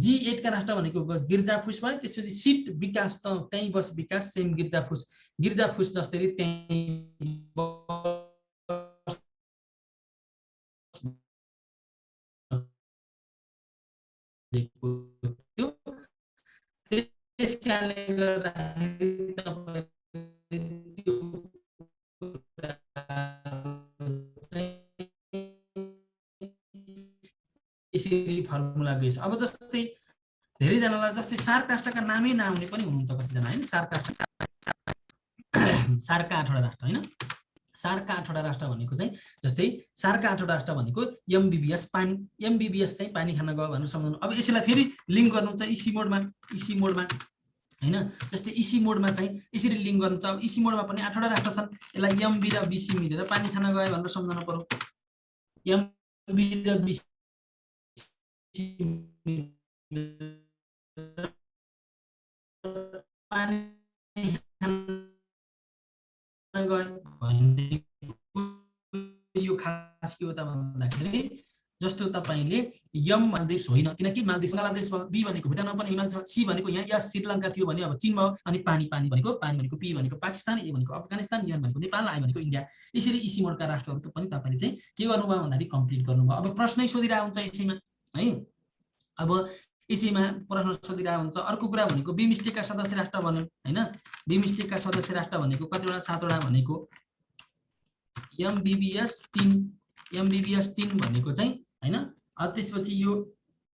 G8 का राष्ट्र भनेको गिर्जाफुस भयो त्यसपछि सिट विकास त त्यही बस विकास सेम गिर्जाफुस जस्तै त्यही त्यसकारणले गर्दाखेरि यसरी फर्मुला बेस अब जस्तै धेरैजनालाई जस्तै सार्क राष्ट्रका नामै नआउने पनि हुनुहुन्छ कतिजना हैन सार्कका 8वटा राष्ट्र हैन सार्कका 8वटा राष्ट्र भनेको चाहिँ जस्तै सार्कका 8वटा राष्ट्र भनेको एमबीबीएस चाहिँ पानी खान गयो भनेर सम्झनु अब यसैलाई फेरि लिंक गर्नुहुन्छ इसी मोडमा हैन जस्तै इसी मोडमा चाहिँ यसरी लिंक गर्नुहुन्छ अब इसी मोडमा पनि 8वटा राष्ट्र छन् यसलाई एमबी र बीसी मिलेर पानी खान गयो भनेर सम्झनु पर्यो एमबी र बीसी पानी यो खास के हो त भन्दाखेरि जस्तो तपाईले यम मालदिप्स होइन किनकि मालदिप्स बंगलादेश भयो बी भनेको भुटानमा पनि हिमाल छ सी भनेको यहाँ यस श्रीलंका थियो भने अब चीन भयो अनि पानी भनेको पी भनेको पाकिस्तान ए भनेको अफगानिस्तान एन भनेको नेपाल आई भनेको इन्डिया यसरी इसी मोडका राष्ट्रहरु त पनि तपाईले चाहिँ के गर्नुभयो भन्दाखेरि कम्प्लिट गर्नुभयो अब प्रश्नै सोधिरा हुन्छ यसैमा है अब यसैमा प्रश्न सोधिरा हुन्छ अर्को कुरा भनेको बिमस्टेकका सदस्य राष्ट्र भन्यो हैन बिमस्टेकका सदस्य राष्ट्र भनेको कतिवटा 7वटा भनेको एमबीबीएस 3 भनेको चाहिँ हैन त्यसपछि यो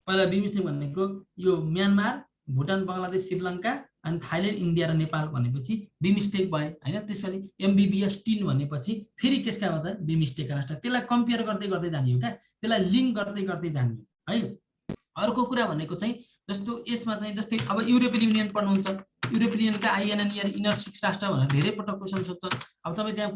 पहिला बिमस्टेक भनेको यो म्यानमार भुटान बंगलादेश श्रीलंका अनि थाइल्यान्ड इन्डिया र नेपाल भनेपछि बिमस्टेक भयो हैन त्यसपछि एमबीबीएस 3 भनेपछि फेरि त्यसका हो त बिमस्टेकका राष्ट्र त्यसलाई कम्पेयर गर्दै जाने हो क्या त्यसलाई लिंक गर्दै जाने है अर्को कुरा भनेको चाहिँ जस्तो यसमा चाहिँ जस्तै अब युरोपियन युनियन पढ्नुहुन्छ युरोपियन युनियनका आइएनएनईआर इनर 6 राष्ट्र भनेर धेरै पटक क्वेशन सोध्छ अब तपाई त्यहाँ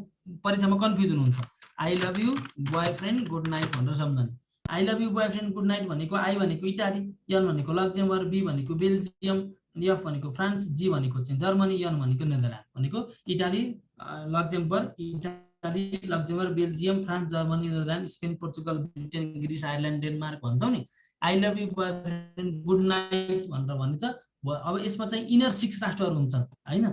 परीक्षामा कन्फ्युज हुनुहुन्छ I love you boyfriend good night भनेर सम्झने I love you boyfriend good night भनेको आई भनेको इटाली एन भनेको लक्जमबर्ग बी भनेको बेल्जियम एफ भनेको फ्रान्स जी भनेको चाहिँ जर्मनी एन भनेको नेदरल्यान्ड भनेको Italy Luxembourg Belgium France Germany Netherland Spain Portugal Britain Greece Ireland Denmark भन्छौ नि I love you boyfriend good night भनेर भनिन्छ अब यसमा चाहिँ इनर 6 राष्ट्रहरु हुन्छन् हैन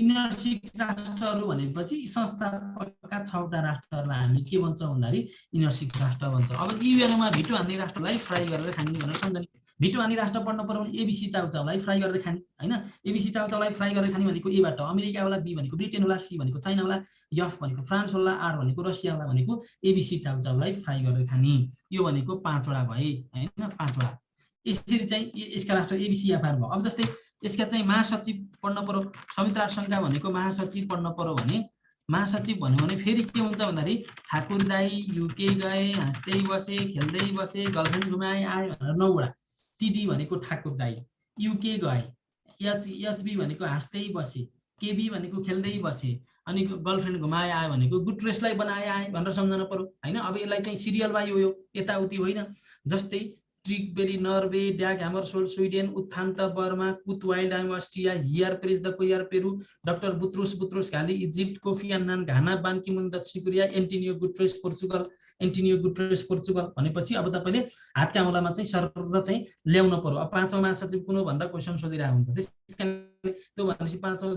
इनर 6 राष्ट्रहरु भनेपछि संस्थापकका 6वटा राष्ट्रहरुलाई हामी के भन्छौं भन्दाखेरि इनर 6 राष्ट्र भन्छ अब युएनमा भिटो हान्ने राष्ट्रलाई फ्राई गरेर खाने भनेर सम्झने भिटो हान्ने राष्ट्र पढ्न पर्यो भने एबीसी चाउचाउलाई फ्राई गरेर खाने हैन एबीसी चाउचाउलाई फ्राई गरेर खाने भनेको ए बाट अमेरिका होला बी भनेको ब्रिटेन होला सी भनेको चाइना होला एफ भनेको फ्रान्स होला आर भनेको रसिया होला भनेको एबीसी चाउचाउलाई फ्राई गरेर खाने यो भनेको 5वटा भए हैन 5वटा यसरी चाहिँ यसका राष्ट्र एबीसी एफआर भयो अब जस्तै यसका चाहिँ महासचिव पढ्न पर्यो संयुक्त राष्ट्र संघका भनेको महासचिव पढ्न पर्यो भने महासचिव भन्यो भने फेरि के हुन्छ भन्दाखेरि ठाकुर दाई युके गए हाँस्दै बसे खेल्दै बसे गर्लफ्रेन्ड घुमाए आए भनेर 9वटा टीडी भनेको ठाकुर दाई युके गए एचबी भनेको हाँस्दै बसे केबी भनेको खेल्दै बसे अनि गर्लफ्रेन्ड घुमाए आए भनेको गुट्रेसलाई बनाए आए भनेर सम्झन पर्यो हैन अब यसलाई चाहिँ सिरियल बाइ हो यो यताउति होइन जस्तै ट्रिकबेरी Norway Dag Hammarskjold Sweden U Thant Burma Kurt Waldheim Austria Javier Perez de Cuellar Peru doctor Boutros Ghali Egypt Kofi Annan Ghana Ban Ki मुन दक्षिण कोरिया एन्टोनियो गुट्रेस पोर्चुगल भनेपछि अब तपाईले हातका औँलामा चाहिँ सरर चाहिँ ल्याउन पर्यो अब 5औं महासचिव कुन हो भनेर क्वेशन सोधिरा हुन्छ त्यसकारणले त्यो भनेपछि 5औं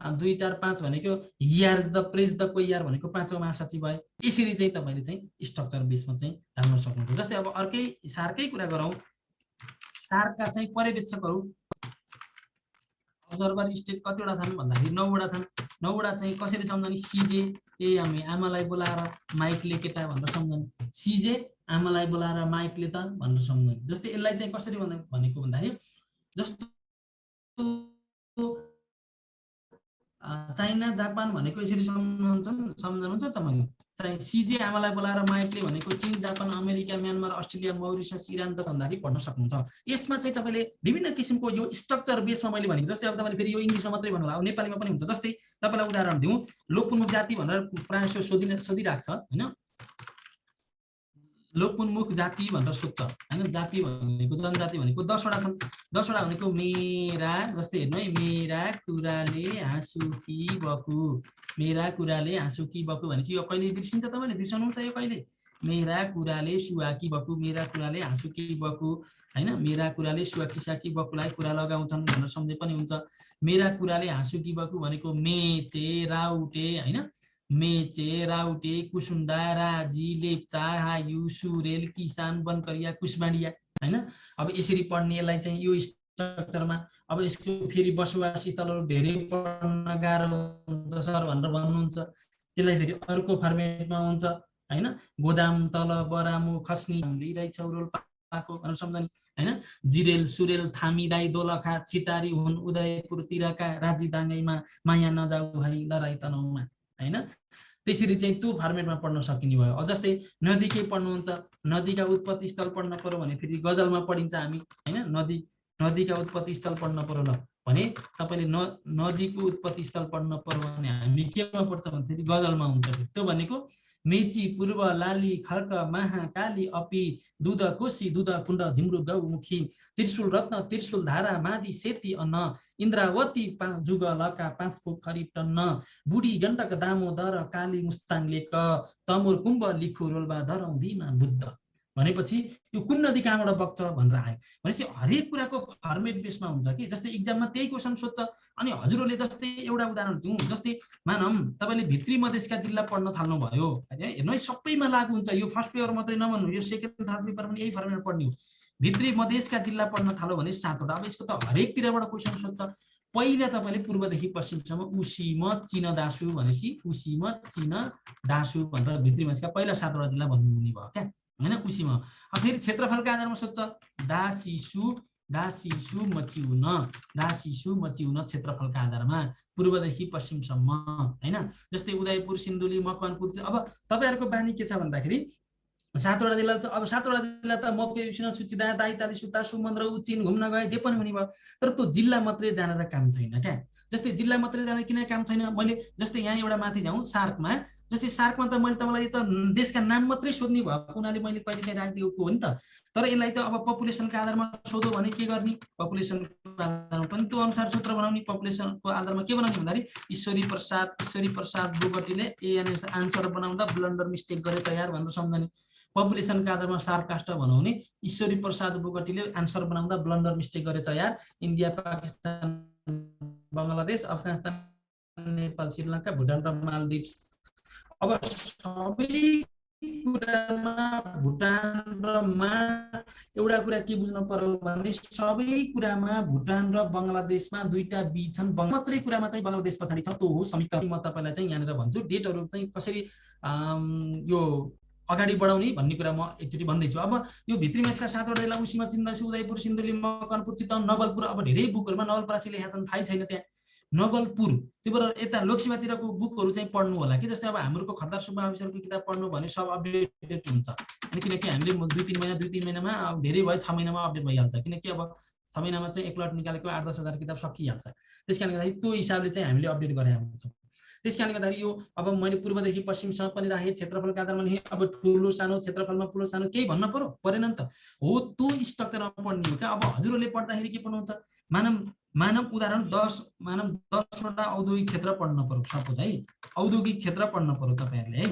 2 4 5 भनेको हियर द प्रेस द कोयर भनेको 5औं महासचिव भयो यसरी चाहिँ तपाईले चाहिँ स्ट्रक्चर बेसमा चाहिँ राख्न सक्नुहुन्छ जस्तै अब अर्कै सार्कै कुरा गरौँ सार्कका चाहिँ पर्यवेक्षकहरु अब्जर्भर स्टेट कतिवटा छन् भन्दाखेरि 9वटा छन् 9वटा चाहिँ कसरी सम्झने सीजे ए आमालाई बोलाएर माइकले केटा भनेर सम्झने सीजे आमालाई बोलाएर माइकले त भनेर सम्झने जस्तै यसलाई चाहिँ कसरी भनेको भन्दाखेरि जस्तो चाइना जापान भनेको यसरी सम्झनुहुन्छ तपाईले चाहिँ सीजे आमालाई बोलाएर माइकले भनेको चीन Japan America Myanmar Australia Mauritius Iran त भन्दाखेरि पढ्न सक्नुहुन्छ यसमा चाहिँ तपाईले विभिन्न किसिमको यो स्ट्रक्चर बेसमा मैले भनेको जस्तै अब तपाईले फेरि यो इंग्लिशमा मात्रै भन्नु होला अब नेपालीमा पनि हुन्छ जस्तै तपाईलाई उदाहरण दिउँ लोकप्रमुख जाति भनेर प्रायः सोधिराख्छ हैन लोपोन्मुख जाति भनेर सोध्छ हैन। जाति भनेको जनजाति भनेको 10वटा छन्। 10वटा भनेको मेरा, जस्तै हेर्नु है, मेरा कुराले हाँसु कि बकु, मेरा कुराले हाँसु कि बकु भनेपछि यो कहिले बिर्सिन्छ तपाईले? बिर्साउनुहुन्छ यो कहिले? मेरा कुराले सुवा कि बकु, मेरा कुराले हाँसु कि बकु हैन। मेरा कुराले सुवा किसा कि बकुलाई कुरा लगाउँछन् भनेर सम्झे पनि हुन्छ। मेरा कुराले हाँसु कि बकु भनेको मेचे, राउटे हैन। मेचे, राउटे, कुसुन्डा, राजी, लेप्चा, हायु, सुरेल, किसान, बनकरिया, कुसमाडिया हैन। अब यसरी पढ्ने यसलाई चाहिँ यो स्ट्रक्चरमा। अब यसको फेरि बसोबासी स्थलहरू धेरै पढ्न गाह्रो हुन्छ सर भनेर भन्नुहुन्छ, त्यसलाई फेरि अर्को फर्मेटमा हुन्छ हैन। गोदाम, तल, बरामु, खस्नी, लिराई, छौरोल, पाको भनेर सम्झने हैन। जिरेल, सुरेल, थामी, राई, दोलखा, छिटारी हुन् उदयपुरतिरका, राजी दाङ्गैमा माया नजाऊ है दराई तनहुमा हैन। त्यसरी चाहिँ त्यो फर्मेटमा पढ्न सकिने भयो। जस्तै नदीकै पढ्नुहुन्छ, नदीका उत्पत्ति स्थल पढ्न पर्यो भने फेरि गजलमा पढिन्छ हामी हैन। नदीका उत्पत्ति स्थल पढ्न पर्यो ल भने तपाईले नदीको उत्पत्ति स्थल पढ्न पर्यो भने हामी केमा पढ्छ भने फेरि गजलमा हुन्छ। त्यो भनेको मेची, पूर्व, लाली, खर्क, महाकाली, अपी, दुध कोशी, दुध कुण्ड, झिम्रु, गौमुखी, त्रिशूल रत्न, त्रिशूल धारा, मादी, सेती, अन्न, इन्द्रावती, जुगलका, 5 पोखरी टन्न, बुढी, गण्डक, दामोदर, काली, मुस्ताङ, लेक, तमुर, कुम्भ, लिखु, रोल्बा, धरौँधीमा बुद्ध भनेपछि यो कुन नदी कहाँबाट बग्छ भनेर आयो भनेपछि हरेक कुराको फर्मेट बेसमा हुन्छ कि। जस्तै इक्जाममा त्यही क्वेसन सोध्छ। अनि हजुरहरूले जस्तै एउटा उदाहरण दिउँ, जस्तै मानौँ तपाईले भित्री मधेसका जिल्ला पढ्न थाल्नु भयो हेर्नु है, सबैमा लागु हुन्छ यो। फर्स्ट पेपर मात्रै नभन्नु, यो सेकेन्ड थर्ड पेपर पनि यही फर्मेट पढ्ने हो। भित्री मधेसका जिल्ला पढ्न थाल्यो भने 7वटा। अब यसको त हरेकतिरबाट क्वेसन सोध्छ। पहिला तपाईले पूर्वदेखि पश्चिमसम्म उसीम चिन दासु भनेपछि उसीम चिन दासु भनेर भित्री मधेसका पहिला 7वटा जिल्ला भन्नुहुने भयो क्या हैन। उसीमा फेरि क्षेत्रफलका आधारमा सोध्छ। दासिसु मचिउन, दासिसु मचिउन क्षेत्रफलका आधारमा पूर्वदेखि पश्चिमसम्म हैन। जस्तै उदयपुर, सिन्धुली, मकवानपुर। अब तपाईहरुको बानी के छ भन्दाखेरि 7वटा जिल्ला। अब 7वटा जिल्ला त मकेसन, सुचिदा, दाइताली, सुता, सुमन्द्र, उचिन घुम्न गए जे पनि हुने भयो। तर त्यो जिल्ला मात्रै जानेर काम छैन क्या। जस्तै जिल्ला मात्रै जाने किन काम छैन? मैले जस्तै यहाँ एउटा माथि जाउँ सार्कमा, जस्तै सार्कमा त मैले तपाईलाई त देशका नाम मात्रै सोध्ने भएको हुनाले मैले कहिले काहीँ राखिदिएको हो नि त। तर यसलाई त अब पपुलेसनका आधारमा सोधो भने के गर्ने? पपुलेसनको आधारमा पनि त्यो अनुसार सूत्र बनाउने। पपुलेसनको आधारमा के बनाउने भन्दाखेरि ईश्वरी प्रसाद बोगटीले एएनएस आन्सर बनाउँदा ब्लन्डर मिस्टेक गरेछ यार भनेर सम्झने। पपुलेसनका आधारमा सार्कास्ट बनाउने, ईश्वरी प्रसाद बोगटीले आन्सर बनाउँदा ब्लन्डर मिस्टेक गरेछ यार। इन्डिया, पाकिस्तान, बङ्गलादेश, अफगानिस्तान, नेपाल, श्रीलङ्का, भुटान र मालदिप्स। अब सबै कुरामा भुटान र एउटा कुरा के बुझ्न पर्यो भने सबै कुरामा भुटान र बङ्गलादेशमा दुईटा बीच छन्। मात्रै कुरामा चाहिँ बङ्गलादेश पछाडि छ, त्यो हो संयुक्त। म तपाईलाई चाहिँ यहाँनिर भन्छु डेटहरू चाहिँ कसरी यो अगाडि बढाउने भन्ने कुरा म एकचोटि भन्दैछु। अब यो भित्री मधेसका 7वटा जिल्ला उसीमा चिन्दासु, उदयपुर, सिन्धुली, मकवानपुर, चितवन, नवलपुर। अब धेरै बुकहरुमा नवलपरासी लेखेका छन्, थाहै छैन त्यहाँ नवलपुर। त्यो भएर यता लोकसेवातिरको बुकहरू चाहिँ पढ्नु होला कि। जस्तै अब हाम्रो खरदार सुब्बा अफिसरको किताब पढ्नु भने सब अपडेटेड हुन्छ। अनि किनकि हामीले 2-3 महिनामा अब धेरै भयो 6 महिनामा अपडेट भइहाल्छ। किनकि अब 6 महिनामा चाहिँ एक लट निकालेको 8-10 हजार किताब सकिहाल्छ। त्यसकारणले गर्दाखेरि त्यो हिसाबले चाहिँ हामीले अपडेट गरेका हुन्छौँ। त्यसकारणले गर्दाखेरि यो अब मैले पूर्वदेखि पश्चिमसम्म पनि राखेँ, क्षेत्रफलका आधारमा लेखेँ। अब ठुलो सानो क्षेत्रफलमा ठुलो सानो केही भन्न पर्यो परेन नि त हो। त्यो स्ट्रक्चरमा पढ्ने हो क्या। अब हजुरहरूले पढ्दाखेरि के पढ्नुहुन्छ? मानव उदाहरण 10वटा औद्योगिक क्षेत्र पढ्न पर्यो सपोज है। औद्योगिक क्षेत्र पढ्न पर्यो तपाईहरुले है।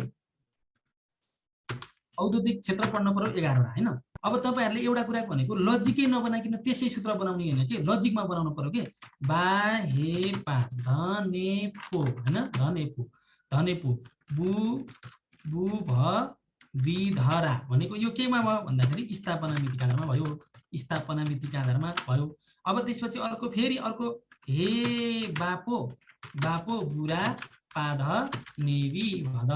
औद्योगिक क्षेत्र पढ्न पर्यो 11वटा हैन। अब तपाईहरुले एउटा कुरा भनेको लजिकै नबनाइकिन त्यसै सूत्र बनाउने हैन के, लजिकमा बनाउनु पर्यो के। बा हे पा धनेपो हैन, धनेपो बु भ विधरा भनेको यो केमा भयो भन्दाखेरि स्थापना मितिका आधारमा भयो। स्थापना मितिका आधारमा भयो। अब त्यसपछि फेरि अर्को हे बापो बुरा पाध नेवी भद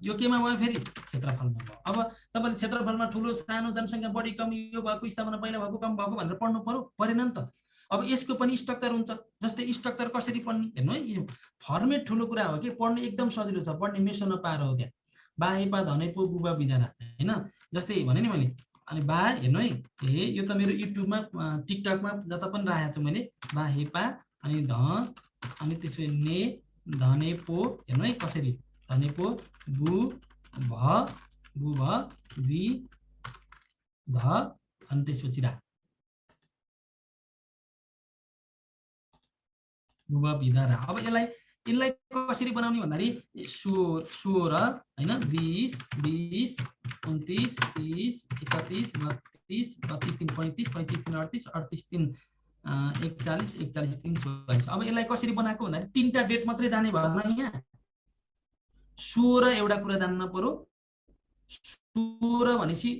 यो केमा भयो? फेरि क्षेत्रफलमा भयो। अब तपाईले क्षेत्रफलमा ठुलो सानो, जनसंख्या बढी कम, यो भएको स्थापना पहिला भएको कम भएको भनेर पढ्नु पर्यो परेन नि त। अब यसको पनि स्ट्रक्चर हुन्छ। जस्तै स्ट्रक्चर कसरी पढ्ने हेर्नु है। यो फर्मेट ठुलो कुरा हो कि, पढ्नु एकदम सजिलो छ, पढ्ने मेसो नपाएर हो त्यहाँ। बा हे पा धनेपो बुबा विधरा हैन। जस्तै भने नि मैले अनि बा हेर्नु है, हे यो त मेरो युट्युबमा टिकटकमा जता पनि राखेको छु मैले। बा हे पा अनि ध अनि त्यसपछि ने धनेपो हेर्नु है कसरी। धनेपो बु भ गु भ वि ध अनि त्यसपछि रा गु भ वि ध रा। अब यसलाई कसरी बनाउने भन्दाखेरि 16 हैन 20 20 29 30 31 32 32 3 35 35 3 38 38 3 41 41 3 44। अब यसलाई कसरी बनाएको भन्दाखेरि तीनटा डेट मात्रै जाने भएन यहाँ 16 एउटा कुरा जान्न पर्यो 16 भनेपछि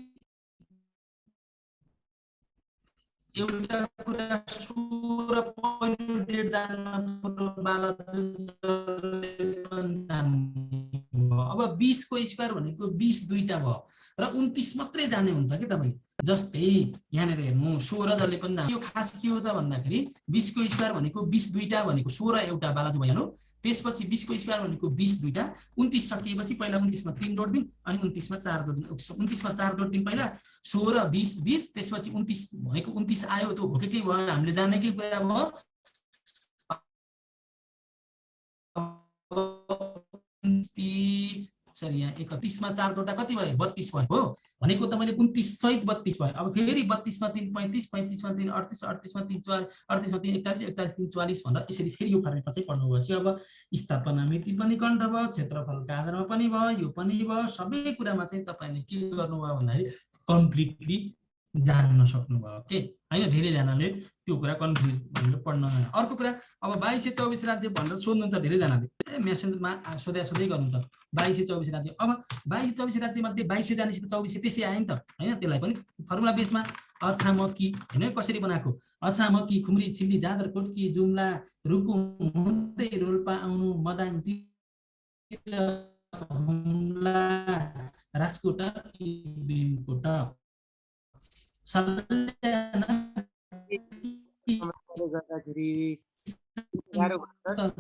एउटा कुरा 16 पहिलो डेट जान्न पर्यो अब 20 को स्क्वायर भनेको 20 दुईटा भयो र 29 मात्रै जाने हुन्छ के तपाईँ जस्तै यहाँनिर हेर्नु 16 जसले पनि यो खास के हो त भन्दाखेरि 20 को स्क्वायर भनेको 20 दुईटा भनेको 16 एउटा बालाजु भइहाल्यो त्यसपछि 20 को स्क्वायर भनेको 20 दुईटा 29 सकिएपछि पहिला 29 मा 3 जोड्दिन अनि 29 मा 4 जोड्दिन 29 मा 4 जोड्दिन पहिला 16 20 20 त्यसपछि 29 भनेको 29 आयो त्यो हो के भयो हामीले जानेकै कुरा भयो 29 सरी यहाँ 31 मा 4 जोड्दा कति भयो 32 भयो हो भनेको तपाईले 29 सहित 32 भयो। अब फेरि 32 मा 3 35 35 मा 3 38 38 मा 3 44 38 मा 3 41 41 3 44 भनेर यसरी फेरि यो फर्मेटमा चाहिँ पढ्नु भयो। अब स्थापना मिति पनि कण्ठ भयो क्षेत्रफलका आधारमा पनि भयो यो पनि भयो सबै कुरामा चाहिँ तपाईले के गर्नुभयो भन्दाखेरि कम्प्लिटली जान्न सक्नुभयो के हैन धेरैजनाले त्यो कुरा कन्फ्युज भनेर पढ्न। अर्को कुरा अब 2224 राज्य भनेर सोध्नुहुन्छ धेरैजनाले मेसेजमा सोधै गर्नुहुन्छ 2224 राज्य। अब 2224 राज्य मध्ये 22 जानेपछि त 24 त्यसै आयो नि त हैन त्यसलाई पनि फर्मुला बेसमा अछामकी हैन कसरी बनाएको अछामकी खुम्री छिल्ली जाजरकोटकी जुम्ला रुकुम हुँदै रोल्पा आउनु मदाङ हुम्ला राजकोट बिमकोट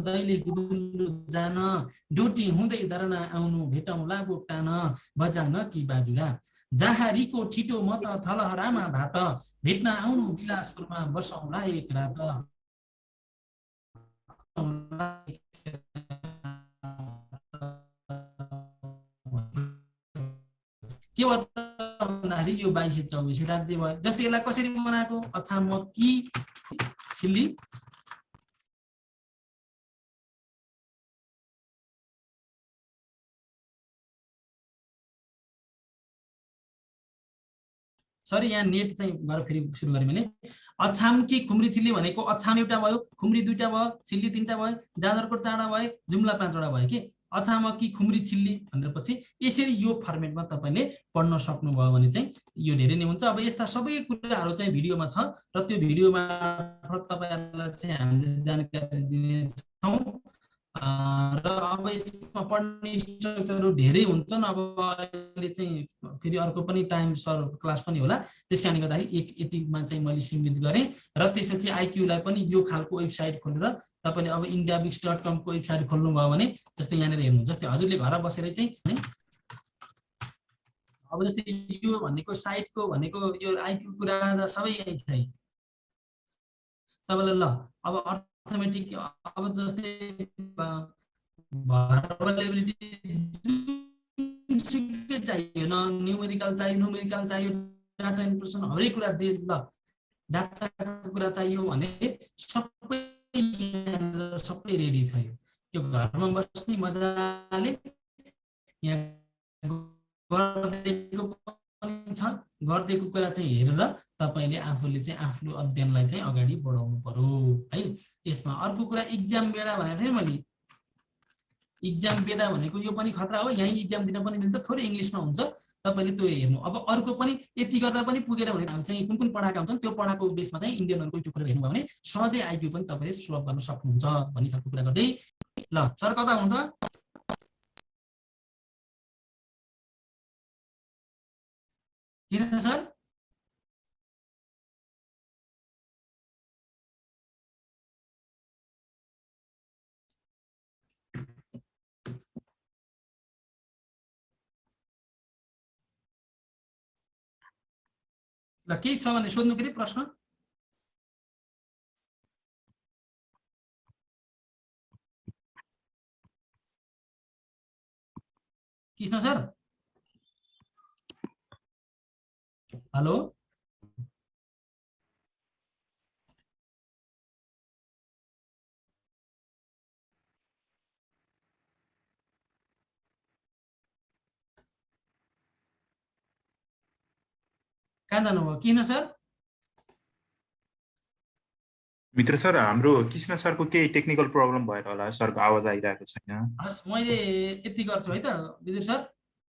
दैले जान डोटी हुँदै धरना आउनु भेटौँला बोक्टान बजाउन कि बाजुरा जहारीको ठिटो म त थलहरामा भात भेट्न आउनु बिलासपुरमा बसौँला एक रात के भन्दाखेरि यो 2224 राज्य भयो। जस्तै यसलाई कसरी बनाएको अछामकी छिल्ली सरी यहाँ नेट चाहिँ गएर फेरि सुरु गरेँ मैले अछामकी खुम्री छिल्ली भनेको अछाम एउटा भयो खुम्री दुईटा भयो छिल्ली तीनटा भयो जाजरकोट 4वटा भयो जुम्ला 5वटा भयो के अछामकी खुम्री छिल्ली भनेर पछि यसरी यो फर्मेटमा तपाईले पढ्न सक्नुभयो भने चाहिँ यो धेरै नै हुन्छ। अब यस्ता सबै कुराहरू चाहिँ भिडियोमा छ र त्यो भिडियोमा तपाईहरुलाई चाहिँ हामीले जानकारी दिनेछौँ र अब यसमा पढ्ने स्ट्रक्चरहरू धेरै हुन्छन्। अब अहिले चाहिँ फेरि अर्को पनि टाइम सर क्लास पनि होला त्यसकारणले गर्दाखेरि यतिमा चाहिँ मैले सीमित गरेँ र त्यसपछि आइक्यूलाई पनि यो खालको वेबसाइट खोलेर तपाईले अब indiabix.com को वेबसाइट खोल्नु भयो भने जस्तै यहाँनिर हेर्नु जस्तै हजुरले घर बसेर चाहिँ अब जस्तै यो भनेको साइटको भनेको यो आइक्यू कुरा सबै यही छ तपाईलाई ल अब अर्थमेटिक अब जस्तै भर्बलेबिलिटी चाहियो न न्यूमेरिकल चाहियो डाटा इन्पुटेसन हरेक कुरा दे ल डाटाको कुरा चाहियो भने सबै रेडी छ यो घरमा बस्ने मजाले यहाँ गर्दैको कुरा चाहिँ हेरेर तपाईले आफूले चाहिँ आफ्नो अध्ययनलाई चाहिँ अगाडि बढाउनु पर्यो है। यसमा अर्को कुरा एक्जाम बेडा भनेको थिएँ मैले एक्जाम बेडा भनेको यो पनि खतरा हो यही एक्जाम दिन पनि मिल्छ थोरै इंग्लिशमा हुन्छ तपाईले त्यो हेर्नु। अब अर्को पनि यति गर्दा पनि पुगेर भने चाहिँ कुन पढाएका हुन्छन् त्यो पढाको बेसमा चाहिँ इन्डियनहरुको युट्युब खोलेर हेर्नु भयो भने सहजै आइक्यू पनि तपाईले सोल्भ गर्न सक्नुहुन्छ भन्ने खालको कुरा गर्दै ल सर कता हुन्छ किन सर ल के छ भने सोध्नु के प्रश्न कृष्ण सर हेलो कहाँ जानुभयो किन सर? मित्र सर हाम्रो कृष्ण सरको केही टेक्निकल प्रब्लम भएर होला सरको आवाज आइरहेको छैन। हस् मैले यति गर्छु है त विदुर सर।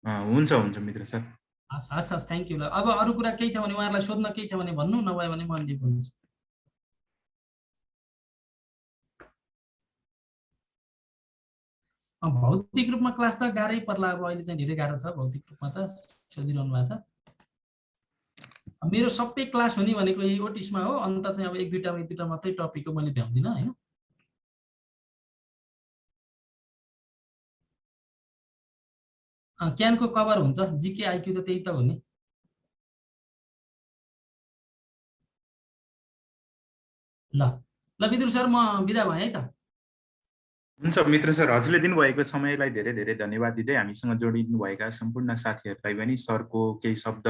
हुन्छ हुन्छ मित्र सर। हस् हस् हस् थ्याङ्क यू ल। अब अरू कुरा केही छ भने उहाँहरूलाई सोध्न केही छ भने भन्नु, नभए भने म लिभ हुन्छु। भौतिक रूपमा क्लास त गाह्रै पर्ला, अब अहिले चाहिँ धेरै गाह्रो छ भौतिक रूपमा त सोधिरहनु भएको छ। मेरो सबै क्लास हुने भनेको यही ओटिसमा हो, अन्त चाहिँ अब एक दुईटा मात्रै टपिकको मैले भ्याउँदिनँ होइन। क्यानको कभर हुन्छ, जिके आइक्यू त त्यही त हो नि। ल ल विदुर सर म बिदा भएँ है त। हुन्छ मित्र सर, हजुरले दिनुभएको समयलाई धेरै धेरै धन्यवाद दिँदै हामीसँग जोडिनुभएका सम्पूर्ण साथीहरूलाई पनि सरको केही शब्द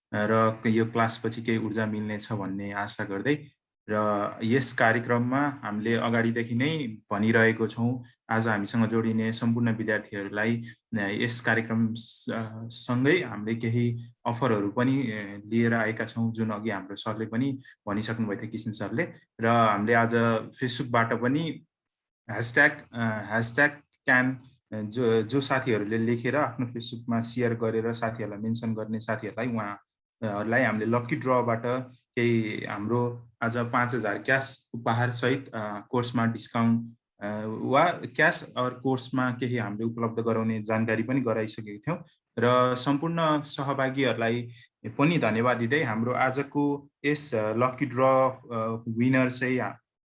र यो क्लासपछि केही ऊर्जा मिल्नेछ भन्ने आशा गर्दै र यस कार्यक्रममा हामीले अगाडिदेखि नै भनिरहेको छौँ, आज हामीसँग जोडिने सम्पूर्ण विद्यार्थीहरूलाई यस कार्यक्रम सँगै हामीले केही अफरहरू पनि लिएर आएका छौँ, जुन अघि हाम्रो सरले पनि भनिसक्नुभएको थियो किसन सरले। र हामीले आज फेसबुकबाट पनि ह्यासट्याग क्यान जो साथीहरूले लेखेर आफ्नो फेसबुकमा सेयर गरेर साथीहरूलाई मेन्सन गर्ने साथीहरूलाई उहाँहरूलाई हामीले लकी ड्रबाट केही हाम्रो आज 5000 क्यास उपहार सहित कोर्समा डिस्काउन्ट वा क्यास अर कोर्समा केही हामीले उपलब्ध गराउने जानकारी पनि गराइसकेको थियौँ र सम्पूर्ण सहभागीहरूलाई पनि धन्यवाद दिँदै हाम्रो आजको यस लकी ड्र विनर चाहिँ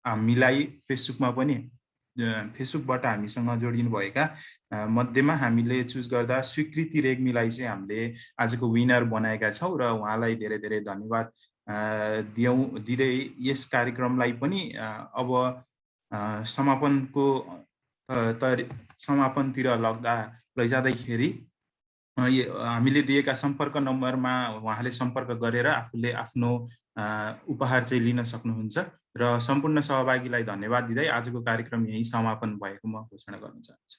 हामीलाई फेसबुकबाट हामीसँग जोडिनुभएका मध्येमा हामीले चुज गर्दा स्वीकृति रेग्मीलाई चाहिँ हामीले आजको विनर बनाएका छौँ र उहाँलाई धेरै धेरै धन्यवाद दिँदै यस कार्यक्रमलाई पनि अब समापनतिर लैजाँदाखेरि हामीले दिएका सम्पर्क नम्बरमा उहाँले सम्पर्क गरेर आफूले आफ्नो उपहार चाहिँ लिन सक्नुहुन्छ र सम्पूर्ण सहभागीलाई धन्यवाद दिँदै आजको कार्यक्रम यही समापन भएको म घोषणा गर्न चाहन्छु।